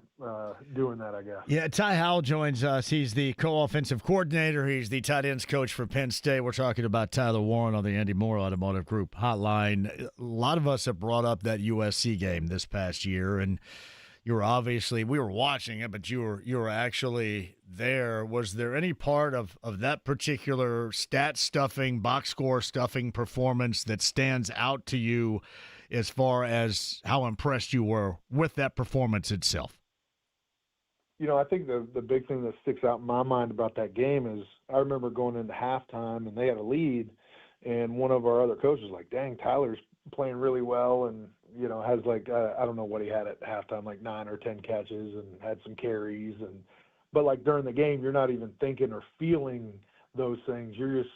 doing that, I guess. Yeah, Ty Howell joins us. He's the co-offensive coordinator. He's the tight ends coach for Penn State. We're talking about Tyler Warren on the Andy Moore Automotive Group hotline. A lot of us have brought up that USC game this past year, and we were watching it, but you were actually there. Was there any part of that particular stat stuffing, box score stuffing performance that stands out to you as far as how impressed you were with that performance itself? I think the big thing that sticks out in my mind about that game is I remember going into halftime and they had a lead, and one of our other coaches was like, dang, Tyler's playing really well, and has like I don't know what he had at halftime, like 9 or 10 catches and had some carries, but like during the game you're not even thinking or feeling those things. You're just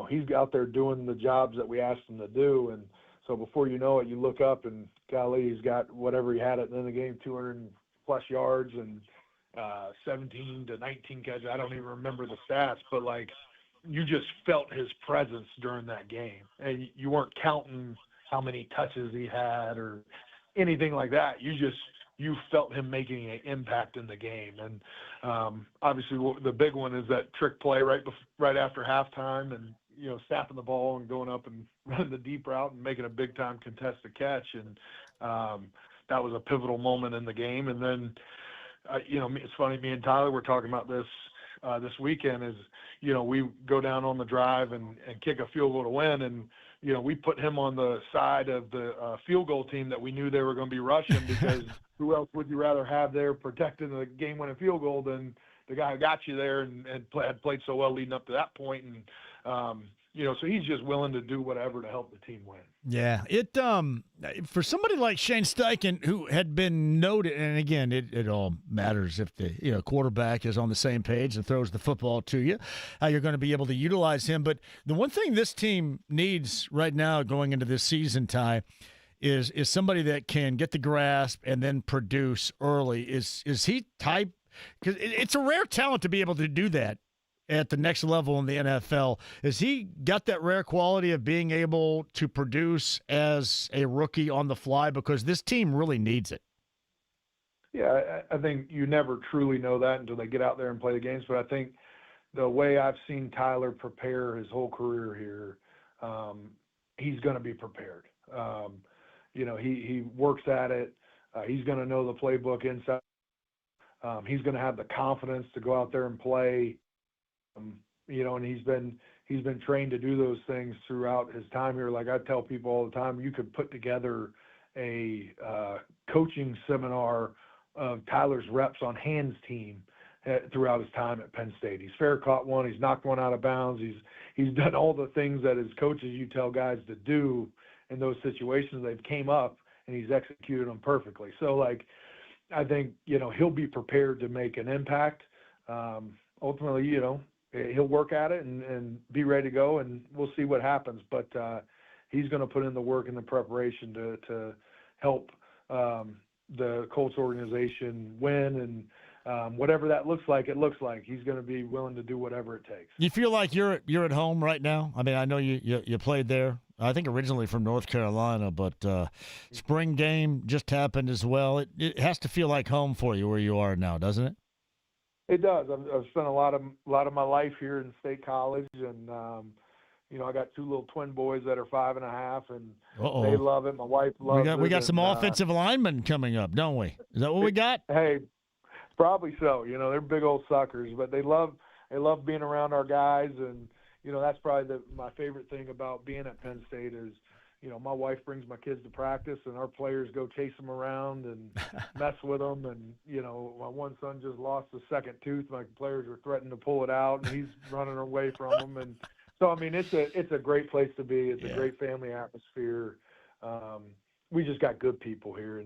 he's out there doing the jobs that we asked him to do, and so before you know it, you look up and golly, he's got whatever he had at the end of the game, 200+ yards and 17 to 19 catches. I don't even remember the stats, but like you just felt his presence during that game, and you weren't counting how many touches he had or anything like that. You felt him making an impact in the game. And obviously the big one is that trick play right after halftime, and snapping the ball and going up and running the deep route and making a big time contested catch. And that was a pivotal moment in the game. And then it's funny, me and Tyler were talking about this weekend is, we go down on the drive and kick a field goal to win. And, we put him on the side of the field goal team that we knew they were going to be rushing, because who else would you rather have there protecting the game-winning field goal than the guy who got you there and had played so well leading up to that point. And, so he's just willing to do whatever to help the team win. Yeah, it for somebody like Shane Steichen, who had been noted, and again, it all matters if the quarterback is on the same page and throws the football to you, how you're going to be able to utilize him. But the one thing this team needs right now going into this season, Ty, is somebody that can get the grasp and then produce early. Is he type? Because it's a rare talent to be able to do that at the next level in the NFL. Has he got that rare quality of being able to produce as a rookie on the fly? Because this team really needs it. Yeah, I think you never truly know that until they get out there and play the games. But I think the way I've seen Tyler prepare his whole career here, he's going to be prepared. He works at it. He's going to know the playbook inside. He's going to have the confidence to go out there and play. And he's been trained to do those things throughout his time here. Like I tell people all the time, you could put together a coaching seminar of Tyler's reps on hands team throughout his time at Penn State. He's fair caught one. He's knocked one out of bounds. He's done all the things that as coaches you tell guys to do in those situations. They've came up and he's executed them perfectly. So I think he'll be prepared to make an impact. Ultimately, he'll work at it and be ready to go, and we'll see what happens. But he's going to put in the work and the preparation to help the Colts organization win, and whatever that looks like, it looks like he's going to be willing to do whatever it takes. You feel like you're at home right now? I mean, I know you played there. I think originally from North Carolina, but spring game just happened as well. It has to feel like home for you where you are now, doesn't it? It does. I've spent a lot of my life here in State College, and I got two little twin boys that are 5.5, and they love it. My wife loves it. We got some offensive linemen coming up, don't we? Is that what we got? Hey, probably so. They're big old suckers, but they love being around our guys, and that's probably my favorite thing about being at Penn State is, my wife brings my kids to practice, and our players go chase them around and mess with them. And, my one son just lost his second tooth. My players are threatening to pull it out, and he's running away from them. And so, I mean, it's a great place to be. It's a great family atmosphere. We just got good people here.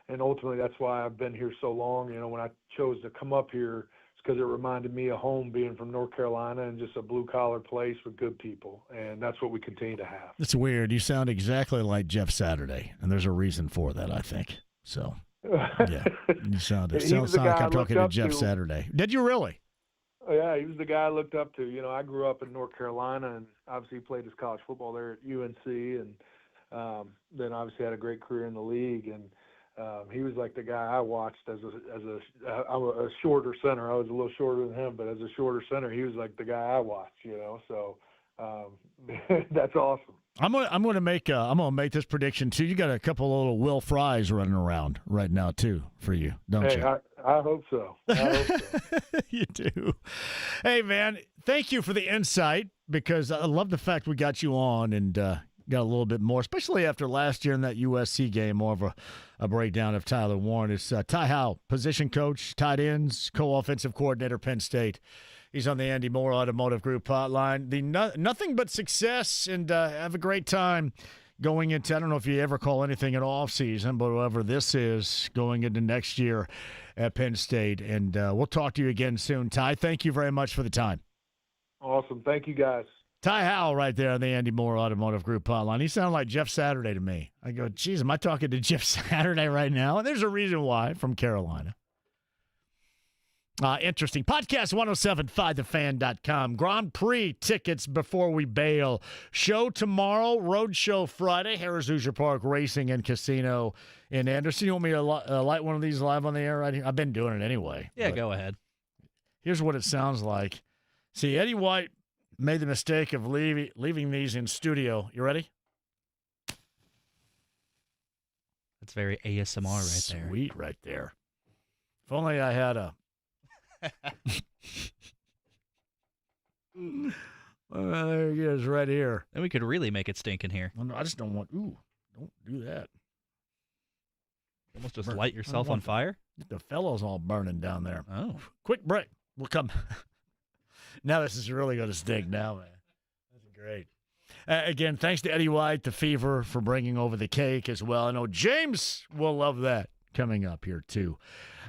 And ultimately, that's why I've been here so long. When I chose to come up here, because it reminded me of home being from North Carolina and just a blue-collar place with good people, and that's what we continue to have. It's weird. You sound exactly like Jeff Saturday, and there's a reason for that, I think. So, yeah, you sound like I'm talking to Jeff Saturday. Did you really? Yeah, he was the guy I looked up to. I grew up in North Carolina, and obviously played his college football there at UNC, and then obviously had a great career in the league, and he was like the guy I watched I'm a shorter center. I was a little shorter than him, but as a shorter center, he was like the guy I watched. So that's awesome. I'm gonna make this prediction too. You got a couple of little Will Fries running around right now too for you, don't you? I hope so. You do. Hey man, thank you for the insight, because I love the fact we got you on and got a little bit more, especially after last year in that USC game, more of a breakdown of Tyler Warren. It's Ty Howell, position coach, tight ends, co-offensive coordinator, Penn State. He's on the Andy Moore Automotive Group hotline. Nothing but success, and have a great time going into, I don't know if you ever call anything an off season, but whatever this is, going into next year at Penn State. And we'll talk to you again soon. Ty, thank you very much for the time. Awesome. Thank you, guys. Ty Howell right there on the Andy Moore Automotive Group hotline. He sounded like Jeff Saturday to me. I go, geez, am I talking to Jeff Saturday right now? And there's a reason why, from Carolina. Interesting. Podcast 1075thefan.com. Grand Prix tickets before we bail. Show tomorrow, road show Friday, Harris Hoosier Park Racing and Casino in Anderson. You want me to light one of these live on the air right here? I've been doing it anyway. Yeah, go ahead. Here's what it sounds like. See, Eddie White made the mistake of leaving these in studio. You ready? That's very ASMR right there. Sweet right there. If only I had a... there he is right here. Then we could really make it stink in here. Well, no, I just don't want... Ooh, don't do that. Almost just light yourself on fire? The fellow's all burning down there. Oh. Quick break. We'll come... Now this is really going to stink now, man. That's great. Again, thanks to Eddie White, the Fever, for bringing over the cake as well. I know James will love that coming up here, too.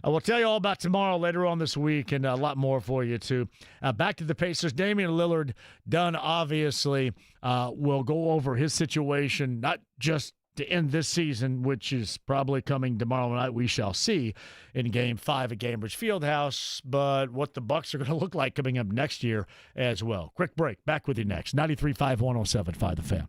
I will tell you all about tomorrow later on this week and a lot more for you, too. Back to the Pacers. Damian Lillard, done, obviously. We'll go over his situation, not just to end this season, which is probably coming tomorrow night. We shall see in Game 5 at Gainbridge Fieldhouse, but what the Bucs are going to look like coming up next year as well. Quick break. Back with you next. 93.5, 107.5 The Fan.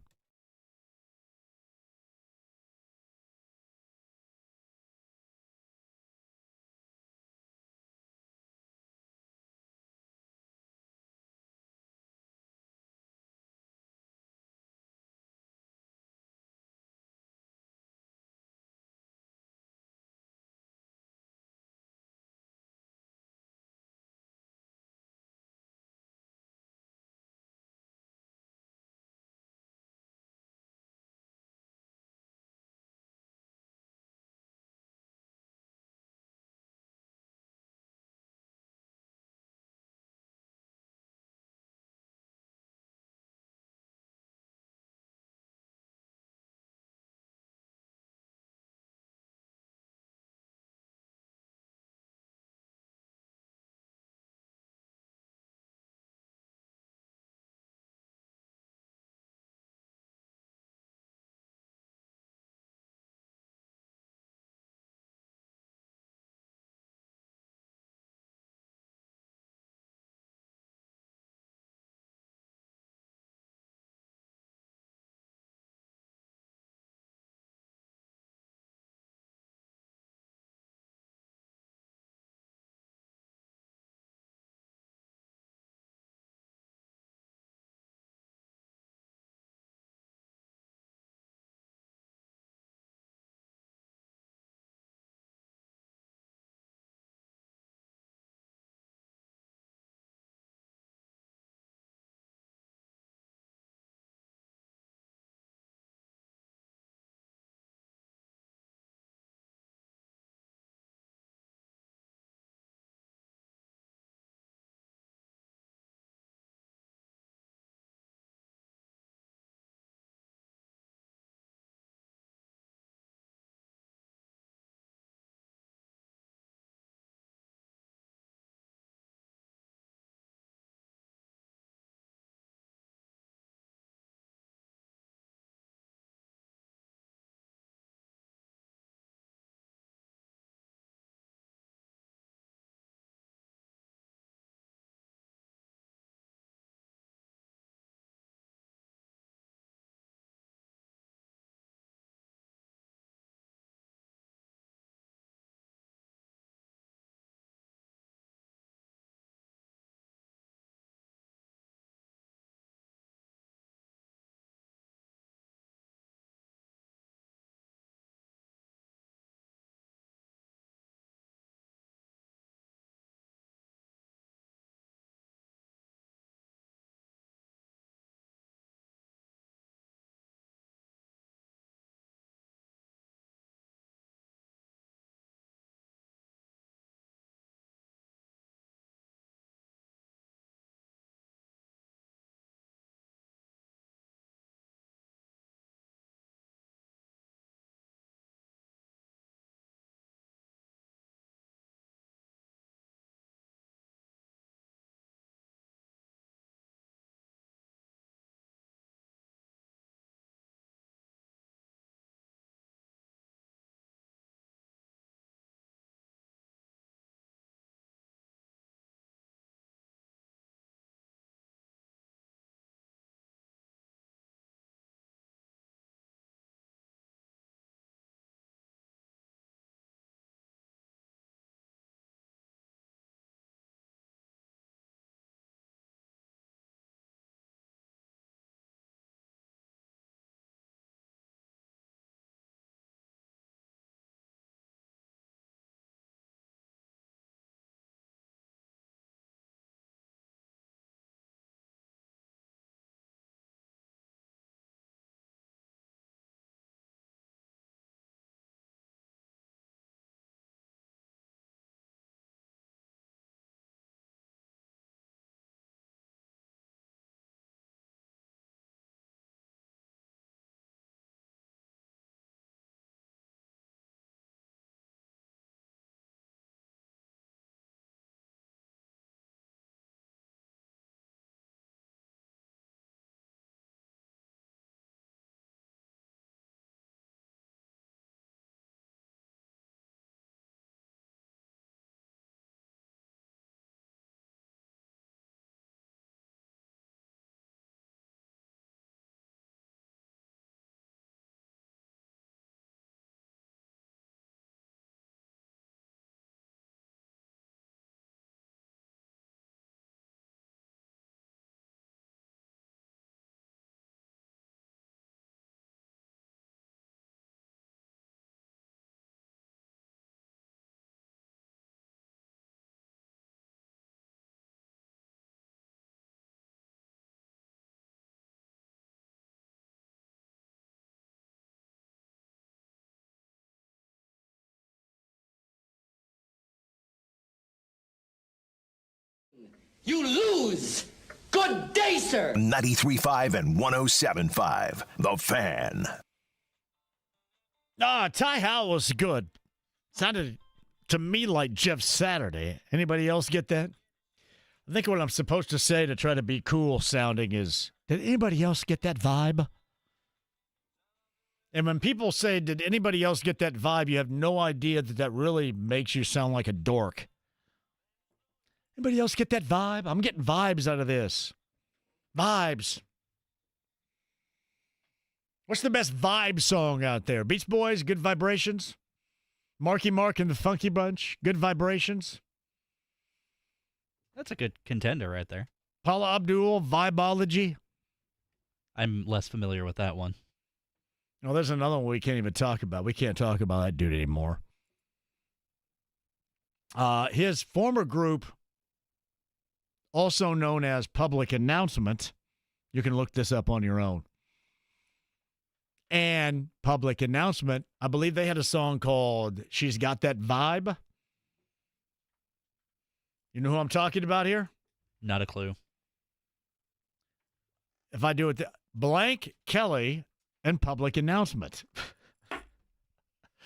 You lose. Good day, sir. 93.5 and 107.5. The Fan. Ty Howell was good. Sounded to me like Jeff Saturday. Anybody else get that? I think what I'm supposed to say to try to be cool sounding is, did anybody else get that vibe? And when people say, did anybody else get that vibe, you have no idea that really makes you sound like a dork. Anybody else get that vibe? I'm getting vibes out of this. Vibes. What's the best vibe song out there? Beach Boys, Good Vibrations? Marky Mark and the Funky Bunch, Good Vibrations? That's a good contender right there. Paula Abdul, Vibeology? I'm less familiar with that one. No, there's another one we can't even talk about. We can't talk about that dude anymore. His former group, also known as Public Announcement, you can look this up on your own. And Public Announcement, I believe they had a song called She's Got That Vibe. You know who I'm talking about here? Not a clue. If I do it, Blank Kelly and Public Announcement.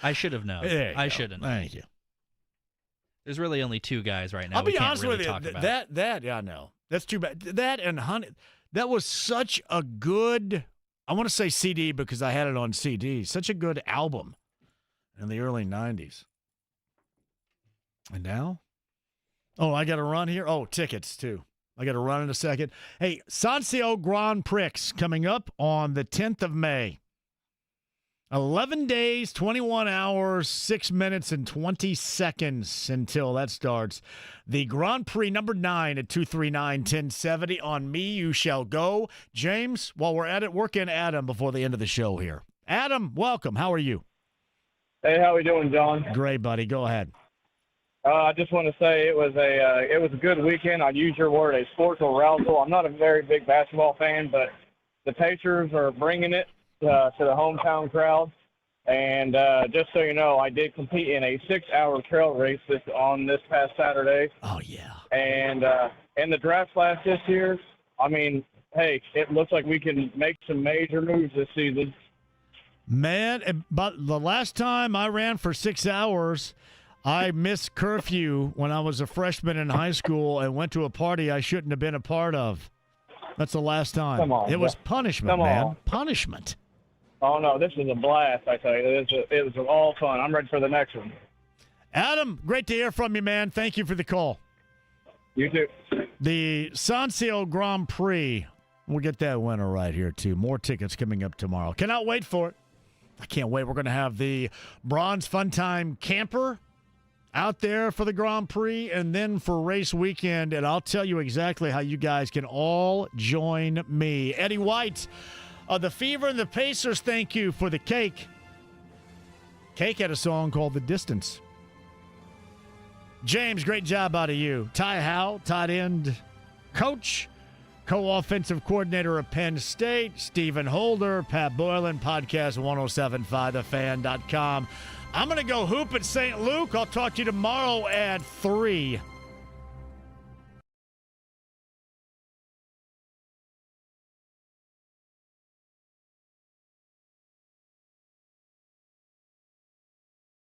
I should have known. I shouldn't. Thank you. There's really only two guys right now. I'll be honest with you. Talk about. Yeah, I know. That's too bad. That and Honey, that was such a good, I want to say CD because I had it on CD. Such a good album in the early 90s. And now? Oh, I got to run here? Oh, tickets, too. I got to run in a second. Hey, Sancio Grand Prix coming up on the 10th of May. 11 days, 21 hours, 6 minutes, and 20 seconds until that starts. The Grand Prix number 9 at 239-1070. On me, you shall go. James, while we're at it, work in Adam before the end of the show here. Adam, welcome. How are you? Hey, how we doing, John? Great, buddy. Go ahead. I just want to say it was a good weekend. I'd use your word, a sports arousal. I'm not a very big basketball fan, but the Pacers are bringing it to the hometown crowd. And just so you know, I did compete in a 6-hour trail race this past Saturday. Oh, yeah. And in the draft class this year, I mean, hey, it looks like we can make some major moves this season. Man, but the last time I ran for 6 hours, I missed curfew when I was a freshman in high school and went to a party I shouldn't have been a part of. That's the last time. Come on. It was punishment, man. Punishment. Oh, no, this was a blast, I tell you. It was all fun. I'm ready for the next one. Adam, great to hear from you, man. Thank you for the call. You too. The Sancio Grand Prix. We'll get that winner right here, too. More tickets coming up tomorrow. Cannot wait for it. I can't wait. We're going to have the Bronze Fun Time camper out there for the Grand Prix and then for race weekend, and I'll tell you exactly how you guys can all join me. Eddie White of the Fever and the Pacers, thank you for the cake. Cake had a song called The Distance. James, great job out of you. Ty Howell, tight end coach, co-offensive coordinator of Penn State, Stephen Holder, Pat Boylan, podcast 1075thefan.com. I'm going to go hoop at St. Luke. I'll talk to you tomorrow at 3.